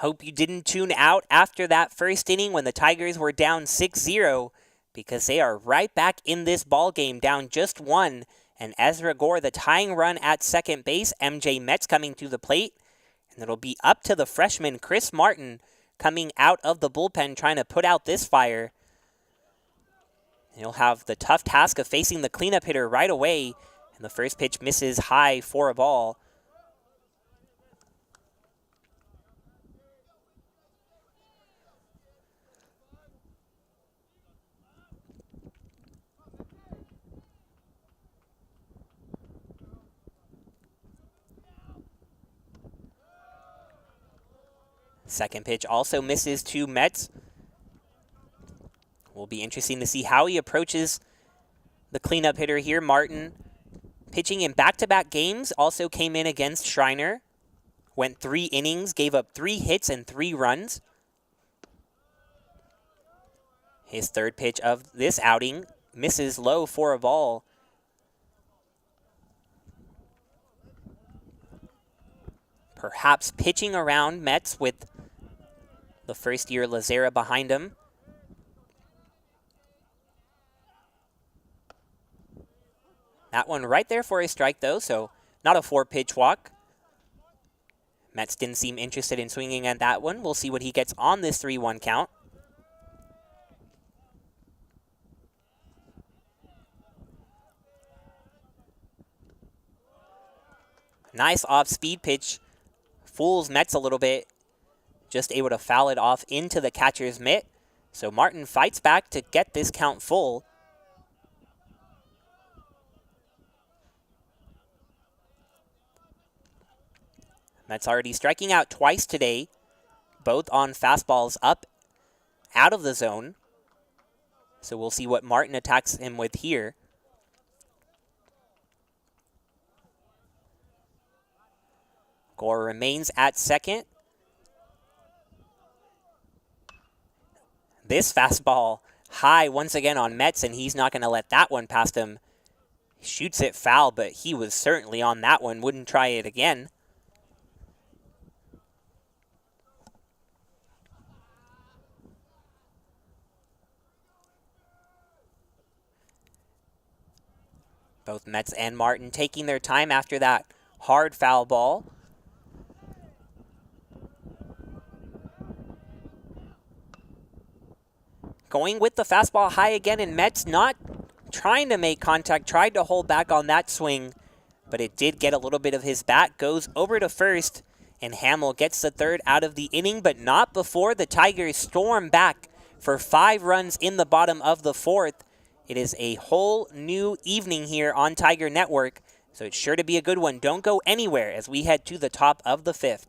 Hope you didn't tune out after that first inning when the Tigers were down 6-0, because they are right back in this ball game, down just 1. And Ezra Gore, the tying run at second base. MJ Metz coming to the plate. And it'll be up to the freshman Chris Martin coming out of the bullpen trying to put out this fire. He'll have the tough task of facing the cleanup hitter right away. And the first pitch misses high for a ball. Second pitch also misses to Metz. Will be interesting to see how he approaches the cleanup hitter here. Martin, pitching in back-to-back games, also came in against Schreiner. Went 3 innings, gave up 3 hits and 3 runs. His third pitch of this outing misses low for a ball. Perhaps pitching around Metz with the first-year Lazera behind him. That one right there for a strike, though, so not a 4-pitch walk. Metz didn't seem interested in swinging at that one. We'll see what he gets on this 3-1 count. Nice off-speed pitch. Fools Metz a little bit. Just able to foul it off into the catcher's mitt. So Martin fights back to get this count full. Metz already striking out twice today, both on fastballs up out of the zone. So we'll see what Martin attacks him with here. Gore remains at second. This fastball high once again on Metz, and he's not going to let that one past him. He shoots it foul, but he was certainly on that one. Wouldn't try it again. Both Metz and Martin taking their time after that hard foul ball. Going with the fastball high again, and Metz not trying to make contact, tried to hold back on that swing, but it did get a little bit of his bat, goes over to first, and Hamill gets the third out of the inning, but not before the Tigers storm back for 5 runs in the bottom of the 4th. It is a whole new evening here on Tiger Network, so it's sure to be a good one. Don't go anywhere as we head to the top of the 5th.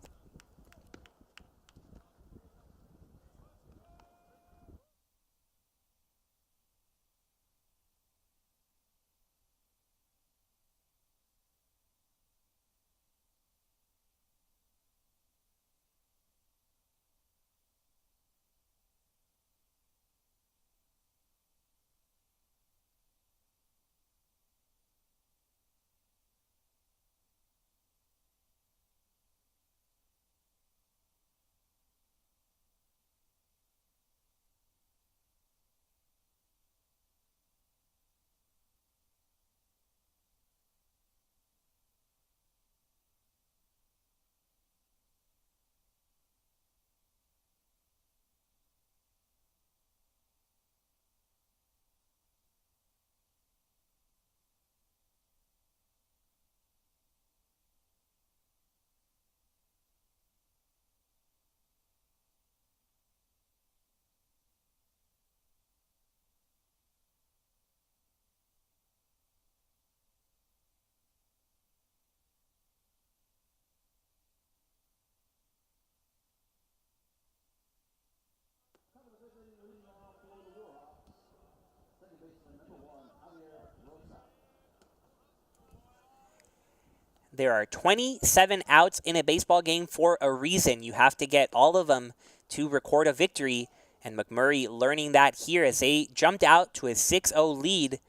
There are 27 outs in a baseball game for a reason. You have to get all of them to record a victory, and McMurry learning that here as they jumped out to a 6-0 lead.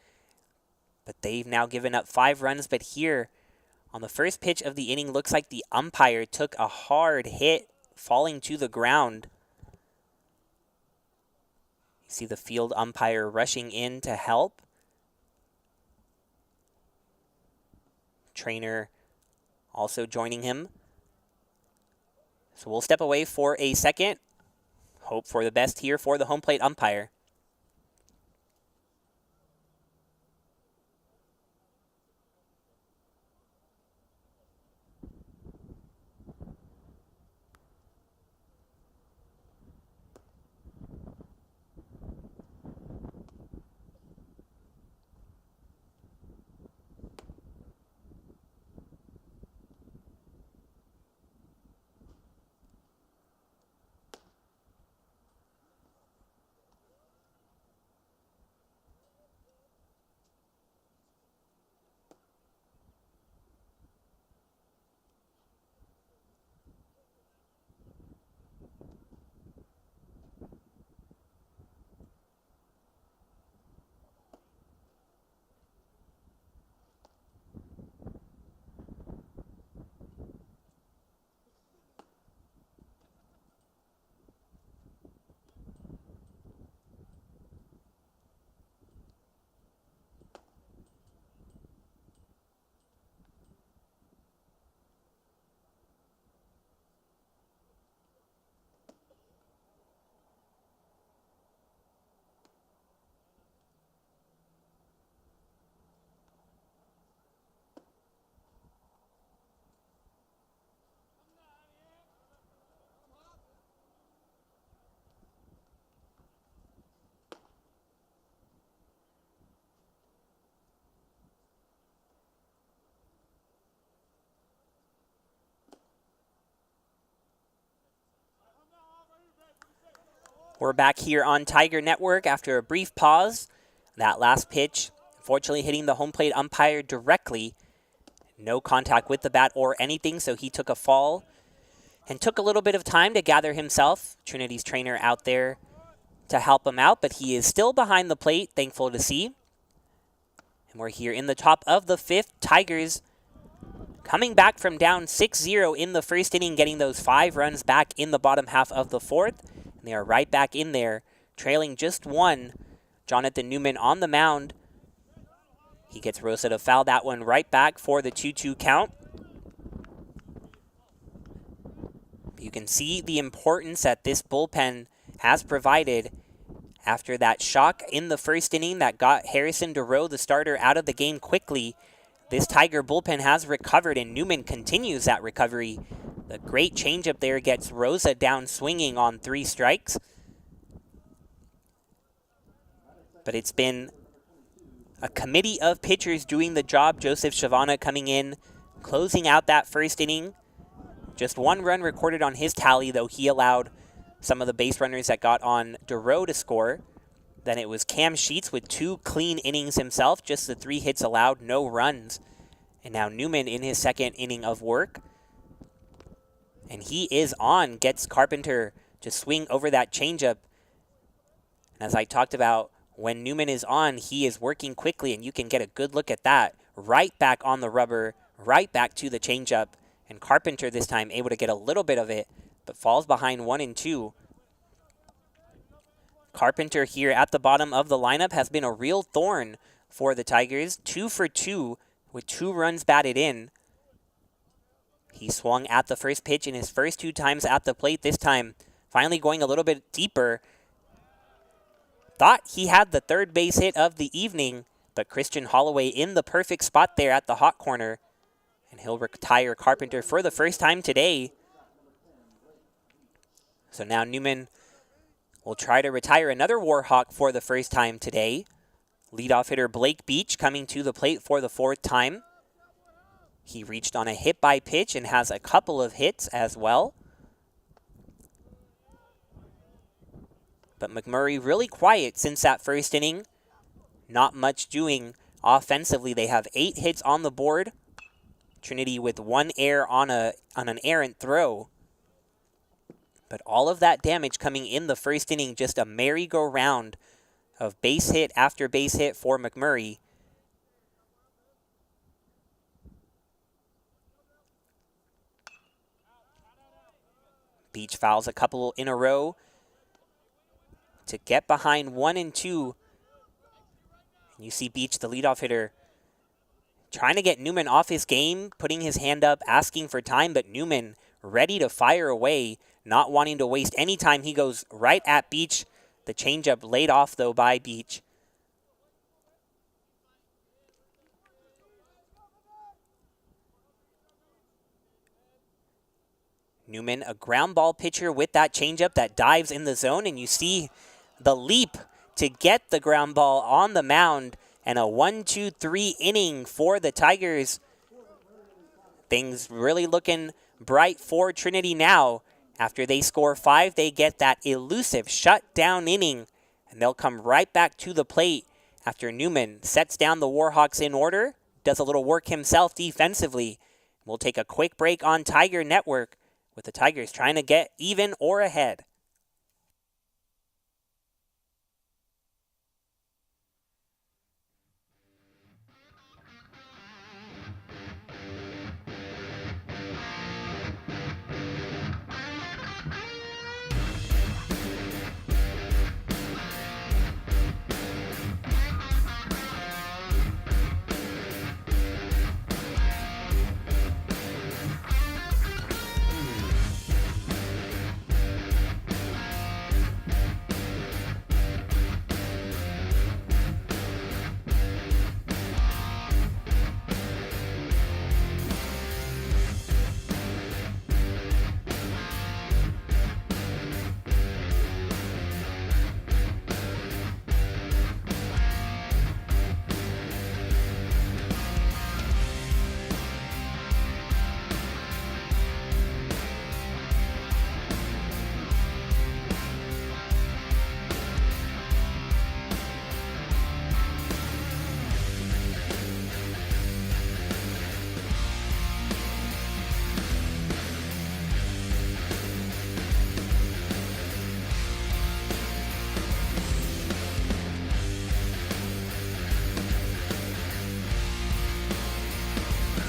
But they've now given up 5 runs, but here on the first pitch of the inning, looks like the umpire took a hard hit falling to the ground. You see the field umpire rushing in to help. Trainer also joining him. So we'll step away for a second. Hope for the best here for the home plate umpire. We're back here on Tiger Network after a brief pause. That last pitch, unfortunately hitting the home plate umpire directly. No contact with the bat or anything, so he took a fall and took a little bit of time to gather himself. Trinity's trainer out there to help him out, but he is still behind the plate, thankful to see. And we're here in the top of the fifth. Tigers coming back from down 6-0 in the first inning, getting those 5 runs back in the bottom half of the fourth. And they are right back in there, trailing just 1. Jonathan Newman on the mound. He gets Rosa to foul that one right back for the 2-2 count. You can see the importance that this bullpen has provided after that shock in the first inning that got Harrison DeRoe, the starter, out of the game quickly. This Tiger bullpen has recovered, and Newman continues that recovery. The great changeup there gets Rosa down swinging on 3 strikes. But it's been a committee of pitchers doing the job. Joseph Shavana coming in, closing out that first inning. Just 1 run recorded on his tally, though he allowed some of the base runners that got on DeRoe to score. Then it was Cam Sheets with 2 clean innings himself, just the 3 hits allowed, no runs. And now Newman in his second inning of work. And he is on, gets Carpenter to swing over that changeup. And as I talked about, when Newman is on, he is working quickly, and you can get a good look at that. Right back on the rubber, right back to the changeup. And Carpenter this time able to get a little bit of it, but falls behind 1-2. Carpenter here at the bottom of the lineup has been a real thorn for the Tigers. 2 for 2 with 2 runs batted in. He swung at the first pitch in his first 2 times at the plate. This time, finally going a little bit deeper. Thought he had the third base hit of the evening, but Christian Holloway in the perfect spot there at the hot corner. And he'll retire Carpenter for the first time today. So now Newman will try to retire another Warhawk for the first time today. Leadoff hitter Blake Beach coming to the plate for the 4th time. He reached on a hit by pitch and has a couple of hits as well. But McMurry really quiet since that first inning. Not much doing offensively. They have 8 hits on the board. Trinity with 1 error on an errant throw. But all of that damage coming in the first inning, just a merry-go-round of base hit after base hit for McMurray. Beach fouls a couple in a row to get behind 1 and 2. And you see Beach, the leadoff hitter, trying to get Newman off his game, putting his hand up, asking for time, but Newman ready to fire away, not wanting to waste any time. He goes right at Beach. The changeup laid off, though, by Beach. Newman, a ground ball pitcher with that changeup that dives in the zone, and you see the leap to get the ground ball on the mound, and a 1-2-3 inning for the Tigers. Things really looking bright for Trinity now. After they score 5, they get that elusive shutdown inning, and they'll come right back to the plate after Newman sets down the Warhawks in order, does a little work himself defensively. We'll take a quick break on Tiger Network, with the Tigers trying to get even or ahead.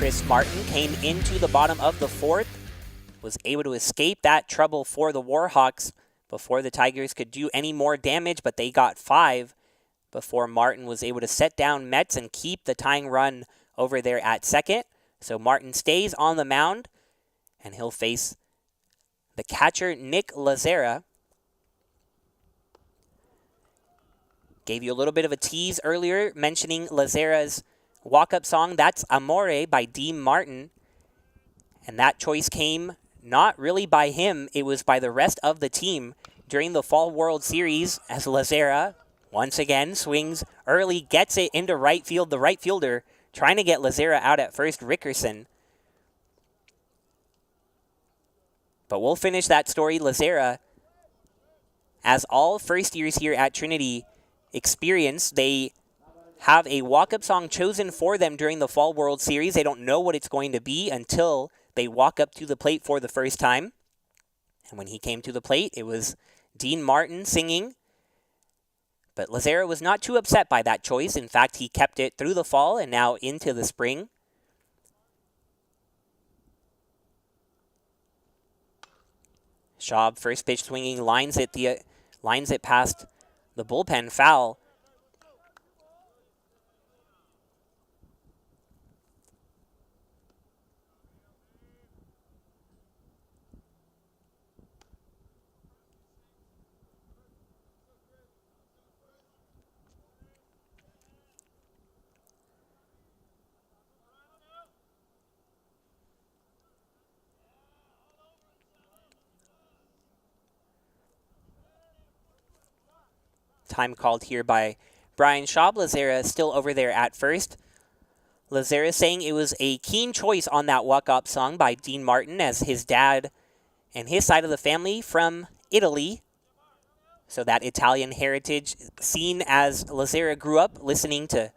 Chris Martin came into the bottom of the 4th, was able to escape that trouble for the Warhawks before the Tigers could do any more damage, but they got 5 before Martin was able to set down Metz and keep the tying run over there at second. So Martin stays on the mound, and he'll face the catcher, Nick Lazera. Gave you a little bit of a tease earlier, mentioning Lazera's walk-up song. That's Amore by Dean Martin. And that choice came not really by him, it was by the rest of the team during the Fall World Series, as Lazera once again swings early, gets it into right field. The right fielder trying to get Lazera out at first, Rickerson. But we'll finish that story. Lazera, as all first years here at Trinity experience, they have a walk-up song chosen for them during the Fall World Series. They don't know what it's going to be until they walk up to the plate for the first time. And when he came to the plate, it was Dean Martin singing. But Lazera was not too upset by that choice. In fact, he kept it through the fall and now into the spring. Schaub, first pitch swinging, lines it past the bullpen, foul. Time called here by Brian Schaub. Lazera still over there at first. Lazera saying it was a keen choice on that walk-up song by Dean Martin, as his dad and his side of the family from Italy. So that Italian heritage, seen as Lazera grew up listening to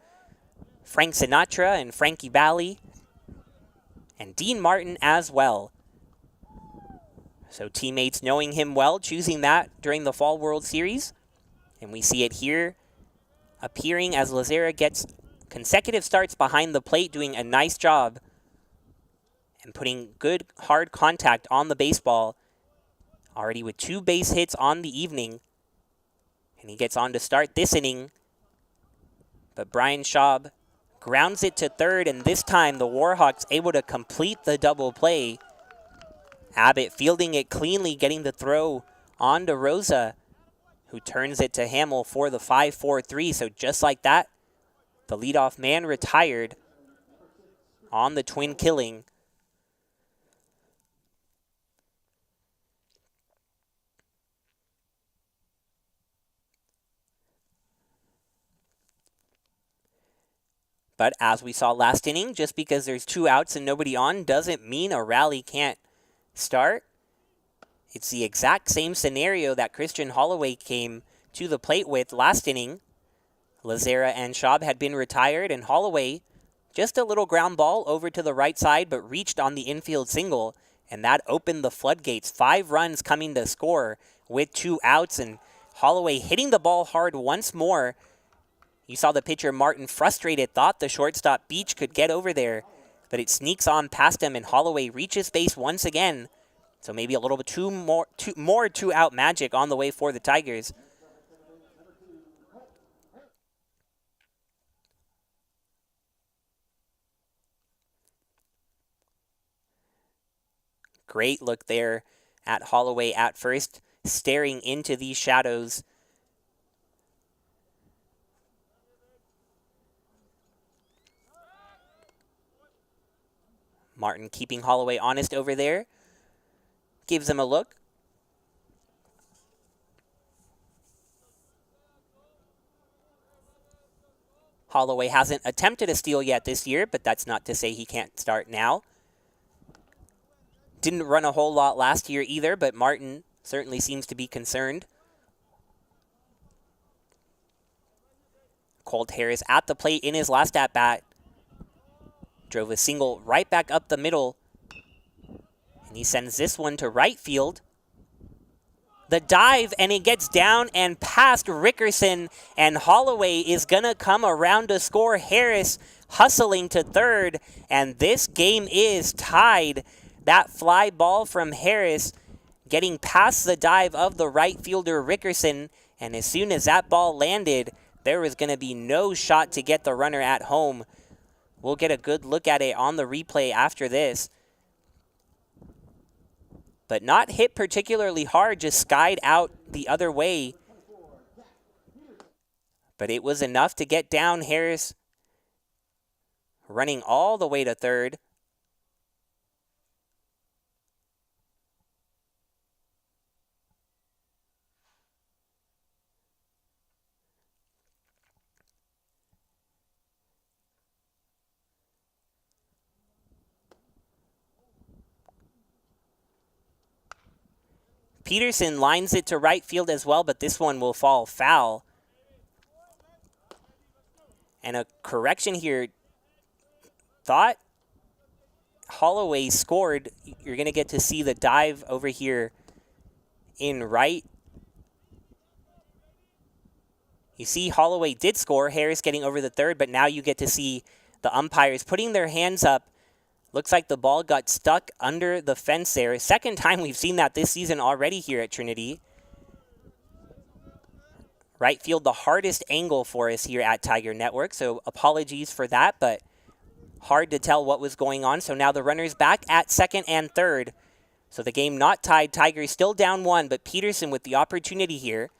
Frank Sinatra and Frankie Valli, and Dean Martin as well. So teammates knowing him well, choosing that during the Fall World Series. And we see it here appearing as Lazera gets consecutive starts behind the plate, doing a nice job and putting good, hard contact on the baseball already with 2 base hits on the evening. And he gets on to start this inning. But Brian Schaub grounds it to third, and this time the Warhawks able to complete the double play. Abbott fielding it cleanly, getting the throw on to Rosa, who turns it to Hamill for the 5-4-3. So just like that, the leadoff man retired on the twin killing. But as we saw last inning, just because there's 2 outs and nobody on doesn't mean a rally can't start. It's the exact same scenario that Christian Holloway came to the plate with last inning. Lazera and Schaub had been retired, and Holloway, just a little ground ball over to the right side, but reached on the infield single, and that opened the floodgates. 5 runs coming to score with 2 outs, and Holloway hitting the ball hard once more. You saw the pitcher Martin frustrated, thought the shortstop Beach could get over there, but it sneaks on past him, and Holloway reaches base once again. So maybe a little bit more 2-out magic on the way for the Tigers. Great look there at Holloway at first, staring into these shadows. Martin keeping Holloway honest over there. Gives him a look. Holloway hasn't attempted a steal yet this year, but that's not to say he can't start now. Didn't run a whole lot last year either, but Martin certainly seems to be concerned. Colt Harris at the plate in his last at-bat. Drove a single right back up the middle. And he sends this one to right field. The dive, and it gets down and past Rickerson, and Holloway is going to come around to score. Harris hustling to third, and this game is tied. That fly ball from Harris getting past the dive of the right fielder Rickerson, and as soon as that ball landed, there was going to be no shot to get the runner at home. We'll get a good look at it on the replay after this. But not hit particularly hard, just skied out the other way. But it was enough to get down. Harris running all the way to third. Peterson lines it to right field as well, but this one will fall foul. And a correction here. Thought Holloway scored. You're going to get to see the dive over here in right. You see Holloway did score. Harris getting over the third, but now you get to see the umpires putting their hands up. Looks like the ball got stuck under the fence there. Second time we've seen that this season already here at Trinity. Right field, the hardest angle for us here at Tiger Network, so apologies for that, but hard to tell what was going on. So now the runner's back at second and third. So the game not tied. Tigers still down 1, but Peterson with the opportunity here.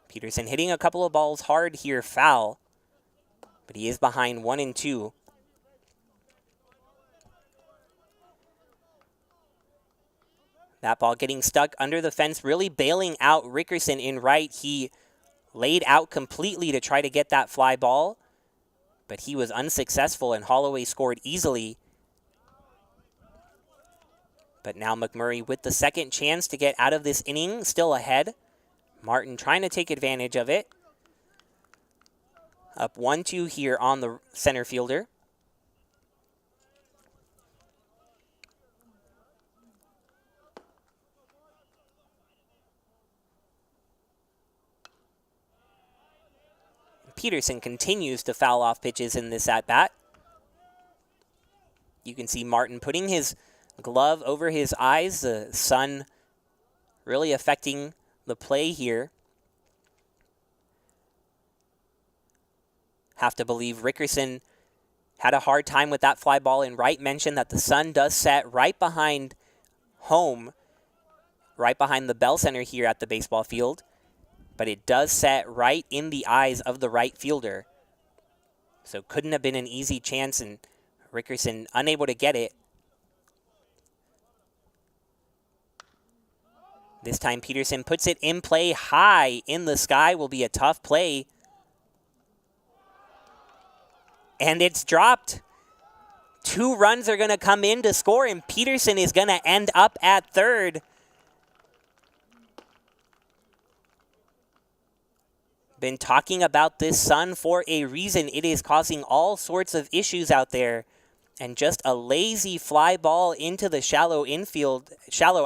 Peterson hitting a couple of balls hard here, foul. But he is behind 1-2. That ball getting stuck under the fence, really bailing out Rickerson in right. He laid out completely to try to get that fly ball, but he was unsuccessful, and Holloway scored easily. But now McMurray with the second chance to get out of this inning, still ahead. Martin trying to take advantage of it. Up 1-2 here on the center fielder. Peterson continues to foul off pitches in this at-bat. You can see Martin putting his glove over his eyes. The sun really affecting the play here. Have to believe Rickerson had a hard time with that fly ball, and Wright mentioned that the sun does set right behind home, right behind the Bell Center here at the baseball field, but it does set right in the eyes of the right fielder. So couldn't have been an easy chance, and Rickerson unable to get it. This time Peterson puts it in play high in the sky. Will be a tough play. And it's dropped. 2 runs are going to come in to score, and Peterson is going to end up at third. Been talking about this sun for a reason. It is causing all sorts of issues out there. And just a lazy fly ball into the shallow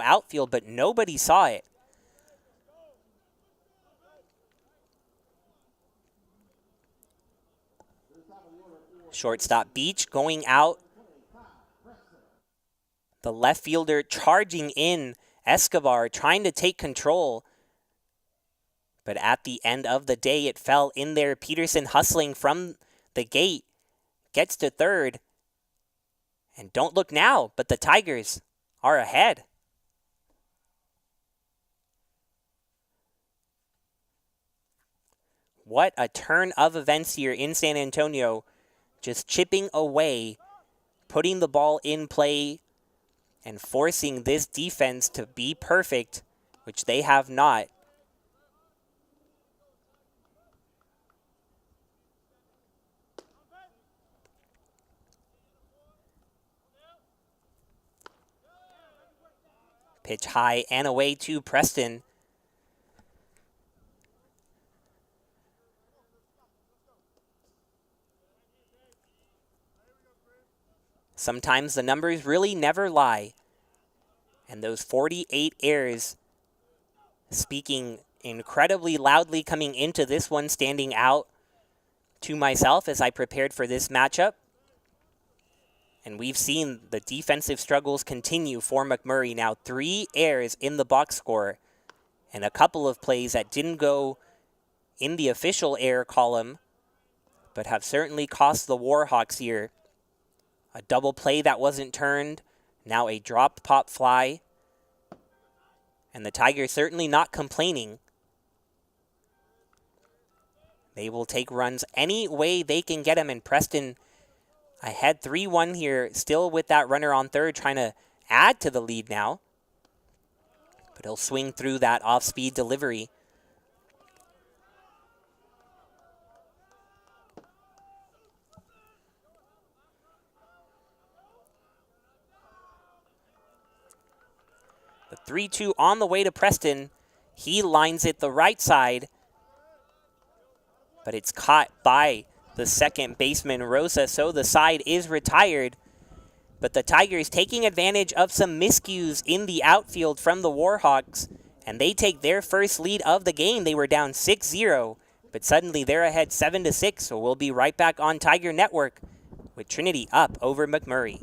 outfield, but nobody saw it. Shortstop Beach going out. The left fielder charging in. Escobar trying to take control. But at the end of the day, it fell in there. Peterson hustling from the gate. Gets to third. And don't look now, but the Tigers are ahead. What a turn of events here in San Antonio. Just chipping away, putting the ball in play, and forcing this defense to be perfect, which they have not. Pitch high and away to Preston. Sometimes the numbers really never lie. And those 48 errors speaking incredibly loudly coming into this one, standing out to myself as I prepared for this matchup. And we've seen the defensive struggles continue for McMurry. Now 3 errors in the box score and a couple of plays that didn't go in the official error column, but have certainly cost the Warhawks here. A double play that wasn't turned, now a dropped pop fly. And the Tigers certainly not complaining. They will take runs any way they can get them, and Preston ahead 3-1 here, still with that runner on third, trying to add to the lead now. But he'll swing through that off-speed delivery. The 3-2 on the way to Preston. He lines it the right side, but it's caught by the second baseman, Rosa, so the side is retired. But the Tigers taking advantage of some miscues in the outfield from the Warhawks, and they take their first lead of the game. They were down 6-0, but suddenly they're ahead 7-6, so we'll be right back on Tiger Network with Trinity up over McMurry.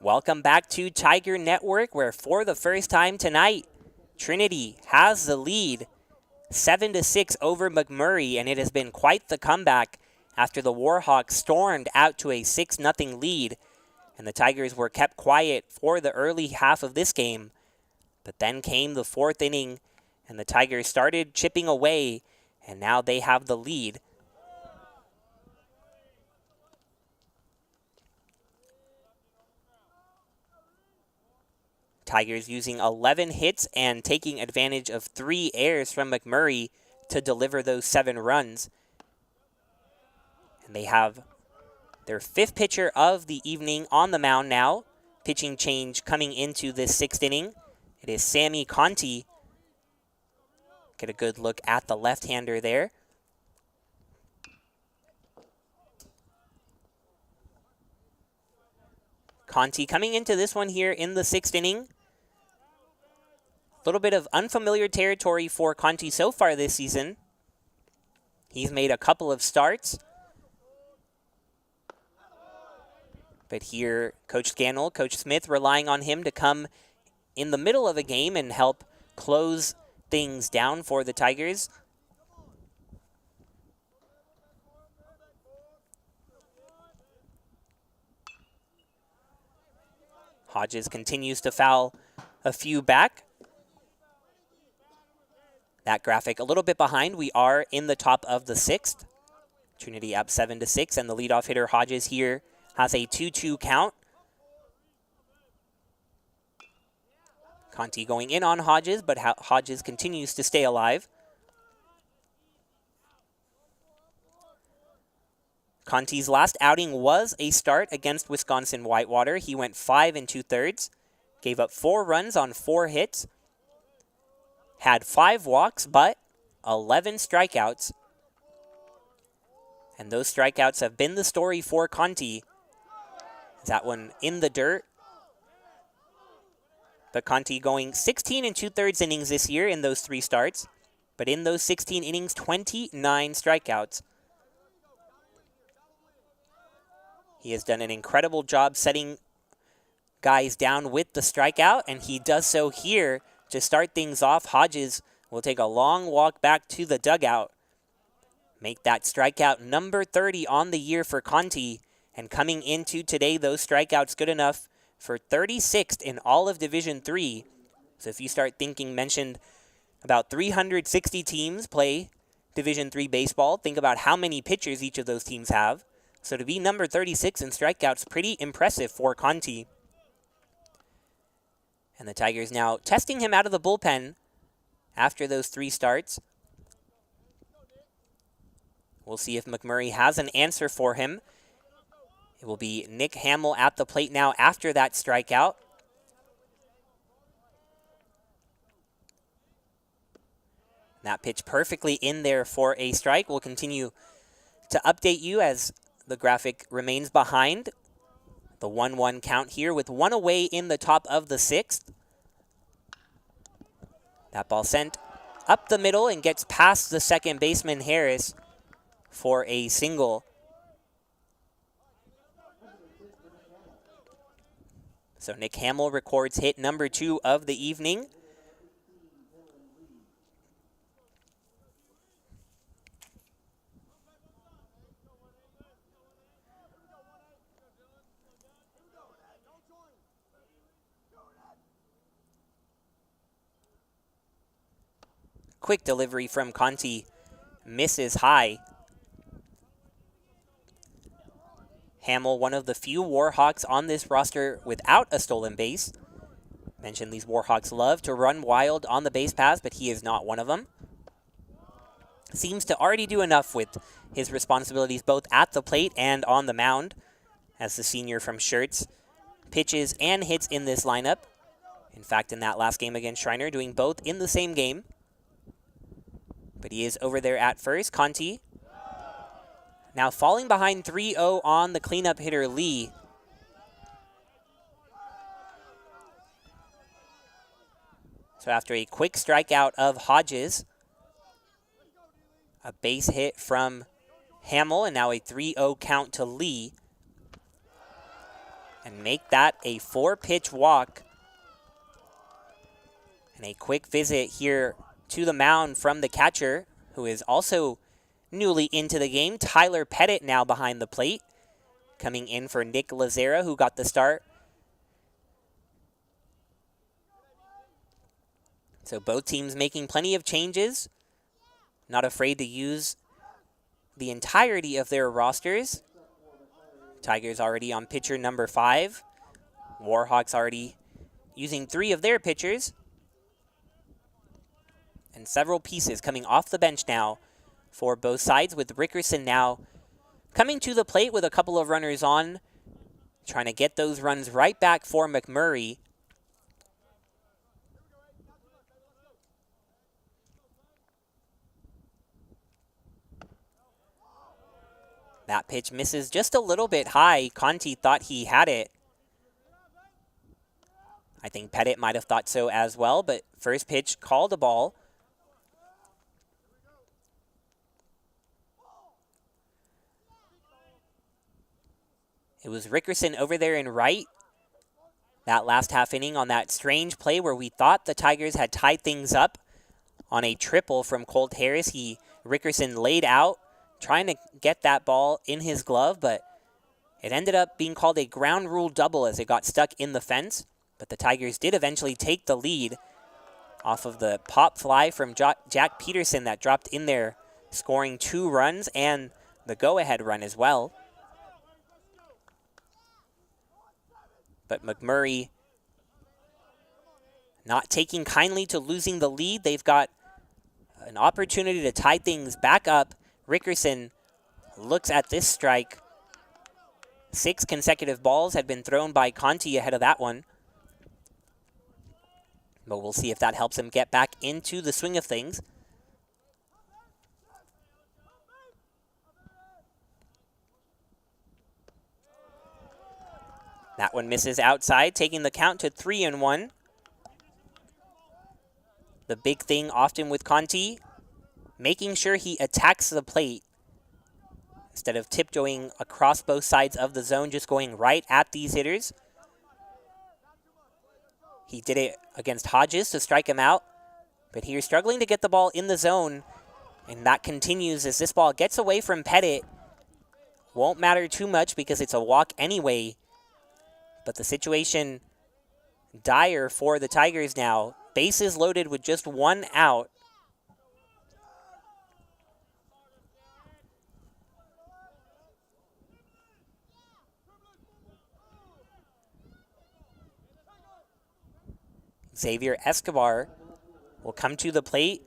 Welcome back to Tiger Network, where for the first time tonight, Trinity has the lead 7-6 over McMurry, and it has been quite the comeback after the Warhawks stormed out to a 6-0 lead, and the Tigers were kept quiet for the early half of this game. But then came the fourth inning, and the Tigers started chipping away, and now they have the lead. Tigers using 11 hits and taking advantage of 3 errors from McMurray to deliver those 7 runs. And they have their 5th pitcher of the evening on the mound now. Pitching change coming into this 6th inning. It is Sammy Conti. Get a good look at the left-hander there. Conti coming into this one here in the 6th inning. A little bit of unfamiliar territory for Conti so far this season. He's made a couple of starts. But here, Coach Scannell, Coach Smith relying on him to come in the middle of a game and help close things down for the Tigers. Hodges continues to foul a few back. That graphic a little bit behind. We are in the top of the 6th. Trinity up 7-6, and the leadoff hitter Hodges here has a 2-2 count. Conti going in on Hodges, but Hodges continues to stay alive. Conti's last outing was a start against Wisconsin Whitewater. He went 5 2/3, gave up 4 runs on 4 hits, had 5 walks, but 11 strikeouts. And those strikeouts have been the story for Conti. That one in the dirt. But Conti going 16 2/3 innings this year in those 3 starts. But in those 16 innings, 29 strikeouts. He has done an incredible job setting guys down with the strikeout, and he does so here to start things off. Hodges will take a long walk back to the dugout. Make that strikeout number 30 on the year for Conti. And coming into today, those strikeouts good enough for 36th in all of Division III. So if you start thinking, mentioned about 360 teams play Division III baseball, think about how many pitchers each of those teams have. So to be number 36 in strikeouts, pretty impressive for Conti. And the Tigers now testing him out of the bullpen after those 3 starts. We'll see if McMurry has an answer for him. It will be Nick Hamill at the plate now after that strikeout. That pitch perfectly in there for a strike. We'll continue to update you as the graphic remains behind. The 1-1 count here with 1 away in the top of the 6th. That ball sent up the middle and gets past the second baseman Harris for a single. So Nick Hamill records hit number 2 of the evening. Quick delivery from Conti, misses high. Hamill, one of the few Warhawks on this roster without a stolen base. Mentioned these Warhawks love to run wild on the base paths, but he is not one of them. Seems to already do enough with his responsibilities both at the plate and on the mound, as the senior from Schertz pitches and hits in this lineup. In fact, in that last game against Schreiner, doing both in the same game. But he is over there at first. Conti now falling behind 3-0 on the cleanup hitter Lee. So after a quick strikeout of Hodges, a base hit from Hamill, and now a 3-0 count to Lee. and make that a 4-pitch walk. And a quick visit here to the mound from the catcher, who is also newly into the game. Tyler Pettit now behind the plate, coming in for Nick Lazera, who got the start. So both teams making plenty of changes, not afraid to use the entirety of their rosters. Tigers already on pitcher number 5. Warhawks already using 3 of their pitchers. And several pieces coming off the bench now for both sides, with Rickerson now coming to the plate with a couple of runners on, trying to get those runs right back for McMurry. That pitch misses just a little bit high. Conti thought he had it. I think Pettit might have thought so as well, but first pitch called a ball. It was Rickerson over there in right. That last half inning on that strange play where we thought the Tigers had tied things up on a triple from Colt Harris. Rickerson laid out, trying to get that ball in his glove, but it ended up being called a ground rule double as it got stuck in the fence. But the Tigers did eventually take the lead off of the pop fly from Jack Peterson that dropped in there, scoring 2 runs and the go-ahead run as well. But McMurry not taking kindly to losing the lead. They've got an opportunity to tie things back up. Rickerson looks at this strike. 6 consecutive balls had been thrown by Conti ahead of that one. But we'll see if that helps him get back into the swing of things. That one misses outside, taking the count to 3-1. The big thing often with Conti, making sure he attacks the plate instead of tiptoeing across both sides of the zone, just going right at these hitters. He did it against Hodges to strike him out, but here struggling to get the ball in the zone, and that continues as this ball gets away from Pettit. Won't matter too much because it's a walk anyway, but the situation dire for the Tigers now. Bases loaded with just 1 out. Xavier Escobar will come to the plate.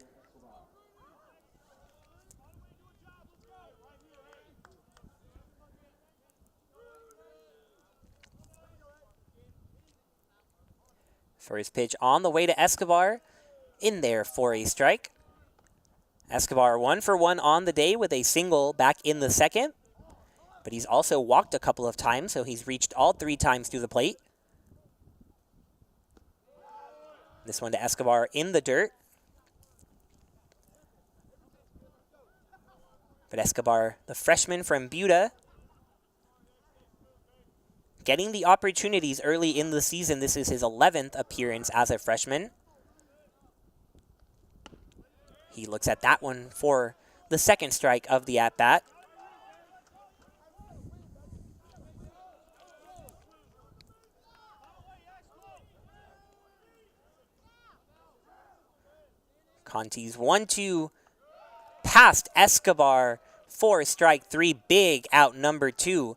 First pitch on the way to Escobar, in there for a strike. Escobar 1 for 1 on the day with a single back in the second, but he's also walked a couple of times, so he's reached all 3 times to the plate. This one to Escobar in the dirt. But Escobar, the freshman from Buda, getting the opportunities early in the season. This is his 11th appearance as a freshman. He looks at that one for the second strike of the at-bat. Conti's 1-2 past Escobar for strike 3. Big out number 2.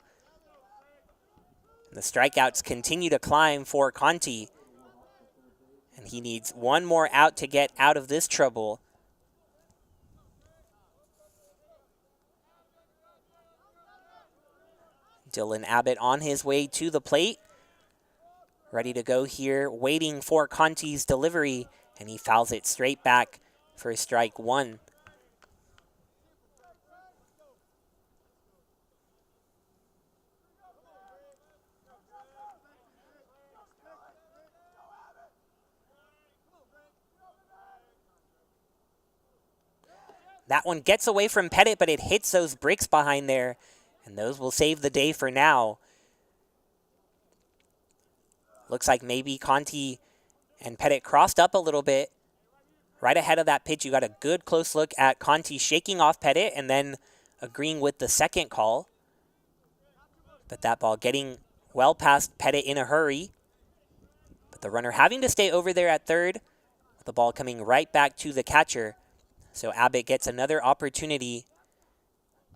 The strikeouts continue to climb for Conti, and he needs 1 more out to get out of this trouble. Dylan Abbott on his way to the plate, ready to go here, waiting for Conti's delivery, and he fouls it straight back for strike 1. That one gets away from Pettit, but it hits those bricks behind there, and those will save the day for now. Looks like maybe Conti and Pettit crossed up a little bit. Right ahead of that pitch, you got a good close look at Conti shaking off Pettit and then agreeing with the second call. But that ball getting well past Pettit in a hurry. But the runner having to stay over there at third. The ball coming right back to the catcher. So Abbott gets another opportunity.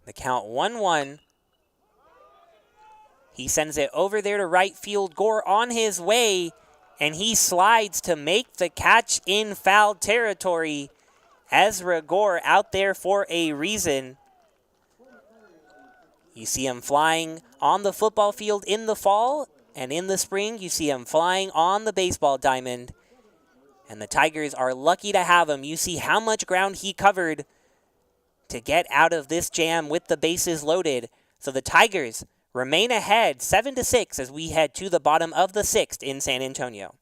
The count 1-1. He sends it over there to right field. Gore on his way. And he slides to make the catch in foul territory. Ezra Gore out there for a reason. You see him flying on the football field in the fall, and in the spring you see him flying on the baseball diamond. And the Tigers are lucky to have him. You see how much ground he covered to get out of this jam with the bases loaded. So the Tigers remain ahead 7-6 as we head to the bottom of the sixth in San Antonio.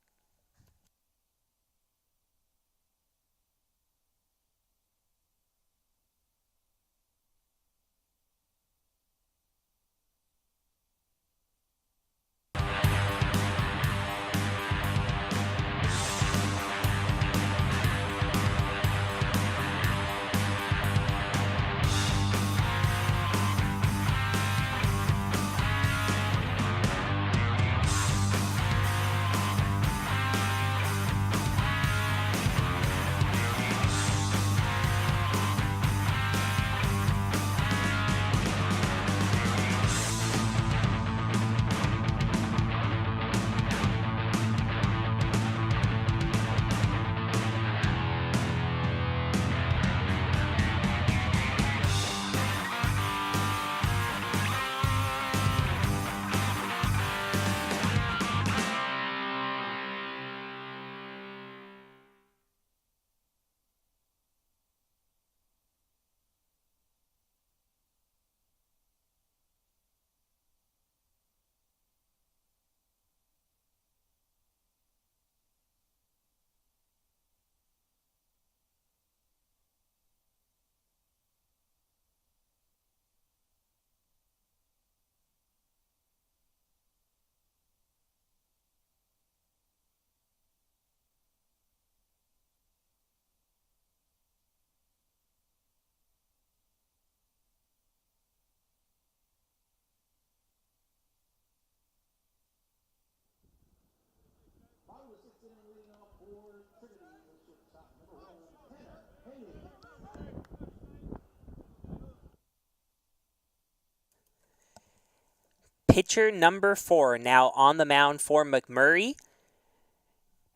Pitcher number 4 now on the mound for McMurry.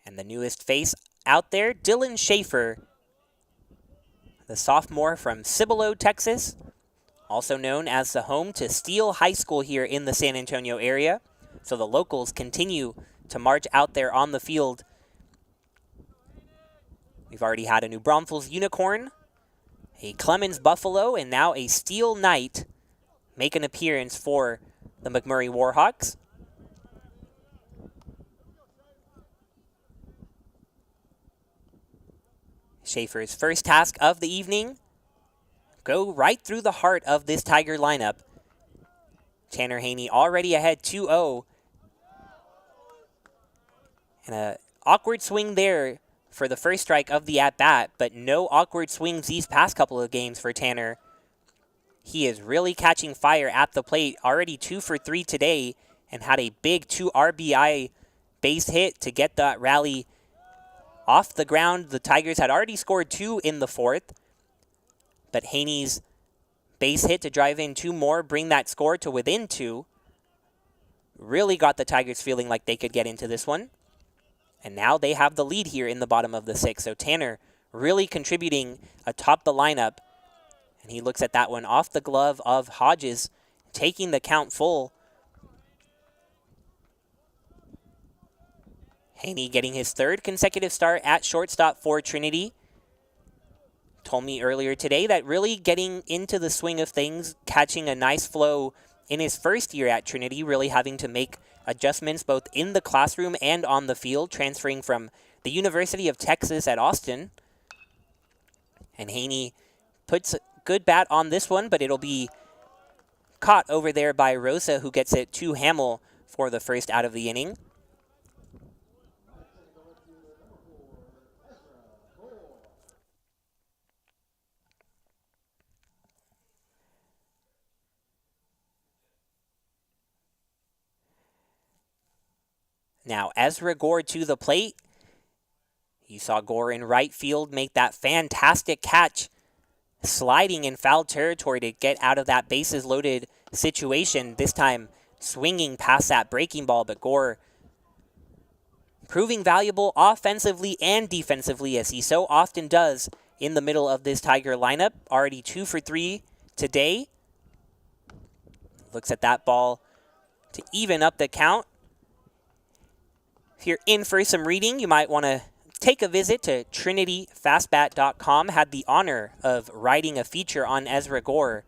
And the newest face out there, Dylan Schaefer, the sophomore from Cibolo, Texas, also known as the home to Steele High School here in the San Antonio area. So the locals continue to march out there on the field. We've already had a New Braunfels Unicorn, a Clemens Buffalo, and now a Steele Knight make an appearance for the McMurry Warhawks. Schaefer's first task of the evening, go right through the heart of this Tiger lineup. Tanner Haney already ahead 2-0. And an awkward swing there for the first strike of the at-bat, but no awkward swings these past couple of games for Tanner. He is really catching fire at the plate, already 2 for 3 today, and had a big 2 RBI base hit to get that rally off the ground. The Tigers had already scored 2 in the fourth, but Haney's base hit to drive in 2 more, bring that score to within 2, really got the Tigers feeling like they could get into this one. And now they have the lead here in the bottom of the sixth. So Tanner really contributing atop the lineup. And he looks at that one off the glove of Hodges, taking the count full. Haney getting his 3rd consecutive start at shortstop for Trinity. Told me earlier today that really getting into the swing of things, catching a nice flow in his first year at Trinity, really having to make adjustments both in the classroom and on the field, transferring from the University of Texas at Austin. And Haney puts a good bat on this one, but it'll be caught over there by Rosa, who gets it to Hamill for the first out of the inning. Now Ezra Gore to the plate. You saw Gore in right field make that fantastic catch, sliding in foul territory to get out of that bases loaded situation, this time swinging past that breaking ball, but Gore proving valuable offensively and defensively, as he so often does in the middle of this Tiger lineup. Already 2 for 3 today. Looks at that ball to even up the count. If you're in for some reading, you might want to take a visit to trinityfastbat.com. Had the honor of writing a feature on Ezra Gore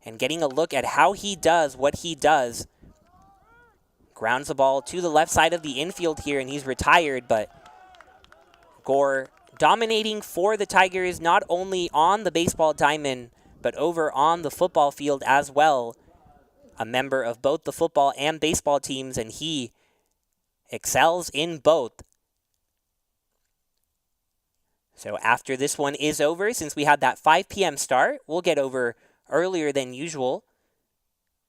and getting a look at how he does what he does. Grounds the ball to the left side of the infield here, and he's retired, but Gore dominating for the Tigers, not only on the baseball diamond, but over on the football field as well. A member of both the football and baseball teams, and he excels in both. So after this one is over, since we had that 5 p.m. start, we'll get over earlier than usual.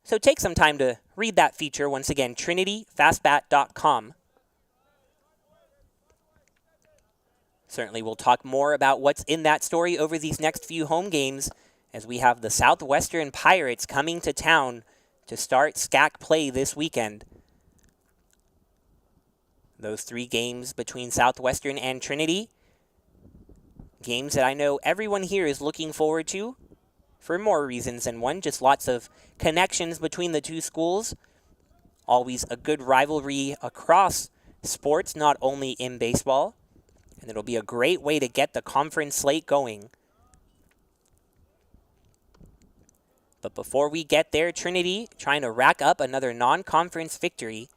So take some time to read that feature. Once again, trinityfastbat.com. Certainly we'll talk more about what's in that story over these next few home games, as we have the Southwestern Pirates coming to town to start SCAC play this weekend. Those 3 games between Southwestern and Trinity, games that I know everyone here is looking forward to for more reasons than one. Just lots of connections between the two schools. Always a good rivalry across sports, not only in baseball. And it'll be a great way to get the conference slate going. But before we get there, Trinity trying to rack up another non-conference victory.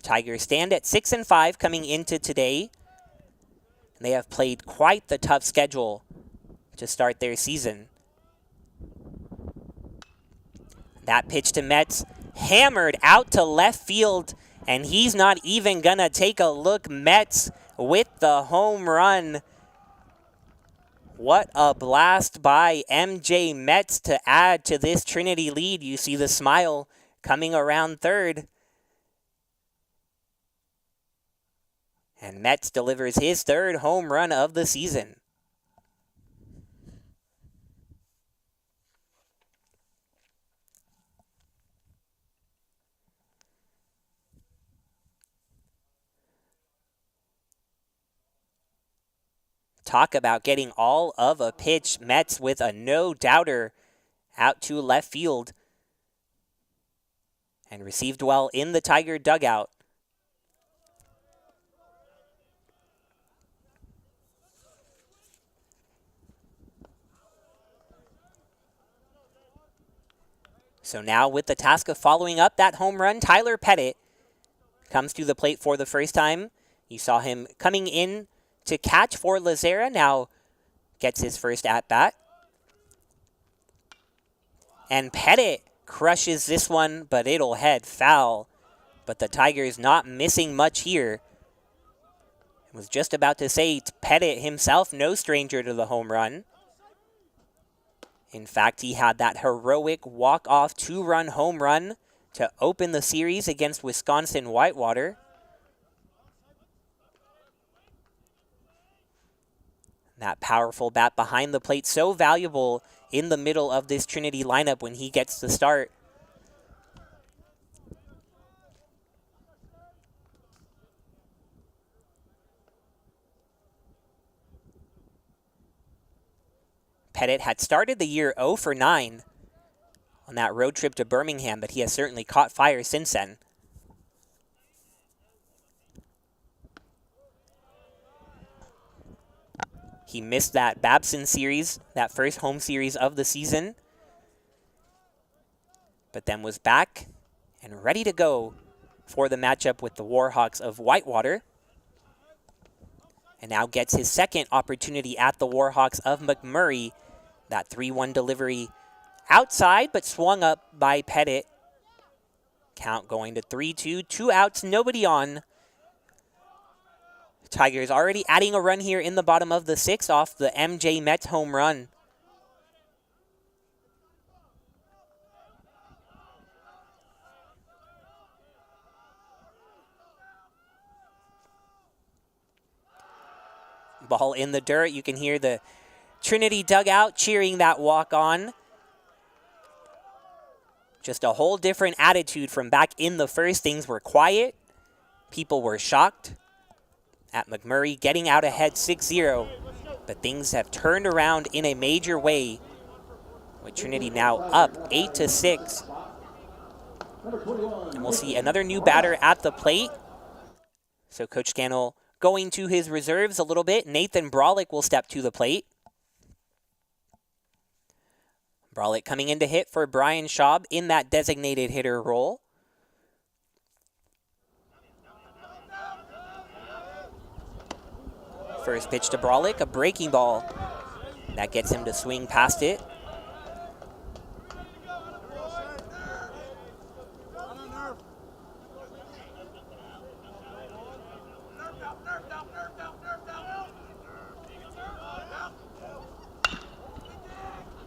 Tigers stand at 6-5 coming into today. They have played quite the tough schedule to start their season. That pitch to Metz, hammered out to left field, and he's not even gonna take a look. Metz with the home run. What a blast by MJ Metz to add to this Trinity lead. You see the smile coming around third. And Metz delivers his 3rd home run of the season. Talk about getting all of a pitch. Metz with a no-doubter out to left field. And received well in the Tiger dugout. So now with the task of following up that home run, Tyler Pettit comes to the plate for the first time. You saw him coming in to catch for Lazera, now gets his first at-bat. And Pettit crushes this one, but it'll head foul. But the Tigers not missing much here. I was just about to say, Pettit himself no stranger to the home run. In fact, he had that heroic walk-off 2-run home run to open the series against Wisconsin Whitewater. That powerful bat behind the plate, so valuable in the middle of this Trinity lineup when he gets the start. Pettit had started the year 0 for 9 on that road trip to Birmingham, but he has certainly caught fire since then. He missed that Babson series, that first home series of the season, but then was back and ready to go for the matchup with the Warhawks of Whitewater. And now gets his second opportunity at the Warhawks of McMurry. That 3-1 delivery outside, but swung up by Pettit. Count going to 3-2, 2 outs, nobody on. Tigers already adding a run here in the bottom of the 6th off the MJ Metz home run. Ball in the dirt. You can hear the Trinity dugout cheering that walk-on. Just a whole different attitude from back in the first. Things were quiet. People were shocked at McMurry getting out ahead 6-0. But things have turned around in a major way, with Trinity now up 8-6. And we'll see another new batter at the plate. So Coach Scannell going to his reserves a little bit. Nathan Brolick will step to the plate. Brolick coming in to hit for Brian Schaub in that designated hitter role. First pitch to Brolick, a breaking ball. That gets him to swing past it.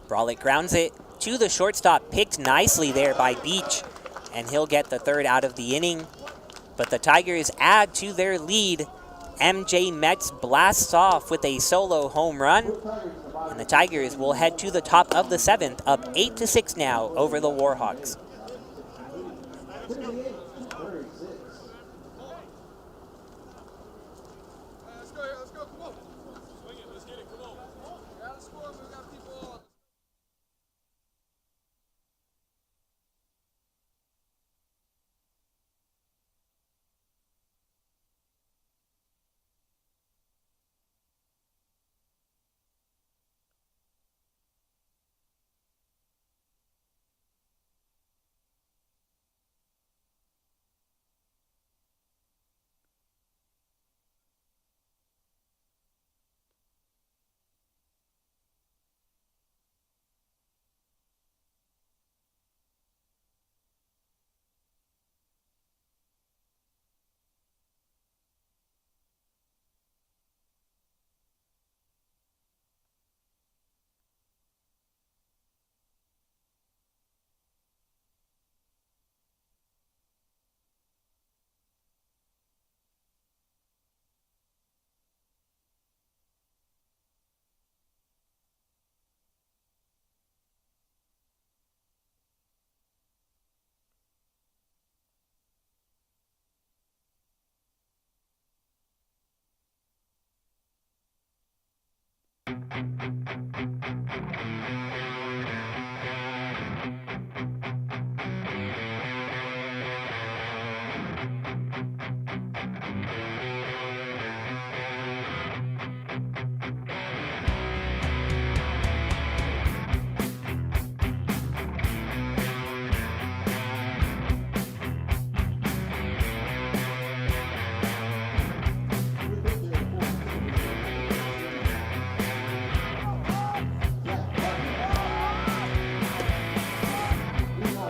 Brolick grounds it to the shortstop, picked nicely there by Beach, and he'll get the third out of the inning. But the Tigers add to their lead. MJ Metz blasts off with a solo home run, and the Tigers will head to the top of the seventh, up 8-6 now over the Warhawks.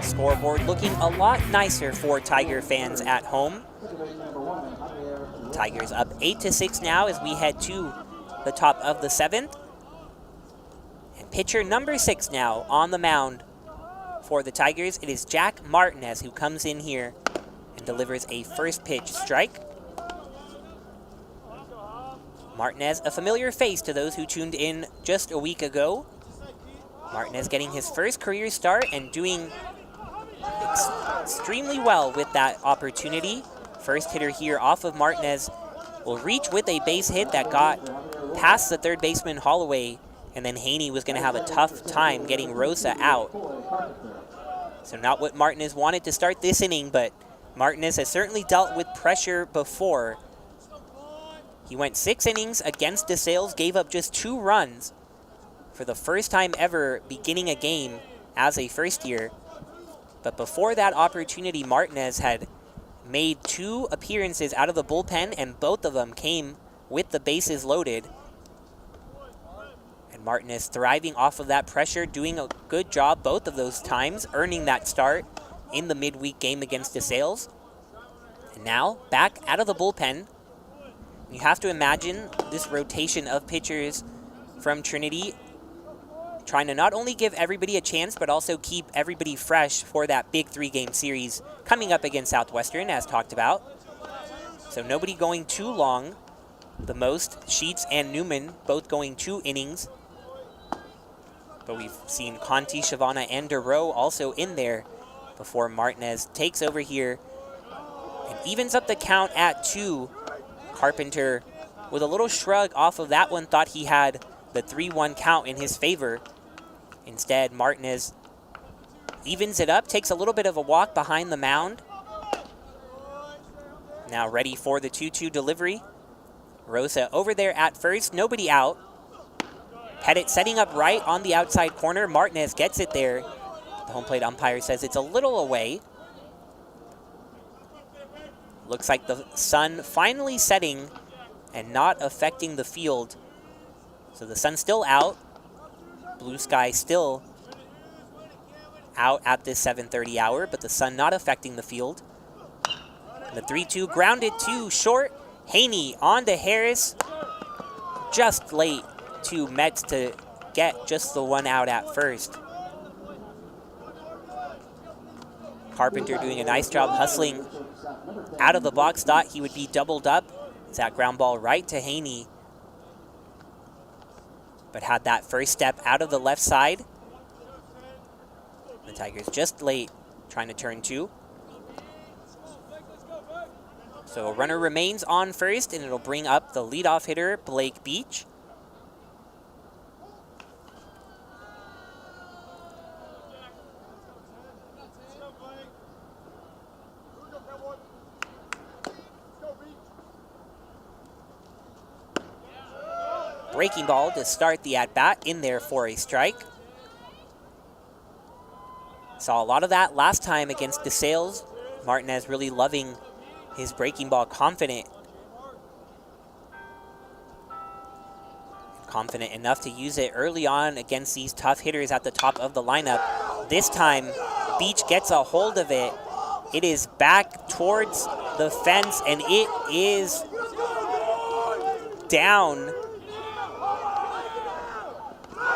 Scoreboard looking a lot nicer for Tiger fans at home. Tigers up 8-6 now as we head to the top of the seventh. And pitcher number 6 now on the mound for the Tigers. It is Jack Martinez who comes in here and delivers a first pitch strike. Martinez, a familiar face to those who tuned in just a week ago. Martinez getting his first career start and doing extremely well with that opportunity. First hitter here off of Martinez will reach with a base hit that got past the third baseman Holloway, and then Haney was going to have a tough time getting Rosa out. So not what Martinez wanted to start this inning, but Martinez has certainly dealt with pressure before. He went 6 innings against DeSales, gave up just 2 runs for the first time ever beginning a game as a first year. But before that opportunity, Martinez had made 2 appearances out of the bullpen, and both of them came with the bases loaded. And Martinez thriving off of that pressure, doing a good job both of those times, earning that start in the midweek game against DeSales. And now, back out of the bullpen. You have to imagine this rotation of pitchers from Trinity trying to not only give everybody a chance, but also keep everybody fresh for that big 3-game series coming up against Southwestern, as talked about. So nobody going too long the most. Sheets and Newman both going 2 innings. But we've seen Conti, Shavana, and DeRoe also in there before Martinez takes over here and evens up the count at 2. Carpenter, with a little shrug off of that one, thought he had the 3-1 count in his favor. Instead, Martinez evens it up, takes a little bit of a walk behind the mound. Now ready for the 2-2 delivery. Rosa over there at first, nobody out. Pettit setting up right on the outside corner. Martinez gets it there. The home plate umpire says it's a little away. Looks like the sun finally setting and not affecting the field. So the sun's still out. Blue sky still out at this 7:30 hour, but the sun not affecting the field. The 3-2 grounded to short. Haney on to Harris. Just late to Metz to get just the 1 out at first. Carpenter doing a nice job hustling out of the box. Thought he would be doubled up. It's that ground ball right to Haney. But had that first step out of the left side. The Tigers just late trying to turn 2. So a runner remains on first, and it'll bring up the leadoff hitter, Blake Beach. Breaking ball to start the at-bat, in there for a strike. Saw a lot of that last time against DeSales. Martinez really loving his breaking ball, confident enough to use it early on against these tough hitters at the top of the lineup. This time, Beach gets a hold of it. It is back towards the fence, and it is down.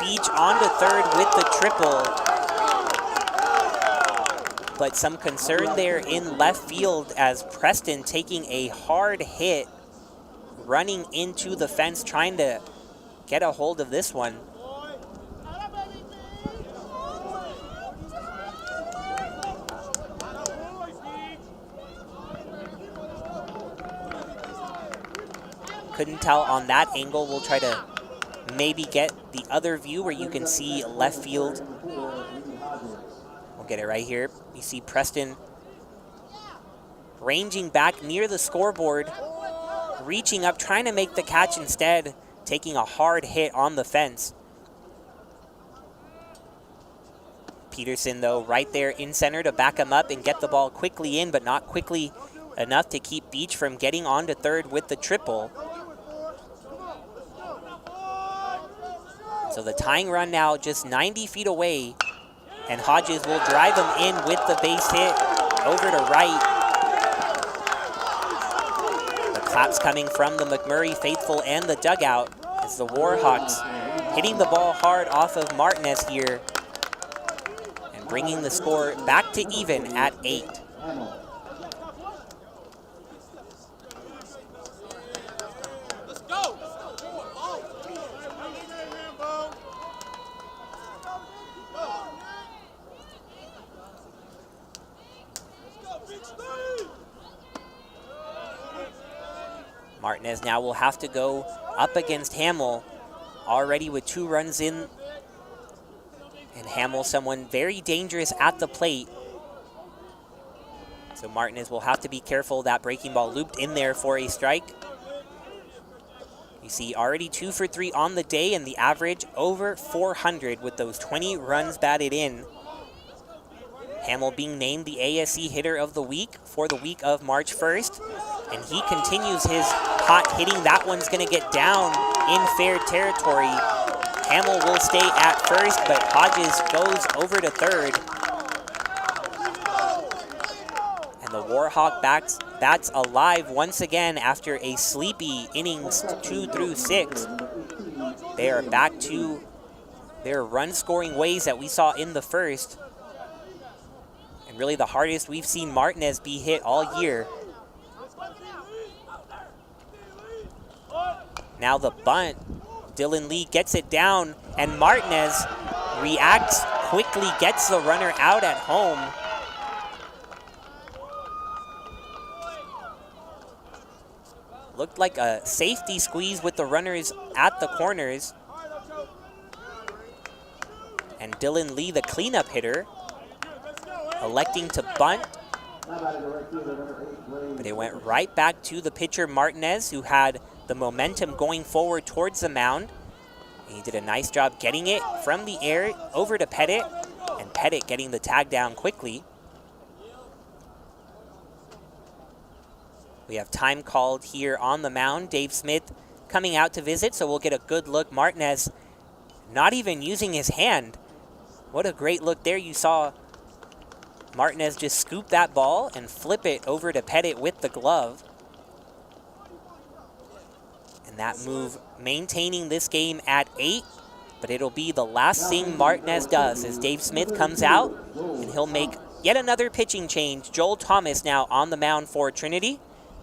Beach on to third with the triple. But some concern there in left field as Preston taking a hard hit, running into the fence, trying to get a hold of this one. Couldn't tell on that angle. We'll try to maybe get the other view where you can see left field. We'll get it right here. You see Preston ranging back near the scoreboard, reaching up, trying to make the catch, instead taking a hard hit on the fence. Peterson, though, right there in center to back him up and get the ball quickly in, but not quickly enough to keep Beach from getting on to third with the triple. So the tying run now just 90 feet away, and Hodges will drive him in with the base hit over to right. The claps coming from the McMurry faithful and the dugout as the Warhawks hitting the ball hard off of Martinez here and bringing the score back to even at 8. Martinez now will have to go up against Hamill, already with 2 runs in. And Hamill, someone very dangerous at the plate. So Martinez will have to be careful. That breaking ball looped in there for a strike. You see already 2 for 3 on the day, and the average over 400 with those 20 runs batted in. Hamill being named the ASC Hitter of the Week for the week of March 1st. And he continues his hot hitting. That one's going to get down in fair territory. Hamill will stay at first, but Hodges goes over to third. And the Warhawk bats alive once again after a sleepy innings 2 through 6. They are back to their run-scoring ways that we saw in the first. And really the hardest we've seen Martinez be hit all year. Now the bunt. Dylan Lee gets it down, and Martinez reacts quickly, gets the runner out at home. Looked like a safety squeeze with the runners at the corners. And Dylan Lee, the cleanup hitter, electing to bunt. But it went right back to the pitcher Martinez, who had the momentum going forward towards the mound. He did a nice job getting it from the air over to Pettit, and Pettit getting the tag down quickly. We have time called here on the mound. Dave Smith coming out to visit, so we'll get a good look. Martinez not even using his hand. What a great look there. You saw Martinez just scoop that ball and flip it over to Pettit with the glove. And that move maintaining this game at 8, but it'll be the last thing Martinez does as Dave Smith comes out, and he'll make yet another pitching change. Joel Thomas now on the mound for Trinity.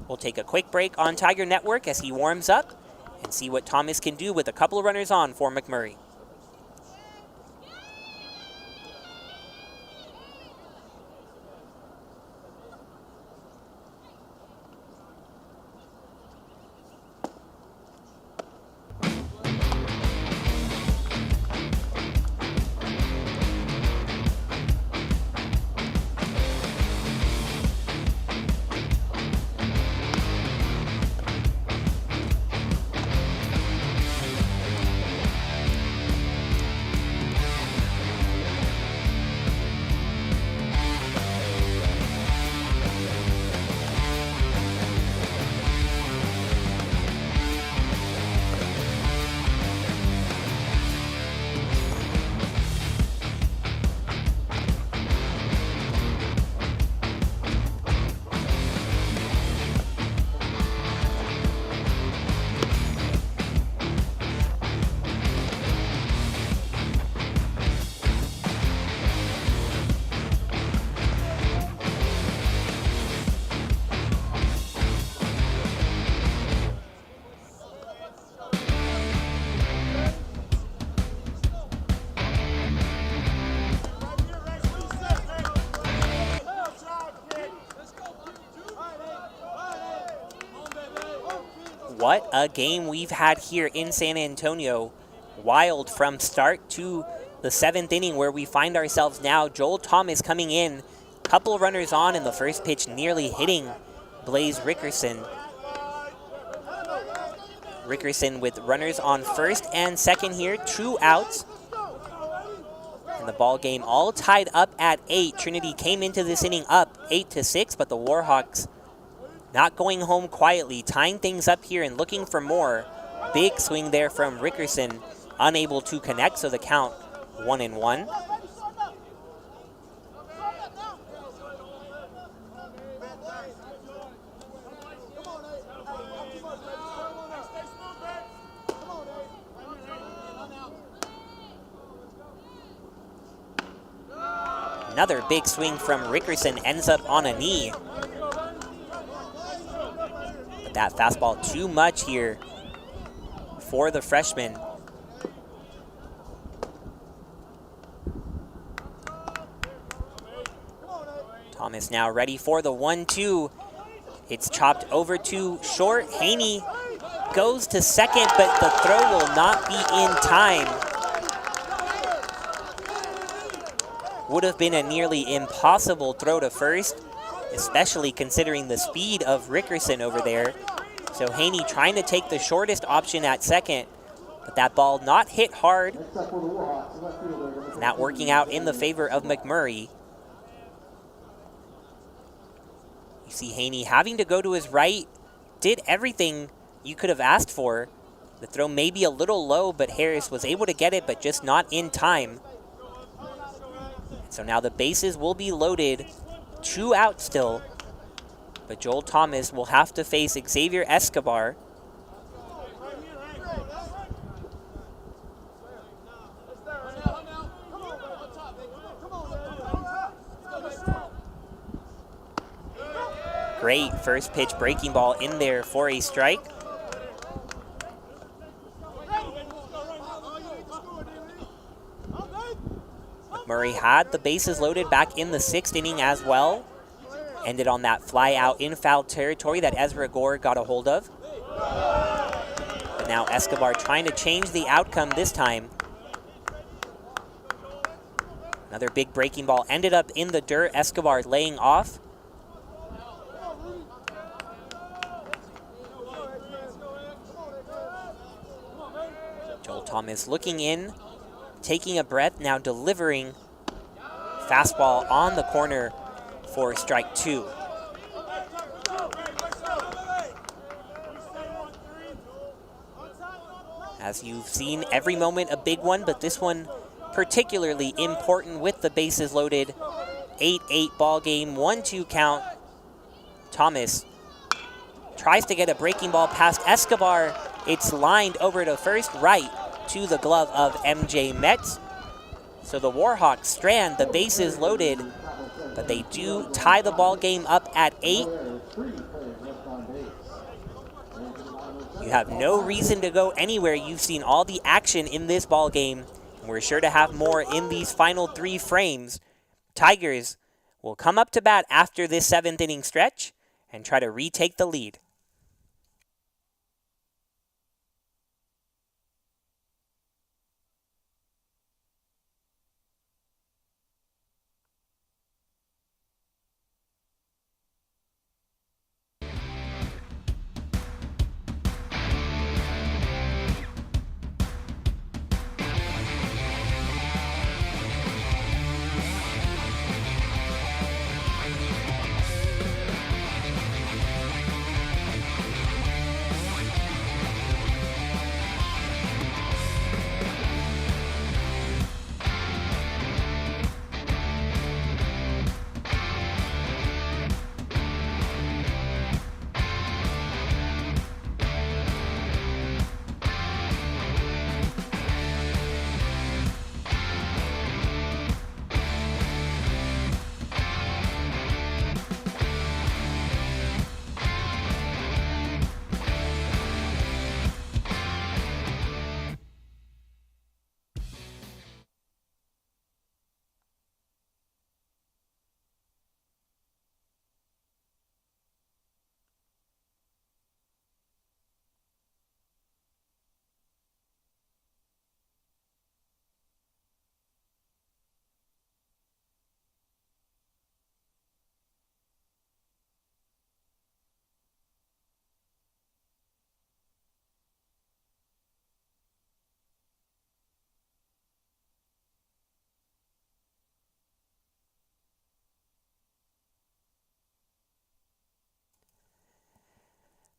We'll take a quick break on Tiger Network as he warms up and see what Thomas can do with a couple of runners on for McMurry. What a game we've had here in San Antonio. Wild from start to the 7th inning, where we find ourselves now. Joel Thomas coming in, couple runners on, and the first pitch nearly hitting Blaze Rickerson. Rickerson with runners on first and second here, 2 outs. And the ball game all tied up at 8. Trinity came into this inning up 8-6, but the Warhawks not going home quietly, tying things up here and looking for more. Big swing there from Rickerson, unable to connect, so the count 1-1. Another big swing from Rickerson ends up on a knee. But that fastball too much here for the freshman. Thomas now ready for the 1-2. It's chopped over to short. Haney goes to second, but the throw will not be in time. Would have been a nearly impossible throw to first, especially considering the speed of Rickerson over there. So Haney trying to take the shortest option at second, but that ball not hit hard, and that working out in the favor of McMurry. You see Haney having to go to his right, did everything you could have asked for. The throw may be a little low, but Harris was able to get it, but just not in time. So now the bases will be loaded, 2 outs still, but Joel Thomas will have to face Xavier Escobar. Great first pitch breaking ball in there for a strike. McMurry had the bases loaded back in the 6th inning as well. Ended on that fly out in foul territory that Ezra Gore got a hold of. But now Escobar trying to change the outcome this time. Another big breaking ball ended up in the dirt. Escobar laying off. Joel Thomas looking in, taking a breath, now delivering. Fastball on the corner for strike 2. As you've seen, every moment a big one, but this one particularly important with the bases loaded. 8-8 ball game, 1-2 count. Thomas tries to get a breaking ball past Escobar. It's lined over to first, right to the glove of MJ Metz. So the Warhawks strand the bases loaded, but they do tie the ball game up at 8. You have no reason to go anywhere. You've seen all the action in this ball game. We're sure to have more in these final 3 frames. Tigers will come up to bat after this 7th inning stretch and try to retake the lead.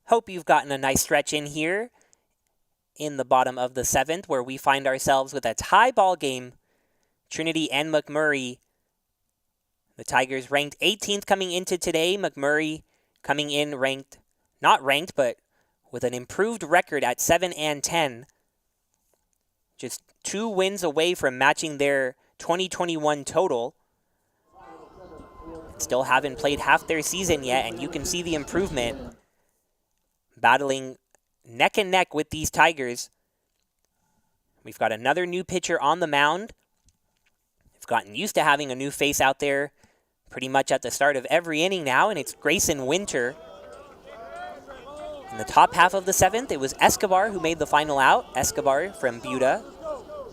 Hope you've gotten a nice stretch in here in the bottom of the 7th, where we find ourselves with a tie ball game. Trinity and McMurry. The Tigers ranked 18th coming into today. McMurry coming in ranked, not ranked, but with an improved record at 7-10. Just 2 wins away from matching their 2021 total. Still haven't played half their season yet, and you can see the improvement. Battling neck and neck with these Tigers. We've got another new pitcher on the mound. We've gotten used to having a new face out there pretty much at the start of every inning now, and it's Grayson Winter. In the top half of the 7th, it was Escobar who made the final out. Escobar from Buda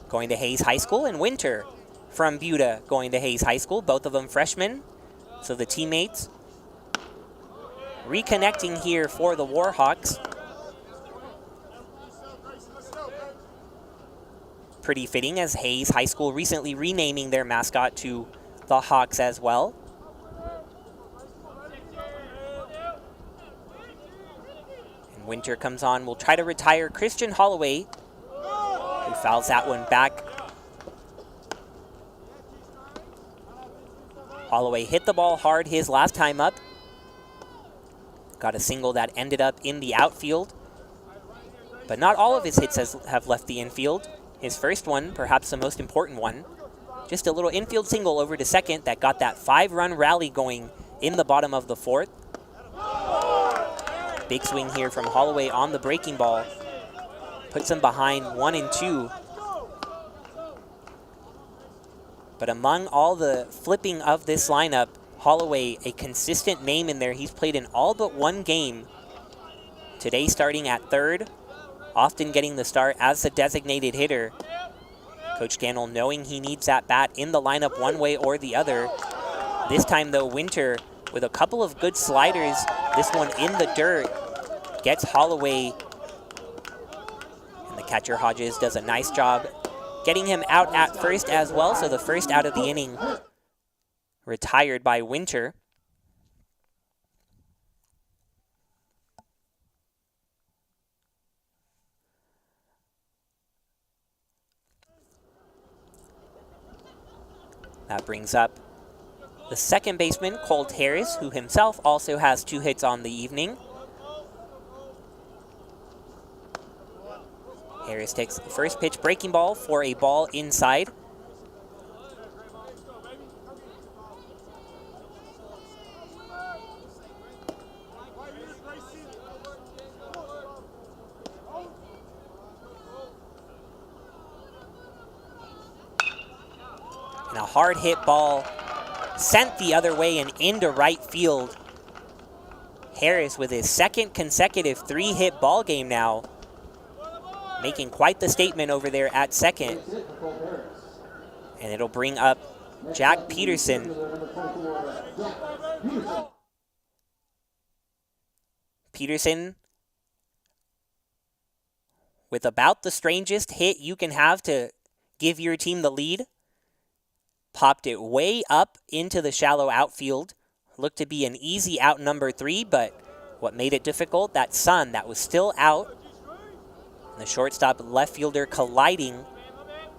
going to Hayes High School, and Winter from Buda going to Hayes High School, both of them freshmen. So the teammates reconnecting here for the Warhawks. Pretty fitting, as Hayes High School recently renaming their mascot to the Hawks as well. And Winter comes on, will try to retire Christian Holloway, who fouls that one back. Holloway hit the ball hard his last time up. Got a single that ended up in the outfield. But not all of his hits have left the infield. His first one, perhaps the most important one, just a little infield single over to second that got that 5-run rally going in the bottom of the 4th. Big swing here from Holloway on the breaking ball. Puts him behind 1-2. But among all the flipping of this lineup, Holloway, a consistent name in there. He's played in all but one game. Today starting at third, often getting the start as the designated hitter. Coach Scannell knowing he needs that bat in the lineup one way or the other. This time though, Winter with a couple of good sliders, this one in the dirt, gets Holloway. And the catcher Hodges does a nice job getting him out at first as well, so the first out of the inning retired by Winter. That brings up the second baseman, Colt Harris, who himself also has 2 hits on the evening. Harris takes the first pitch, breaking ball for a ball inside. And a hard hit ball sent the other way and into right field. Harris with his second consecutive 3-hit ball game now, making quite the statement over there at second. And it'll bring up Jack Peterson. Peterson with about the strangest hit you can have to give your team the lead. Popped it way up into the shallow outfield. Looked to be an easy out number 3, but what made it difficult, that sun that was still out. The shortstop and left fielder colliding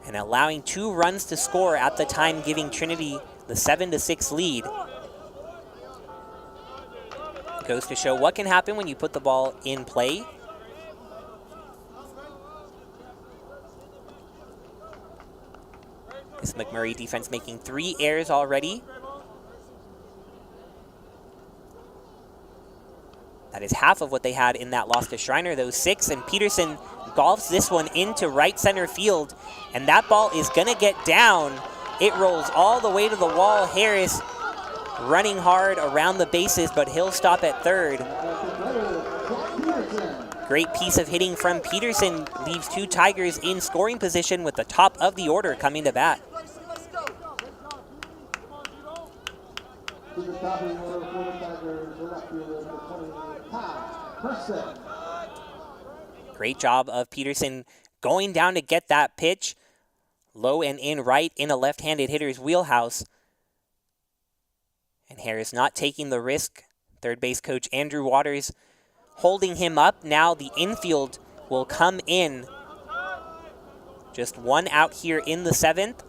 and allowing 2 runs to score at the time, giving Trinity the 7-6 lead. Goes to show what can happen when you put the ball in play. This McMurry defense making 3 errors already. That is half of what they had in that loss to Schreiner, those 6, and Peterson golfs this one into right center field, and that ball is gonna get down. It rolls all the way to the wall. Harris running hard around the bases, but he'll stop at third. Great piece of hitting from Peterson leaves 2 Tigers in scoring position with the top of the order coming to bat. Great job of Peterson going down to get that pitch. Low and in right in a left-handed hitter's wheelhouse. And Harris not taking the risk. Third base coach Andrew Waters holding him up. Now the infield will come in. Just 1 out here in the 7th.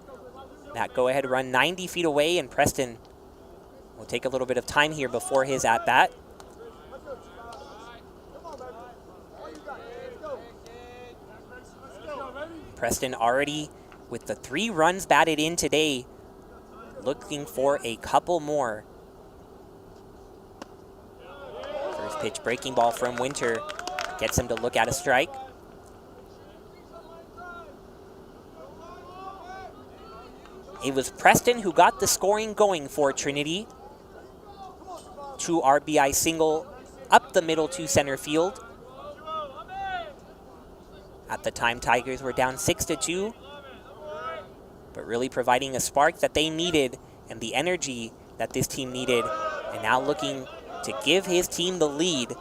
That go-ahead run 90 feet away, and Preston will take a little bit of time here before his at-bat. Preston already with the 3 runs batted in today, looking for a couple more. First pitch breaking ball from Winter gets him to look at a strike. It was Preston who got the scoring going for Trinity. 2 RBI single up the middle to center field. At the time, Tigers were down 6-2, but really providing a spark that they needed and the energy that this team needed, and now looking to give his team the lead.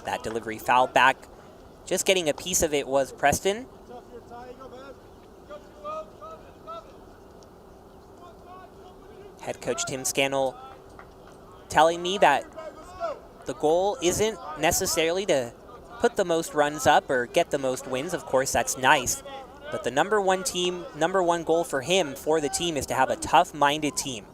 That delivery fouled back. Just getting a piece of it was Preston. Head coach Tim Scannell telling me that the goal isn't necessarily to put the most runs up or get the most wins. Of course, that's nice. But the number one goal for him, for the team, is to have a tough-minded team.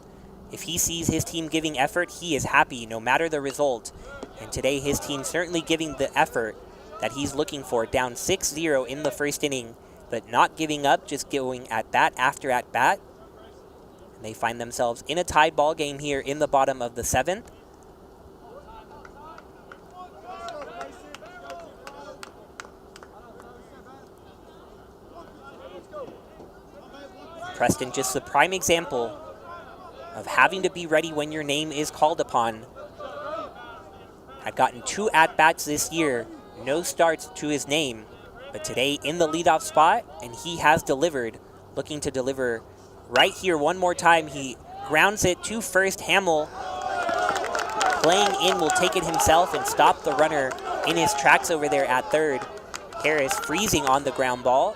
If he sees his team giving effort, he is happy no matter the result. And today his team certainly giving the effort that he's looking for, down 6-0 in the first inning, but not giving up, just going at bat after at bat. And they find themselves in a tied ball game here in the bottom of the 7th. Preston, just the prime example of having to be ready when your name is called upon. Had gotten 2 at-bats this year, no starts to his name, but today in the leadoff spot, and he has delivered, looking to deliver right here one more time. He grounds it to first. Hamill playing in will take it himself and stop the runner in his tracks over there at third. Harris freezing on the ground ball.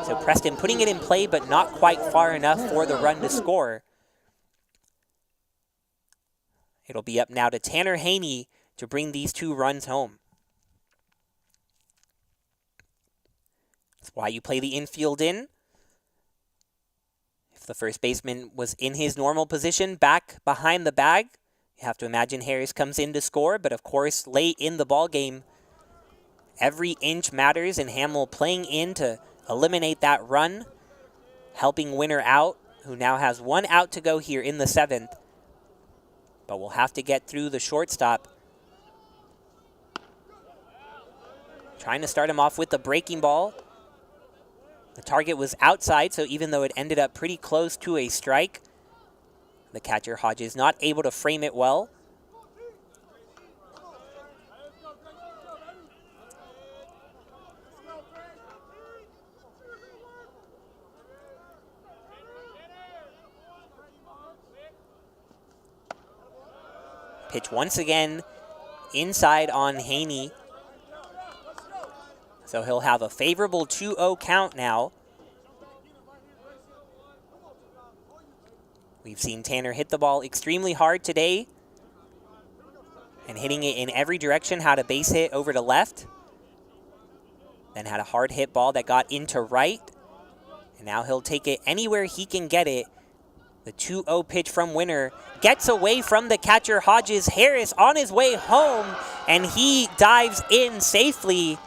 So Preston putting it in play, but not quite far enough for the run to score. It'll be up now to Tanner Haney to bring these 2 runs home. That's why you play the infield in. If the first baseman was in his normal position back behind the bag, you have to imagine Harris comes in to score, but of course late in the ball game, every inch matters, and Hamill playing in to eliminate that run, helping Winner out, who now has 1 out to go here in the 7th. But we'll have to get through the shortstop. Trying to start him off with the breaking ball. The target was outside, so even though it ended up pretty close to a strike, the catcher Hodges not able to frame it well. Pitch once again inside on Haney. So he'll have a favorable 2-0 count now. We've seen Tanner hit the ball extremely hard today and hitting it in every direction. Had a base hit over to left, then had a hard hit ball that got into right, and now he'll take it anywhere he can get it. The 2-0 pitch from Winner gets away from the catcher Hodges. Harris on his way home, and he dives in safely.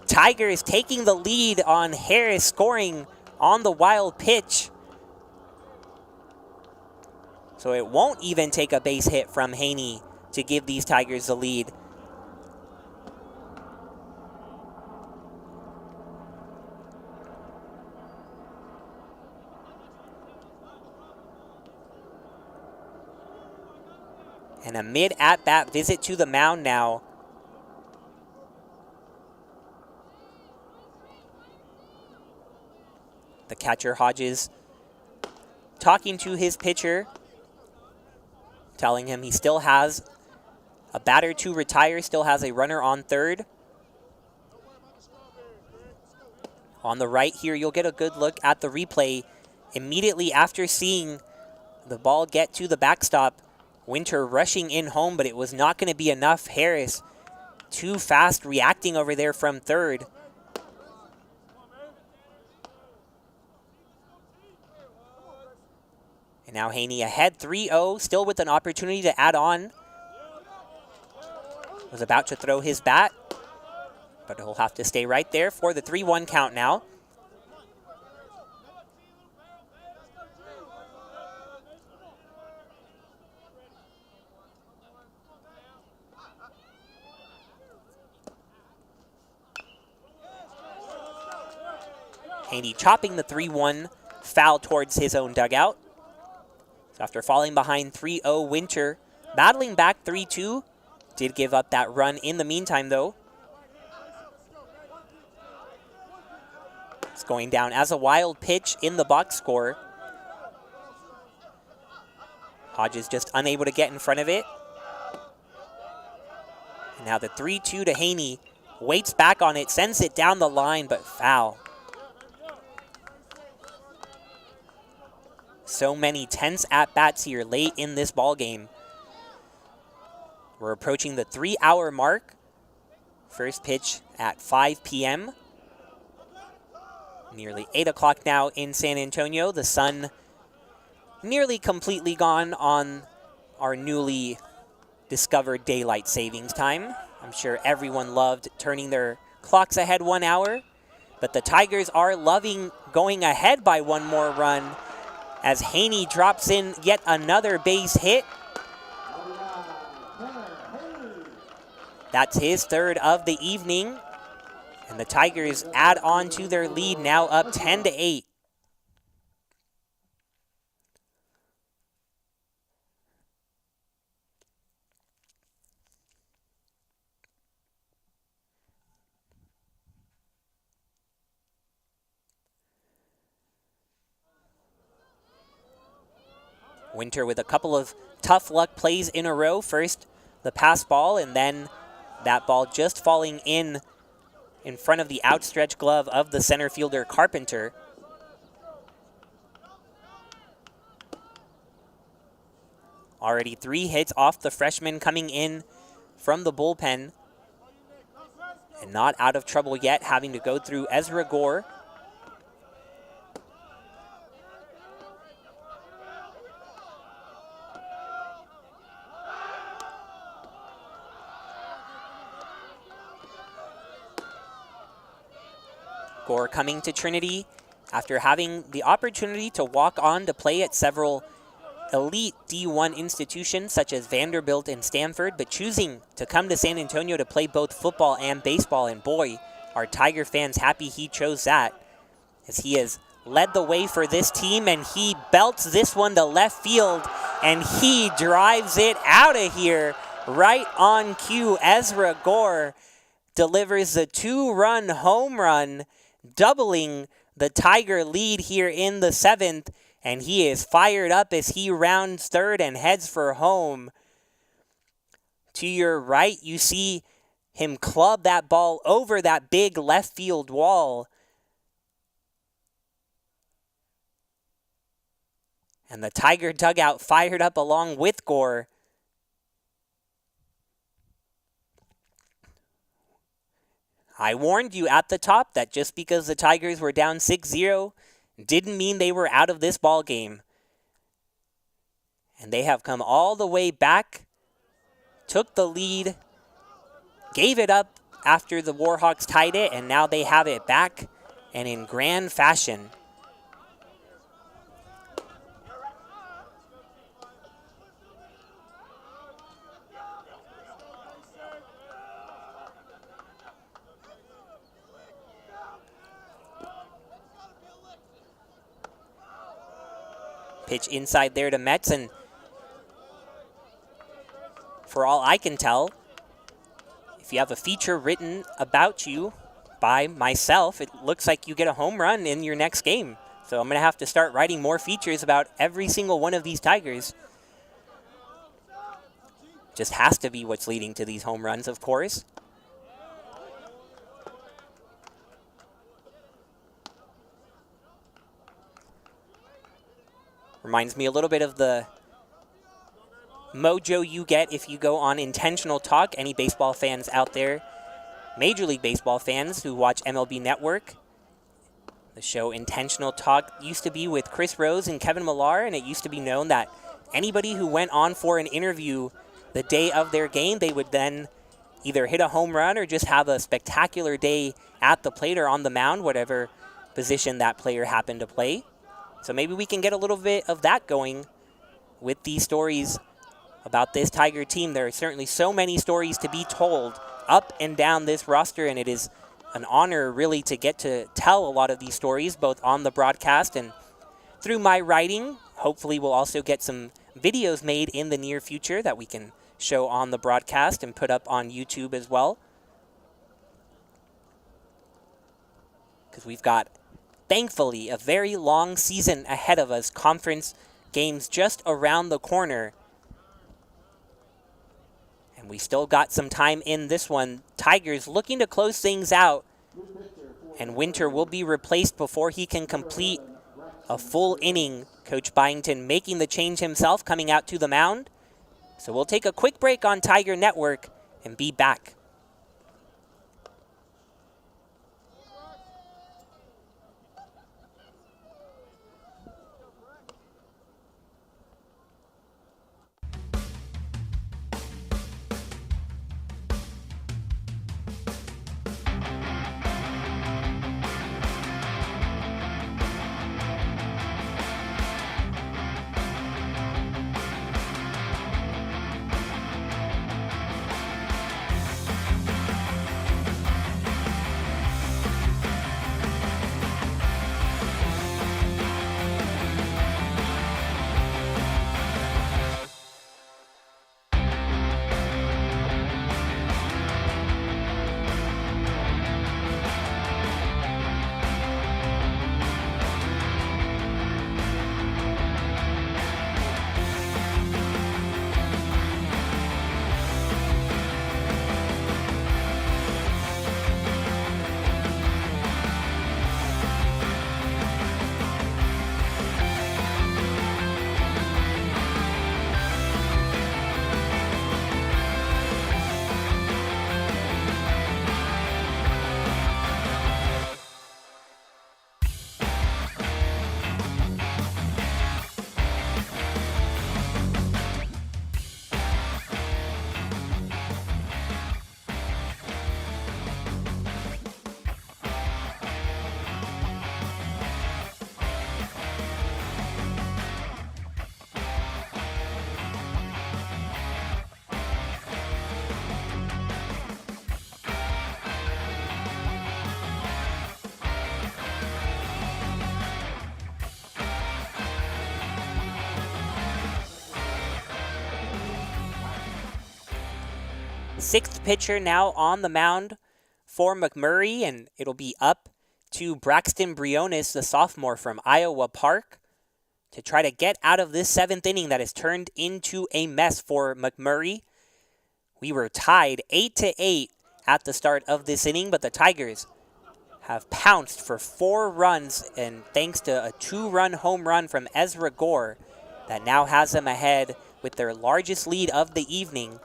Tigers taking the lead on Harris scoring on the wild pitch. So it won't even take a base hit from Haney to give these Tigers the lead. And a mid-at-bat visit to the mound now. The catcher Hodges talking to his pitcher, telling him he still has a batter to retire, still has a runner on third. On the right here, you'll get a good look at the replay. Immediately after seeing the ball get to the backstop, Winter rushing in home, but it was not going to be enough. Harris too fast reacting over there from third. And now Haney ahead 3-0, still with an opportunity to add on. Was about to throw his bat, but he'll have to stay right there for the 3-1 count now. Haney chopping the 3-1 foul towards his own dugout. So after falling behind 3-0, Winter battling back 3-2. Did give up that run in the meantime, though. It's going down as a wild pitch in the box score. Hodges just unable to get in front of it. And now the 3-2 to Haney. Waits back on it, sends it down the line, but foul. So many tense at-bats here late in this ball game. We're approaching the 3-hour mark. First pitch at 5 p.m. Nearly 8 o'clock now in San Antonio. The sun nearly completely gone on our newly discovered daylight savings time. I'm sure everyone loved turning their clocks ahead 1 hour, but the Tigers are loving going ahead by one more run as Haney drops in yet another base hit. That's his third of the evening, and the Tigers add on to their lead, now up 10-8. Winter with a couple of tough luck plays in a row. First, the pass ball, and then that ball just falling in front of the outstretched glove of the center fielder, Carpenter. Already 3 hits off the freshman coming in from the bullpen, and not out of trouble yet, having to go through Ezra Gore. Gore coming to Trinity after having the opportunity to walk on to play at several elite D1 institutions such as Vanderbilt and Stanford, but choosing to come to San Antonio to play both football and baseball. And boy, are Tiger fans happy he chose that, as he has led the way for this team, and he belts this one to left field, and he drives it out of here right on cue. Ezra Gore delivers a 2-run home run, doubling the Tiger lead here in the 7th, and he is fired up as he rounds third and heads for home. To your right, you see him club that ball over that big left field wall. And the Tiger dugout fired up along with Gore. I warned you at the top that just because the Tigers were down 6-0 didn't mean they were out of this ball game. And they have come all the way back, took the lead, gave it up after the Warhawks tied it, and now they have it back, and in grand fashion. Pitch inside there to Metz, and for all I can tell, if you have a feature written about you by myself, it looks like you get a home run in your next game. So I'm going to have to start writing more features about every single one of these Tigers. Just has to be what's leading to these home runs, of course. Reminds me a little bit of the mojo you get if you go on Intentional Talk. Any baseball fans out there, Major League Baseball fans who watch MLB Network, the show Intentional Talk used to be with Chris Rose and Kevin Millar, and it used to be known that anybody who went on for an interview the day of their game, they would then either hit a home run or just have a spectacular day at the plate or on the mound, whatever position that player happened to play. So maybe we can get a little bit of that going with these stories about this Tiger team. There are certainly so many stories to be told up and down this roster, and it is an honor really to get to tell a lot of these stories, both on the broadcast and through my writing. Hopefully we'll also get some videos made in the near future that we can show on the broadcast and put up on YouTube as well. Because we've got, thankfully, a very long season ahead of us. Conference games just around the corner. And we still got some time in this one. Tigers looking to close things out. And Winter will be replaced before he can complete a full inning. Coach Byington making the change himself, coming out to the mound. So we'll take a quick break on Tiger Network and be back. sixth pitcher now on the mound for McMurry, and it'll be up to Braxton Briones, the sophomore from Iowa Park, to try to get out of this seventh inning that has turned into a mess for McMurry. We were tied 8-8 at the start of this inning, but the Tigers have pounced for 4 runs, and thanks to a 2-run home run from Ezra Gore, that now has them ahead with their largest lead of the evening.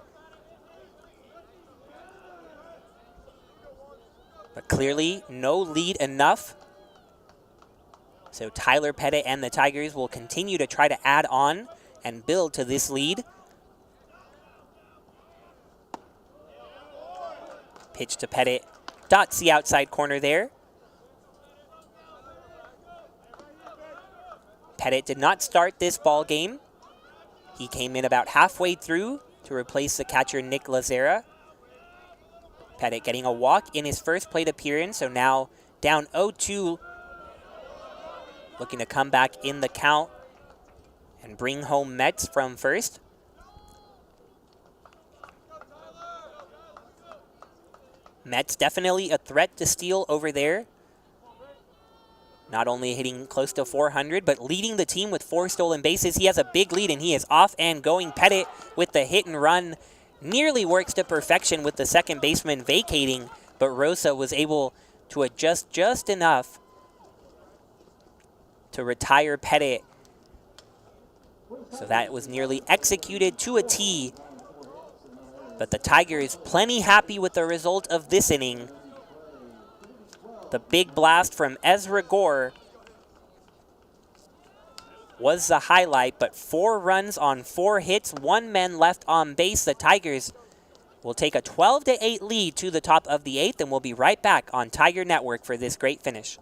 But clearly, no lead enough. So Tyler Pettit and the Tigers will continue to try to add on and build to this lead. Pitch to Pettit. Dots the outside corner there. Pettit did not start this ball game. He came in about halfway through to replace the catcher Nick Lazera. Pettit getting a walk in his first plate appearance, so now down 0-2. Looking to come back in the count and bring home Mets from first. Mets definitely a threat to steal over there. Not only hitting close to 400, but leading the team with 4 stolen bases. He has a big lead, and he is off and going. Pettit with the hit and run nearly works to perfection with the second baseman vacating, but Rosa was able to adjust just enough to retire Pettit. So that was nearly executed to a T. But the Tigers plenty happy with the result of this inning. The big blast from Ezra Gore was the highlight, but 4 runs on 4 hits, 1 man left on base. The Tigers will take a 12-8 lead to the top of the 8th, and we'll be right back on Tiger Network for this great finish.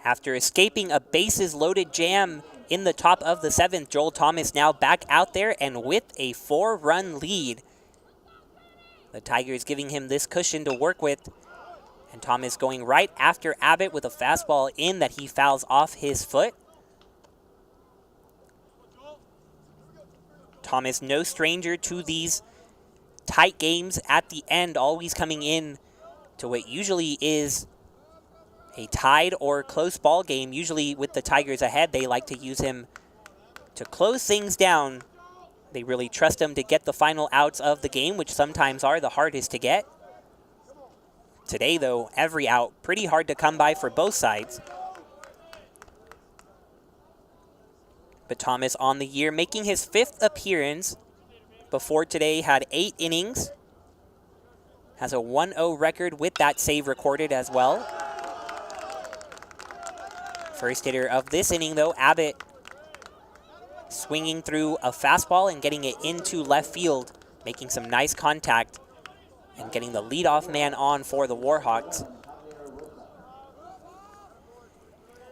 After escaping a bases-loaded jam in the top of the 7th, Joel Thomas now back out there and with a 4-run lead. The Tigers giving him this cushion to work with. And Thomas going right after Abbott with a fastball in that he fouls off his foot. Thomas no stranger to these tight games at the end, always coming in to what usually is a tied or close ball game. Usually with the Tigers ahead, they like to use him to close things down. They really trust him to get the final outs of the game, which sometimes are the hardest to get. Today, though, every out pretty hard to come by for both sides. But Thomas on the year, making his 5th appearance. Before today, had 8 innings. Has a 1-0 record with that save recorded as well. First hitter of this inning, though, Abbott swinging through a fastball and getting it into left field, making some nice contact and getting the leadoff man on for the Warhawks.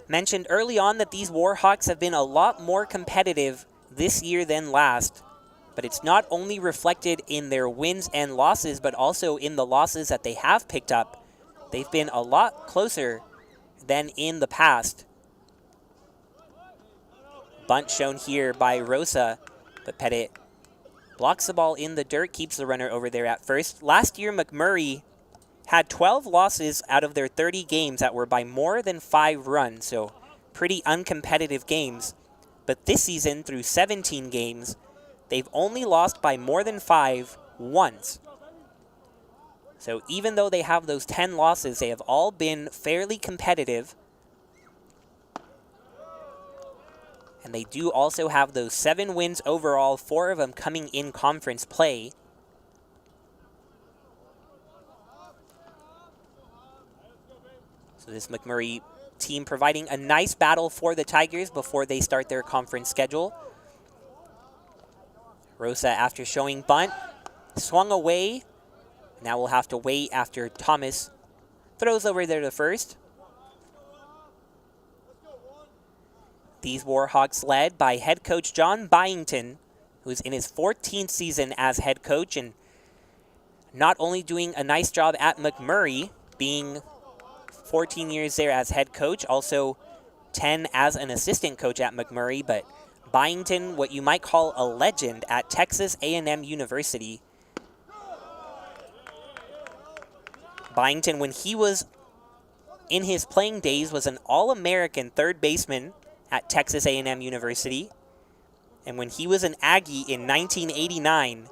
Mentioned early on that these Warhawks have been a lot more competitive this year than last, but it's not only reflected in their wins and losses, but also in the losses that they have picked up. They've been a lot closer than in the past. Bunt shown here by Rosa, but Pettit blocks the ball in the dirt, keeps the runner over there at first. Last year, McMurry had 12 losses out of their 30 games that were by more than 5 runs, so pretty uncompetitive games. But this season, through 17 games, they've only lost by more than 5 once. So even though they have those 10 losses, they have all been fairly competitive. And they do also have those 7 wins overall, 4 of them coming in conference play. So this McMurry team providing a nice battle for the Tigers before they start their conference schedule. Rosa, after showing bunt, swung away. Now we'll have to wait after Thomas throws over there to first. These Warhawks led by head coach John Byington, who's in his 14th season as head coach and not only doing a nice job at McMurry, being 14 years there as head coach, also 10 as an assistant coach at McMurry, but Byington, what you might call a legend at Texas A&M University. Byington, when he was in his playing days, was an All-American third baseman at Texas A&M University. And when he was an Aggie in 1989,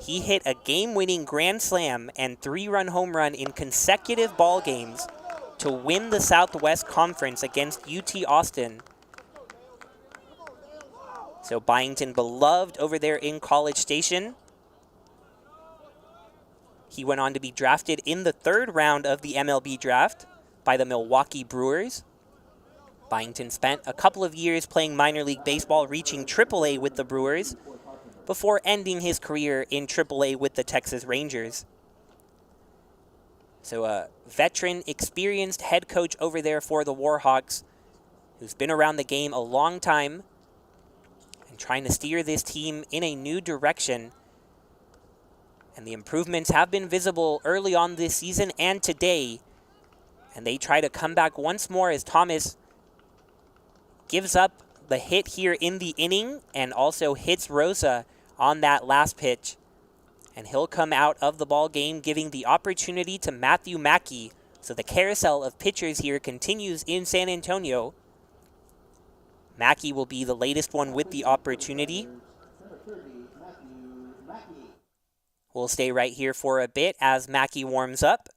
he hit a game-winning grand slam and 3-run home run in consecutive ball games to win the Southwest Conference against UT Austin. So Byington beloved over there in College Station. He went on to be drafted in the 3rd round of the MLB draft by the Milwaukee Brewers. Byington spent a couple of years playing minor league baseball, reaching AAA with the Brewers, before ending his career in AAA with the Texas Rangers. So a veteran, experienced head coach over there for the Warhawks, who's been around the game a long time and trying to steer this team in a new direction. And the improvements have been visible early on this season and today. And they try to come back once more as Thomas gives up the hit here in the inning and also hits Rosa on that last pitch. And he'll come out of the ball game, giving the opportunity to Matthew Mackey. So the carousel of pitchers here continues in San Antonio. Mackey will be the latest one with the opportunity. We'll stay right here for a bit as Mackey warms up.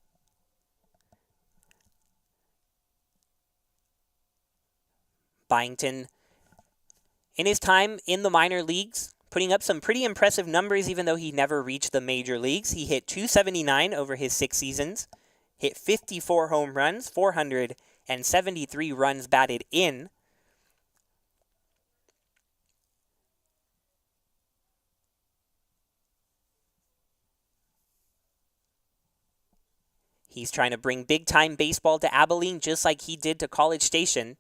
Byington, in his time in the minor leagues, putting up some pretty impressive numbers even though he never reached the major leagues. He hit .279 over his 6 seasons, hit 54 home runs, 473 runs batted in. He's trying to bring big-time baseball to Abilene just like he did to College Station.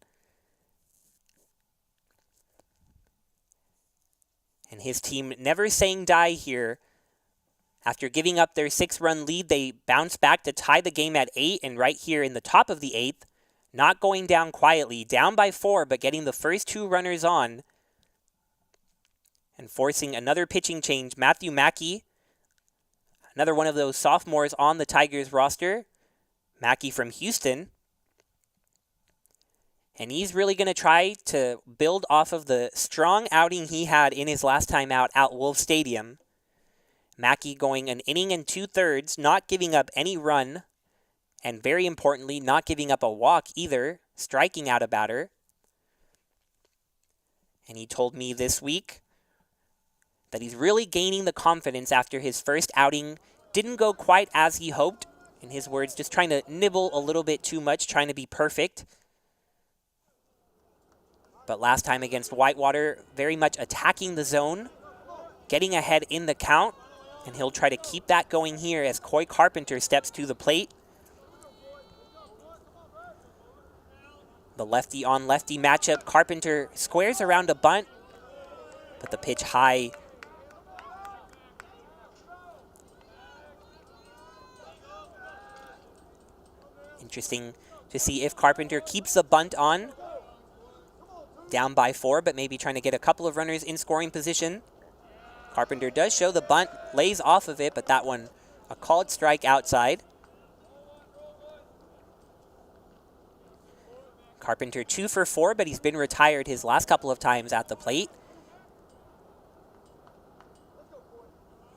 And his team never saying die here. After giving up their 6-run lead, they bounce back to tie the game at 8, and right here in the top of the 8th, not going down quietly, down by 4, but getting the first 2 runners on and forcing another pitching change. Matthew Mackey, another one of those sophomores on the Tigers roster. Mackey from Houston. And he's really going to try to build off of the strong outing he had in his last time out at Wolf Stadium. Mackey going an inning and 2/3, not giving up any run. And very importantly, not giving up a walk either, striking out a batter. And he told me this week that he's really gaining the confidence after his first outing. Didn't go quite as he hoped. In his words, just trying to nibble a little bit too much, trying to be perfect. But last time against Whitewater, very much attacking the zone, getting ahead in the count, and he'll try to keep that going here as Coy Carpenter steps to the plate. The lefty-on-lefty matchup, Carpenter squares around a bunt, but the pitch high. Interesting to see if Carpenter keeps the bunt on. down by 4, but maybe trying to get a couple of runners in scoring position. Carpenter does show the bunt, lays off of it, but that one a called strike outside. Carpenter 2 for 4, but he's been retired his last couple of times at the plate.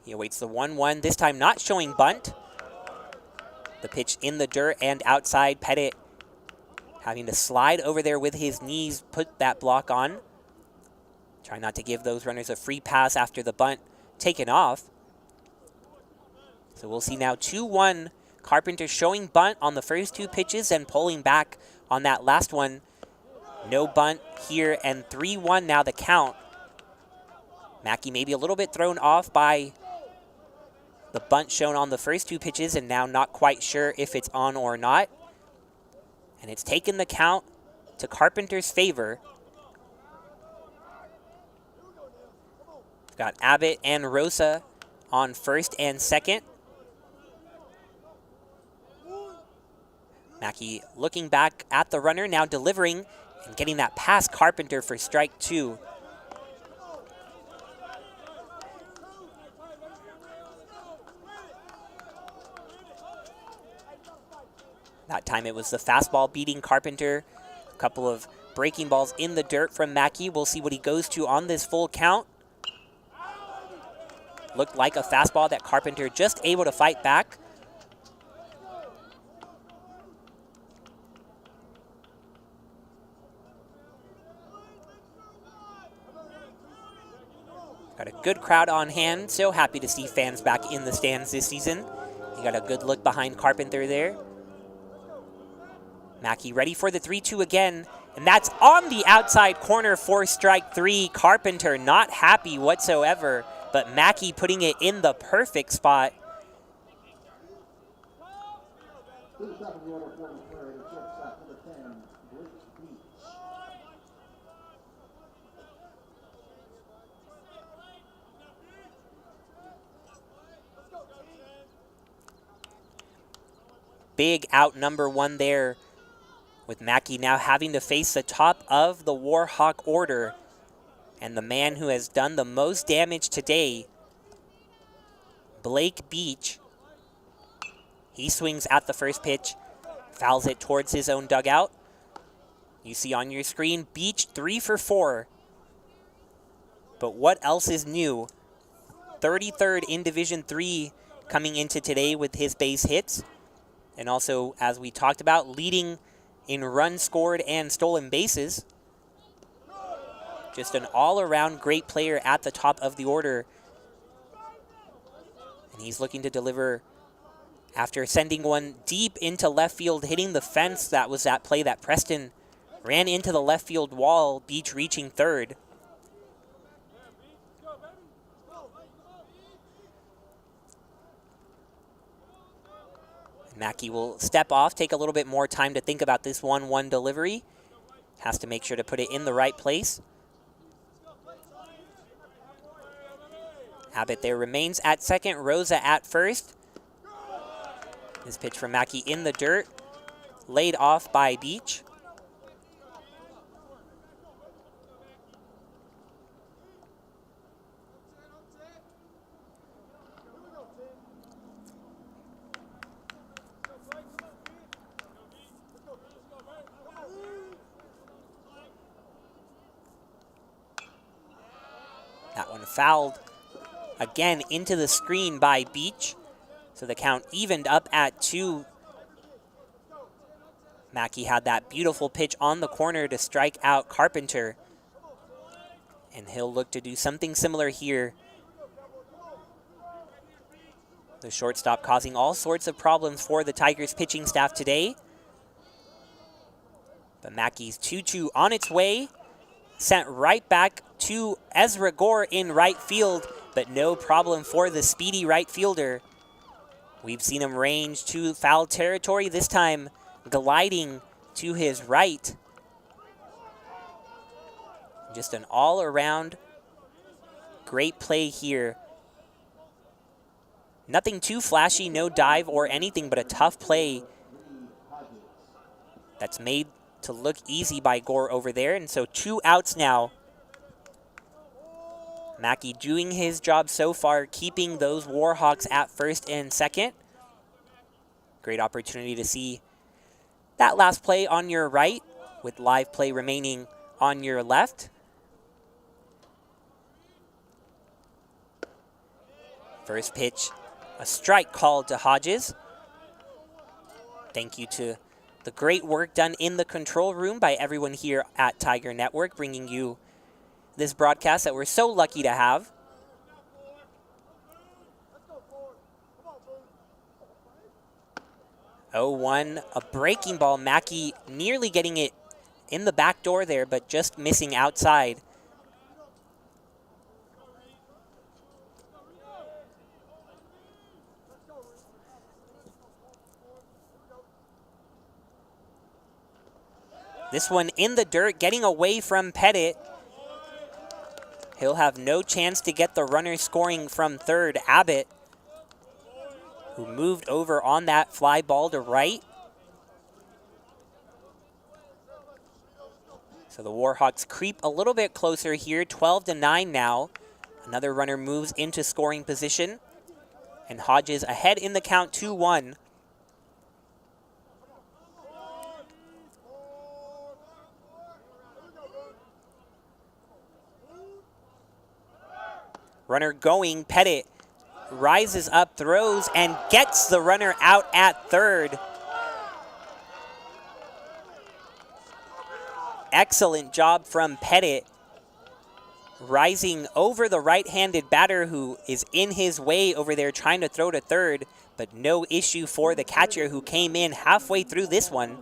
He awaits the 1-1, this time not showing bunt. The pitch in the dirt and outside. Pettit having to slide over there with his knees, put that block on. Try not to give those runners a free pass after the bunt taken off. So we'll see now 2-1. Carpenter showing bunt on the first 2 pitches and pulling back on that last one. No bunt here, and 3-1 now the count. Mackey maybe a little bit thrown off by the bunt shown on the first 2 pitches, and now not quite sure if it's on or not. And it's taken the count to Carpenter's favor. We've got Abbott and Rosa on first and second. Mackey looking back at the runner, now delivering and getting that past Carpenter for strike 2. That time it was the fastball beating Carpenter. A couple of breaking balls in the dirt from Mackey. We'll see what he goes to on this full count. Looked like a fastball that Carpenter just able to fight back. Got a good crowd on hand. So happy to see fans back in the stands this season. You got a good look behind Carpenter there. Mackey ready for the 3-2 again, and that's on the outside corner for strike 3. Carpenter not happy whatsoever, but Mackey putting it in the perfect spot. Big out number 1 there, with Mackey now having to face the top of the Warhawk order. And the man who has done the most damage today, Blake Beach. He swings at the first pitch, fouls it towards his own dugout. You see on your screen, Beach 3 for 4. But what else is new? 33rd in Division III coming into today with his base hits. And also, as we talked about, leading in runs scored and stolen bases. Just an all-around great player at the top of the order. And he's looking to deliver after sending one deep into left field, hitting the fence. That was that play that Preston ran into the left field wall, Beach reaching third. Mackey will step off, take a little bit more time to think about this 1-1 delivery. Has to make sure to put it in the right place. Abbott there remains at second, Rosa at first. This pitch from Mackey in the dirt, laid off by Beach. That one fouled again into the screen by Beach. So the count evened up at 2. Mackey had that beautiful pitch on the corner to strike out Carpenter. And he'll look to do something similar here. The shortstop causing all sorts of problems for the Tigers pitching staff today. But Mackey's 2-2 on its way. Sent right back to Ezra Gore in right field, but no problem for the speedy right fielder. We've seen him range to foul territory, this time gliding to his right. Just an all-around great play here. Nothing too flashy, no dive or anything, but a tough play that's made to look easy by Gore over there. And so 2 outs now. Mackey doing his job so far, keeping those Warhawks at first and second. Great opportunity to see that last play on your right, with live play remaining on your left. First pitch, a strike called to Hodges. Thank you to the great work done in the control room by everyone here at Tiger Network, bringing you this broadcast that we're so lucky to have. Oh, 1, a breaking ball. Mackey nearly getting it in the back door there, but just missing outside. This one in the dirt, getting away from Pettit. He'll have no chance to get the runner scoring from third. Abbott, who moved over on that fly ball to right. So the Warhawks creep a little bit closer here, 12-9 now. Another runner moves into scoring position. And Hodges ahead in the count, 2-1. Runner going, Pettit rises up, throws, and gets the runner out at third. Excellent job from Pettit, rising over the right-handed batter who is in his way over there trying to throw to third, but no issue for the catcher who came in halfway through this one.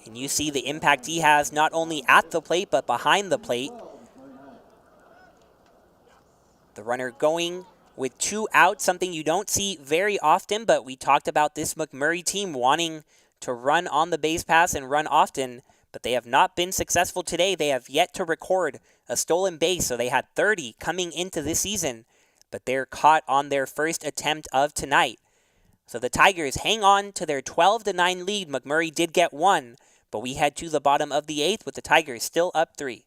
And you see the impact he has not only at the plate, but behind the plate. The runner going with 2 outs, something you don't see very often, but we talked about this McMurry team wanting to run on the base pass and run often, but they have not been successful today. They have yet to record a stolen base, so they had 30 coming into this season, but they're caught on their first attempt of tonight. So the Tigers hang on to their 12-9 lead. McMurry did get 1, but we head to the bottom of the 8th with the Tigers still up 3.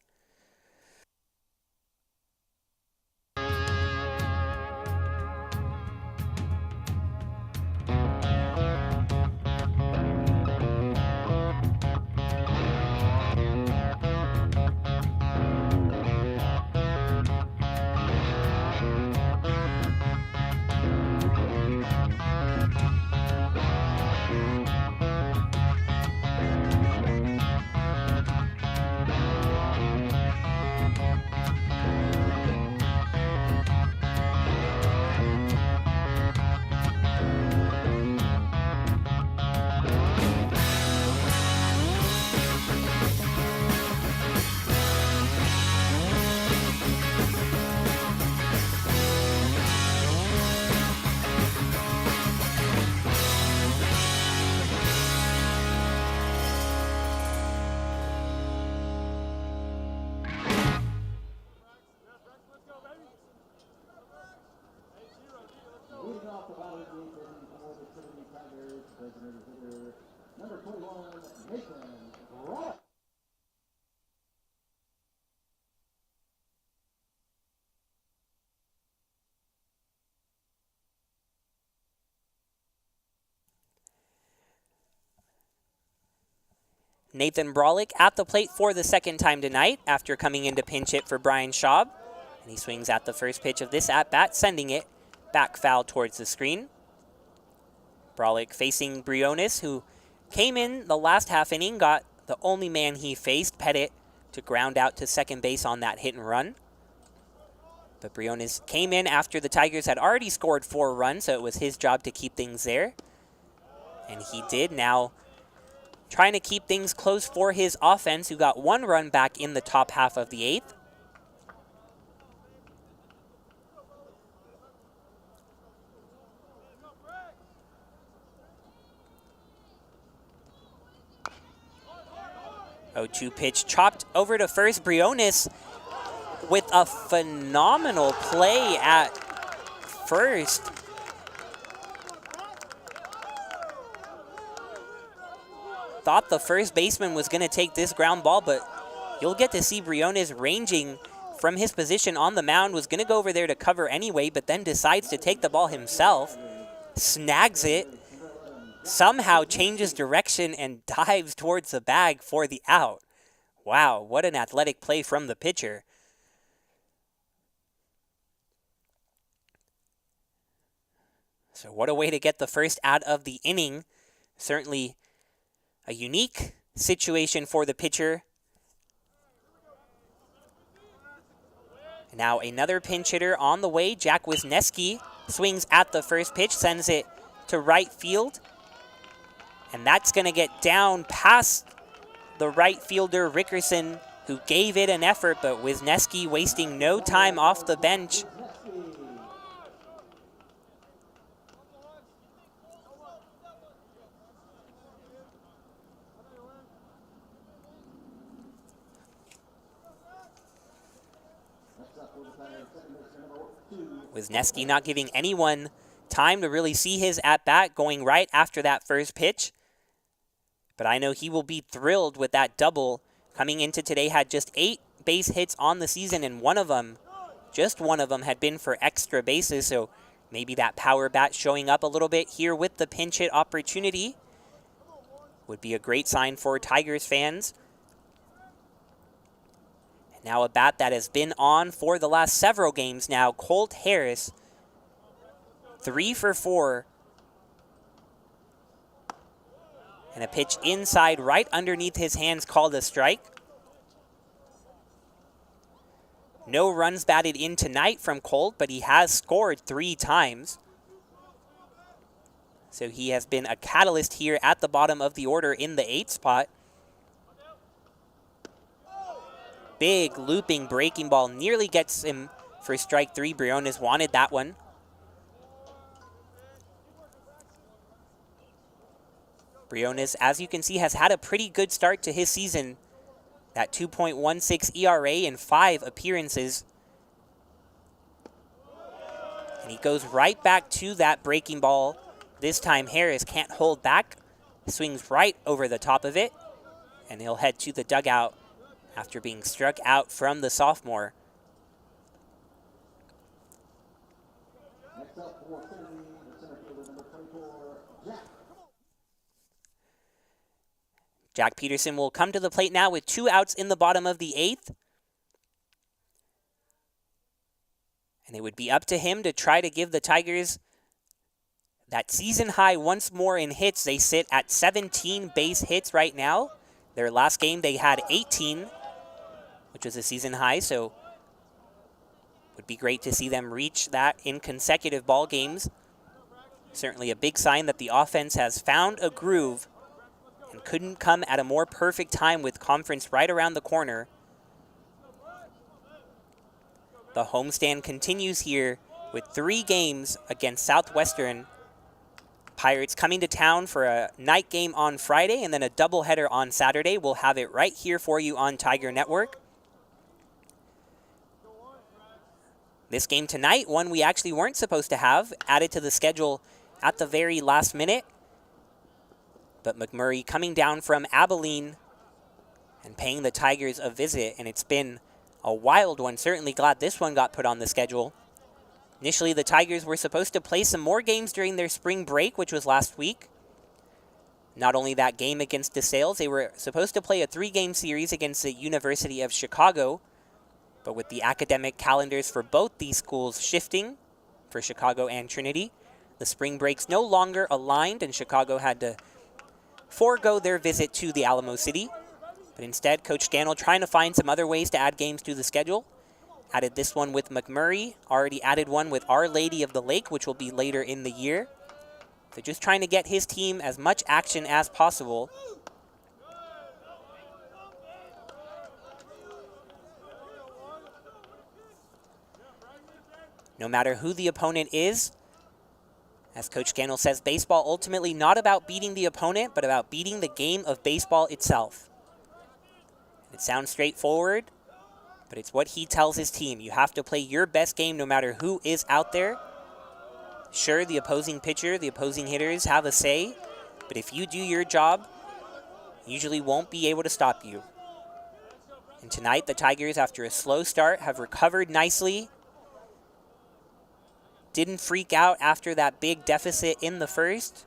Leading off the bottom of the 8th inning for the Trinity Tigers, designated hitter number 21, Newman. Nathan Brolick at the plate for the second time tonight after coming in to pinch hit for Brian Schaub. And he swings at the first pitch of this at-bat, sending it back foul towards the screen. Brolick facing Briones, who came in the last half inning, got the only man he faced, Pettit, to ground out to second base on that hit and run. But Briones came in after the Tigers had already scored 4 runs, so it was his job to keep things there. And he did. Now trying to keep things close for his offense, who got 1 run back in the top half of the 8th. Oh, 2 pitch chopped over to first. Briones with a phenomenal play at first. thought the first baseman was going to take this ground ball, but you'll get to see Briones ranging from his position on the mound, was going to go over there to cover anyway, but then decides to take the ball himself, snags it, somehow changes direction, and dives towards the bag for the out. Wow, what an athletic play from the pitcher. So what a way to get the first out of the inning. Certainly a unique situation for the pitcher. Now another pinch hitter on the way. Jack Wisniewski swings at the first pitch, sends it to right field. And that's going to get down past the right fielder, Rickerson, who gave it an effort, but Wisniewski wasting no time off the bench. Wisniewski not giving anyone time to really see his at-bat, going right after that first pitch. But I know he will be thrilled with that double. Coming into today, had just 8 base hits on the season, and just one of them had been for extra bases. So maybe that power bat showing up a little bit here with the pinch hit opportunity would be a great sign for Tigers fans. And now a bat that has been on for the last several games now, Colt Harris, 3 for 4. And a pitch inside, right underneath his hands, called a strike. No runs batted in tonight from Colt, but he has scored 3 times. So he has been a catalyst here at the bottom of the order in the 8th spot. Big looping breaking ball nearly gets him for strike 3. Briones wanted that one. Briones, as you can see, has had a pretty good start to his season. That 2.16 ERA in 5 appearances. And he goes right back to that breaking ball. This time Harris can't hold back. Swings right over the top of it. And he'll head to the dugout after being struck out from the sophomore. Next up for Trinity, the center fielder, number 24, Jack. Jack Peterson will come to the plate now with 2 outs in the bottom of the 8th. And it would be up to him to try to give the Tigers that season high once more in hits. They sit at 17 base hits right now. Their last game they had 18, which was a season high, so it would be great to see them reach that in consecutive ball games. Certainly a big sign that the offense has found a groove and couldn't come at a more perfect time with conference right around the corner. The homestand continues here with 3 games against Southwestern. Pirates coming to town for a night game on Friday and then a doubleheader on Saturday. We'll have it right here for you on Tiger Network. This game tonight, one we actually weren't supposed to have, added to the schedule at the very last minute. But McMurry coming down from Abilene and paying the Tigers a visit, and it's been a wild one. Certainly glad this one got put on the schedule. Initially, the Tigers were supposed to play some more games during their spring break, which was last week. Not only that game against DeSales, they were supposed to play a 3-game series against the University of Chicago. But with the academic calendars for both these schools shifting, for Chicago and Trinity, the spring breaks no longer aligned, and Chicago had to forego their visit to the Alamo City. But instead, Coach Scannell trying to find some other ways to add games to the schedule. Added this one with McMurry, already added one with Our Lady of the Lake, which will be later in the year. So just trying to get his team as much action as possible. No matter who the opponent is, as Coach Scannell says, baseball ultimately not about beating the opponent, but about beating the game of baseball itself. It sounds straightforward, but it's what he tells his team. You have to play your best game no matter who is out there. Sure, the opposing pitcher, the opposing hitters have a say, but if you do your job, usually won't be able to stop you. And tonight, the Tigers, after a slow start, have recovered nicely. Didn't freak out after that big deficit in the first.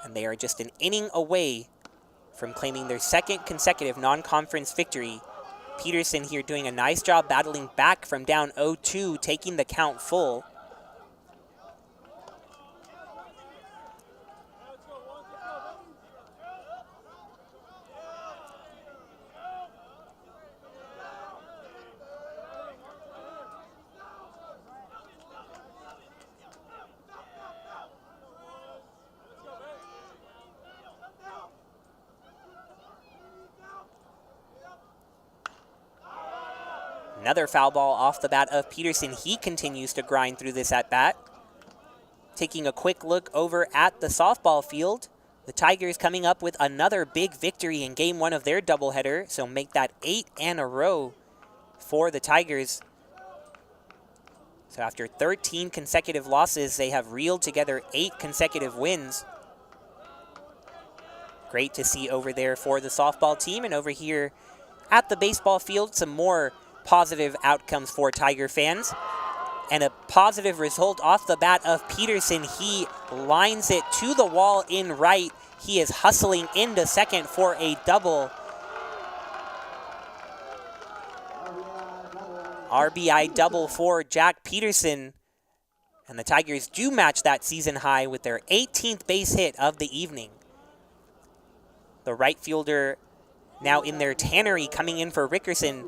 And they are just an inning away from claiming their second consecutive non-conference victory. Peterson here doing a nice job battling back from down 0-2, taking the count full. Another foul ball off the bat of Peterson. He continues to grind through this at-bat. Taking a quick look over at the softball field, the Tigers coming up with another big victory in Game 1 of their doubleheader, so make that 8 in a row for the Tigers. So after 13 consecutive losses, they have reeled together 8 consecutive wins. Great to see over there for the softball team, and over here at the baseball field, some more positive outcomes for Tiger fans. And a positive result off the bat of Peterson. He lines it to the wall in right. He is hustling into second for a double. RBI double for Jack Peterson. And the Tigers do match that season high with their 18th base hit of the evening. The right fielder now in their tannery coming in for Rickerson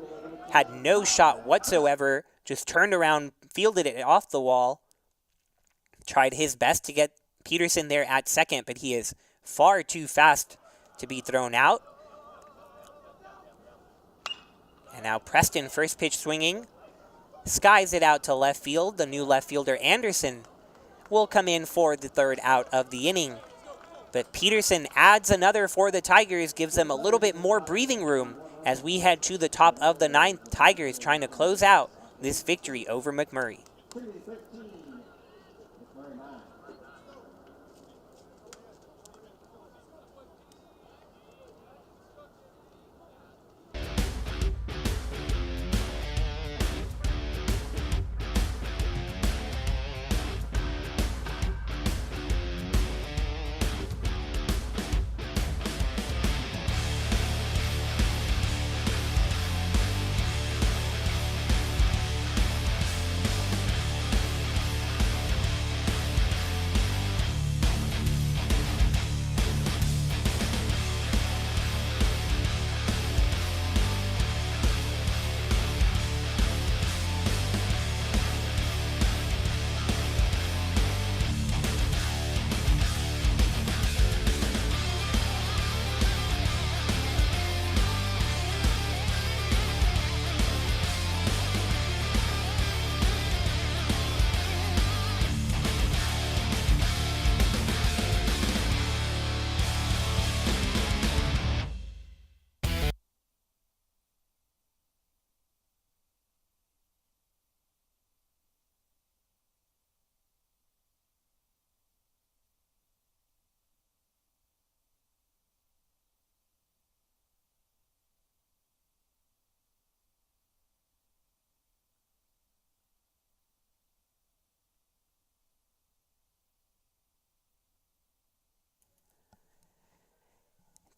had no shot whatsoever, just turned around, fielded it off the wall, tried his best to get Peterson there at second, but he is far too fast to be thrown out. And now Preston, first pitch swinging, skies it out to left field. The new left fielder, Anderson, will come in for the third out of the inning. But Peterson adds another for the Tigers, gives them a little bit more breathing room as we head to the top of the ninth. Tigers trying to close out this victory over McMurray. Trinity 13, McMurray 9.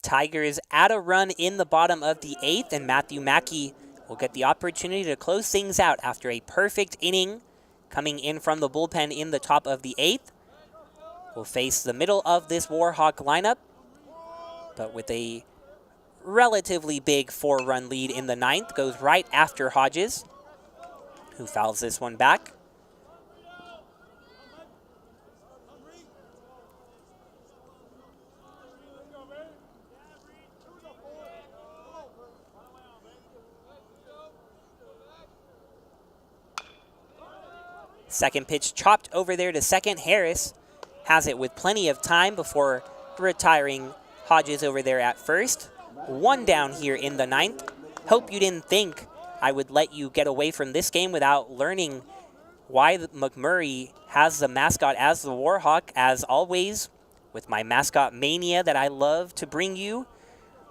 Tigers add a run in the bottom of the 8th, and Matthew Mackey will get the opportunity to close things out after a perfect inning coming in from the bullpen in the top of the 8th. Will face the middle of this Warhawk lineup, but with a relatively big 4-run lead in the 9th, goes right after Hodges, who fouls this one back. Second pitch chopped over there to second. Harris has it with plenty of time before retiring Hodges over there at first. One down here in the 9th. Hope you didn't think I would let you get away from this game without learning why McMurray has the mascot as the Warhawk. As always, with my mascot mania that I love to bring you.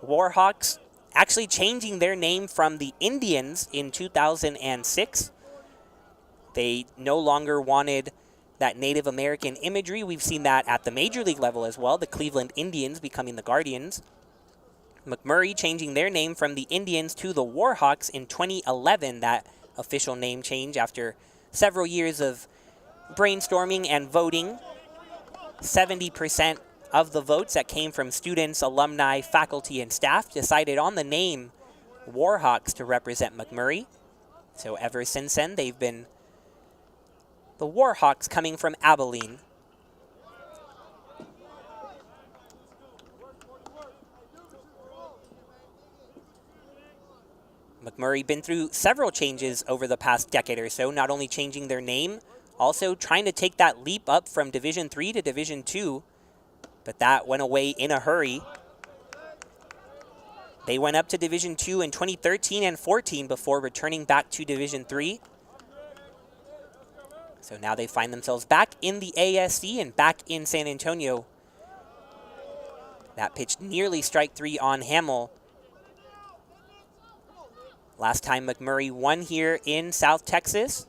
Warhawks actually changing their name from the Indians in 2006. They no longer wanted that Native American imagery. We've seen that at the major league level as well, the Cleveland Indians becoming the Guardians. McMurry changing their name from the Indians to the Warhawks in 2011, that official name change after several years of brainstorming and voting. 70% of the votes that came from students, alumni, faculty, and staff decided on the name Warhawks to represent McMurry. So ever since then, they've been the Warhawks, coming from Abilene. McMurry been through several changes over the past decade or so, not only changing their name, also trying to take that leap up from Division III to Division II, but that went away in a hurry. They went up to Division II in 2013 and 14 before returning back to Division III. So now they find themselves back in the ASC and back in San Antonio. That pitch nearly strike three on Hamill. Last time McMurry won here in South Texas,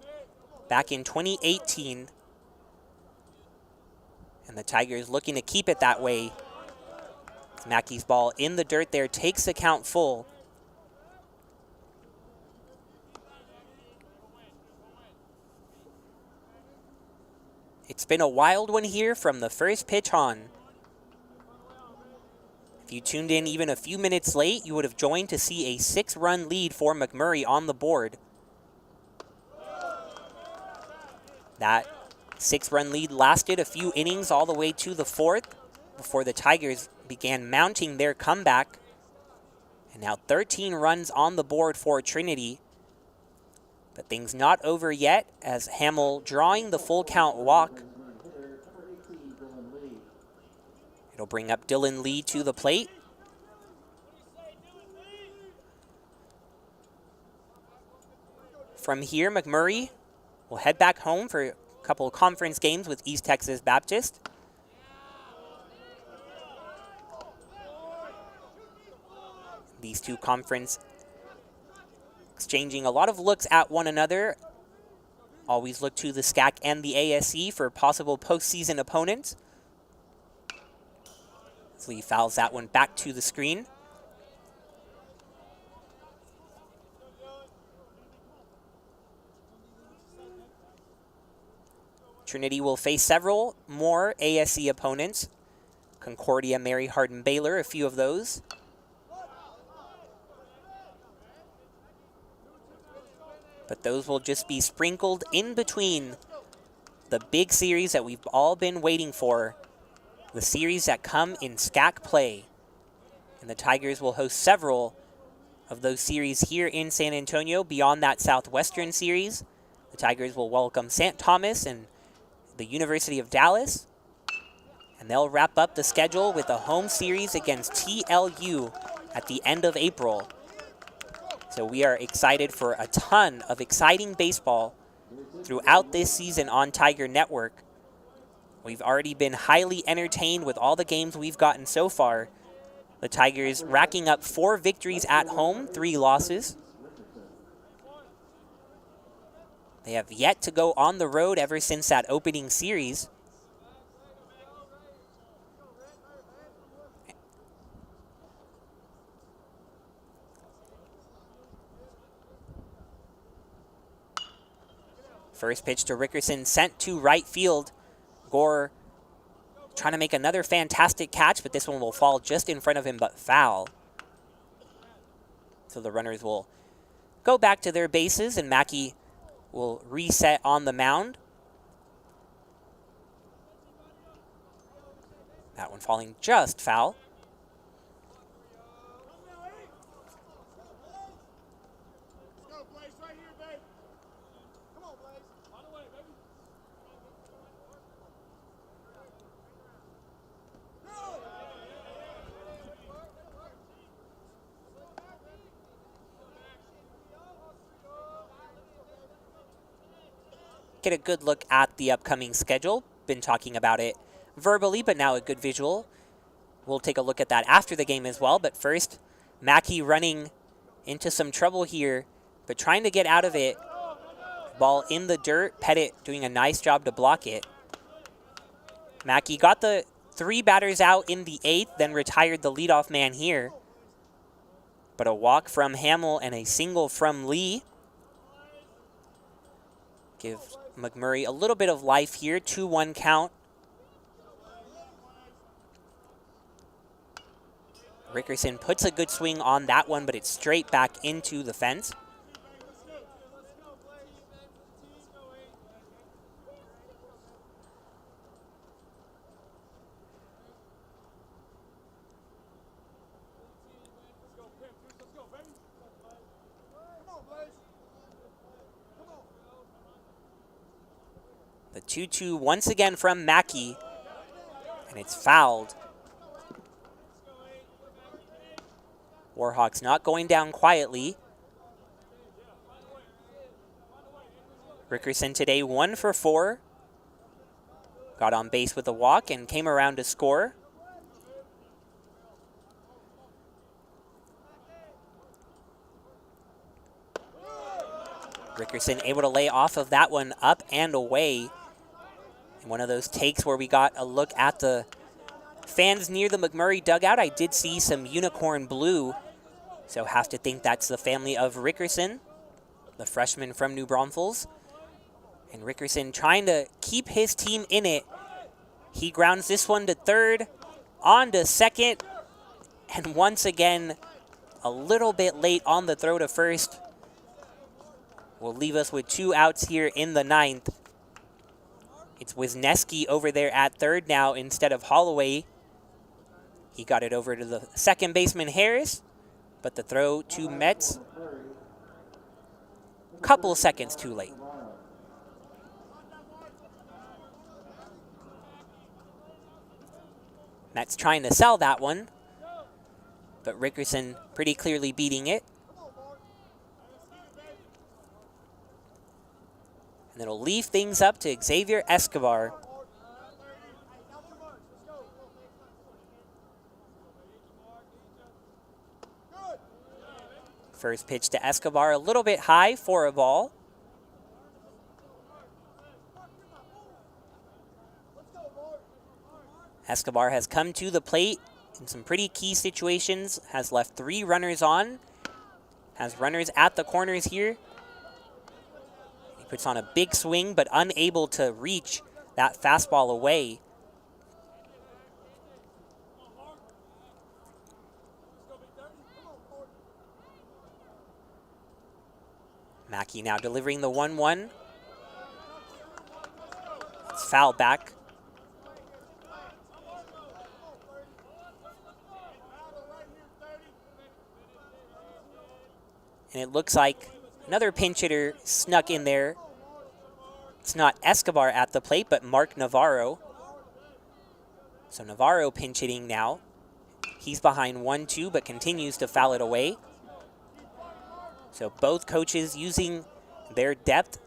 back in 2018. And the Tigers looking to keep it that way. Mackey's ball in the dirt there, takes the count full. It's been a wild one here from the first pitch on. If you tuned in even a few minutes late, you would have joined to see a 6-run lead for McMurry on the board. That 6-run lead lasted a few innings all the way to the 4th before the Tigers began mounting their comeback. And now 13 runs on the board for Trinity. But things not over yet, as Hamill drawing the full count walk. It'll bring up Dylan Lee to the plate. From here, McMurry will head back home for a couple of conference games with East Texas Baptist. These two conference exchanging a lot of looks at one another. Always look to the SCAC and the ASC for possible postseason opponents. Lee fouls that one back to the screen. Trinity will face several more ASC opponents. Concordia, Mary Hardin, Baylor, a few of those. But those will just be sprinkled in between the big series that we've all been waiting for. The series that come in SCAC play. And the Tigers will host several of those series here in San Antonio. Beyond that Southwestern series, the Tigers will welcome St. Thomas and the University of Dallas. And they'll wrap up the schedule with a home series against TLU at the end of April. So we are excited for a ton of exciting baseball throughout this season on Tiger Network. We've already been highly entertained with all the games we've gotten so far. The Tigers racking up 4 victories at home, 3 losses. They have yet to go on the road ever since that opening series. First pitch to Rickerson, sent to right field. Gore trying to make another fantastic catch, but this one will fall just in front of him, but foul. So the runners will go back to their bases, and Mackey will reset on the mound. That one falling just foul. Get a good look at the upcoming schedule. Been talking about it verbally, but now a good visual. We'll take a look at that after the game as well. But first, Mackey running into some trouble here, but trying to get out of it. Ball in the dirt. Pettit doing a nice job to block it. Mackey got the 3 batters out in the 8th, then retired the leadoff man here. But a walk from Hamill and a single from Lee. Give McMurray a little bit of life here. 2-1 count. Rickerson puts a good swing on that one, but it's straight back into the fence. The 2-2 once again from Mackey, and it's fouled. Warhawks not going down quietly. Rickerson today 1 for 4. Got on base with a walk and came around to score. Rickerson able to lay off of that one up and away. In one of those takes where we got a look at the fans near the McMurray dugout, I did see some unicorn blue, so have to think that's the family of Rickerson, the freshman from New Braunfels. And Rickerson trying to keep his team in it. He grounds this one to third, on to second, and once again, a little bit late on the throw to first. Will leave us with 2 outs here in the 9th. It's Wisniewski over there at third now instead of Holloway. He got it over to the second baseman Harris, but the throw to Metz, couple seconds too late. Metz trying to sell that one, but Rickerson pretty clearly beating it. And it'll leave things up to Xavier Escobar. First pitch to Escobar, a little bit high for a ball. Escobar has come to the plate in some pretty key situations, has left 3 runners on, has runners at the corners here. Puts on a big swing, but unable to reach that fastball away. Mackey now delivering the 1-1. It's foul back. And it looks like another pinch hitter snuck in there. It's not Escobar at the plate, but Mark Navarro. So Navarro pinch hitting now. He's behind 1-2, but continues to foul it away. So both coaches using their depth,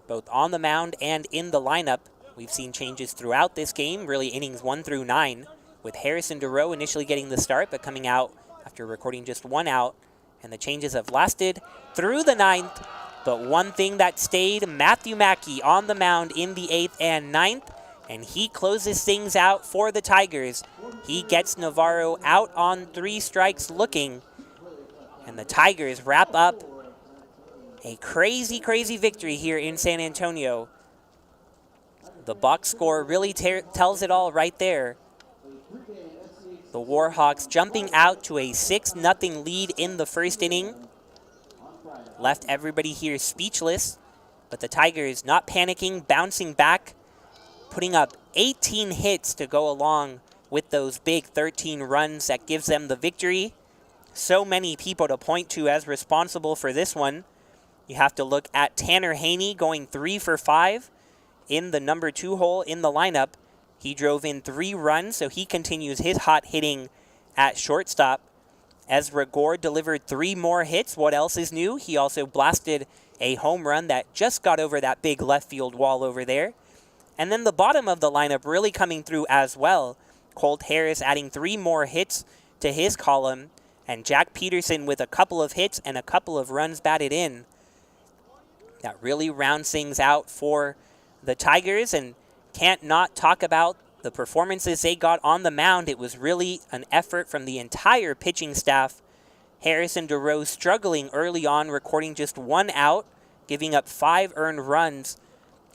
both on the mound and in the lineup. We've seen changes throughout this game, really innings 1 through 9, with Harrison DeRoe initially getting the start, but coming out after recording just 1 out. And the changes have lasted through the 9th. But one thing that stayed, Matthew Mackey on the mound in the 8th and 9th. And he closes things out for the Tigers. He gets Navarro out on 3 strikes looking. And the Tigers wrap up a crazy, crazy victory here in San Antonio. The box score really tells it all right there. The Warhawks jumping out to a 6-0 lead in the first inning. Left everybody here speechless, but the Tigers not panicking, bouncing back, putting up 18 hits to go along with those big 13 runs that gives them the victory. So many people to point to as responsible for this one. You have to look at Tanner Haney going 3 for 5 in the number 2 hole in the lineup. He drove in 3 runs, so he continues his hot hitting at shortstop. Ezra Gore delivered 3 more hits. What else is new? He also blasted a home run that just got over that big left field wall over there. And then the bottom of the lineup really coming through as well. Colt Harris adding 3 more hits to his column, and Jack Peterson with a couple of hits and a couple of runs batted in. That really rounds things out for the Tigers, and can't not talk about the performances they got on the mound. It was really an effort from the entire pitching staff. Harrison DeRose struggling early on, recording just 1 out, giving up 5 earned runs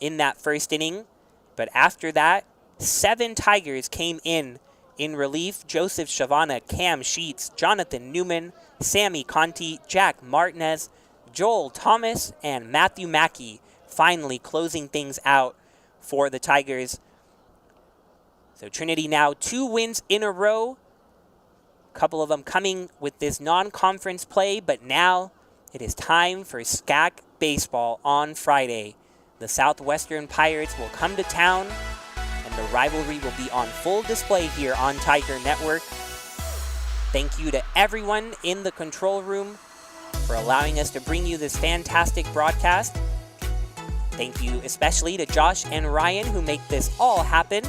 in that first inning. But after that, 7 Tigers came in relief. Joseph Shavana, Cam Sheets, Jonathan Newman, Sammy Conti, Jack Martinez, Joel Thomas, and Matthew Mackey finally closing things out for the Tigers. So Trinity now 2 wins in a row. A couple of them coming with this non-conference play, but now it is time for SCAC baseball on Friday. The Southwestern Pirates will come to town, and the rivalry will be on full display here on Tiger Network. Thank you to everyone in the control room for allowing us to bring you this fantastic broadcast. Thank you especially to Josh and Ryan who make this all happen.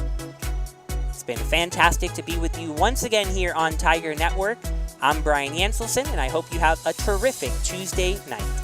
It's been fantastic to be with you once again here on Tiger Network. I'm Brian Yanselson, and I hope you have a terrific Tuesday night.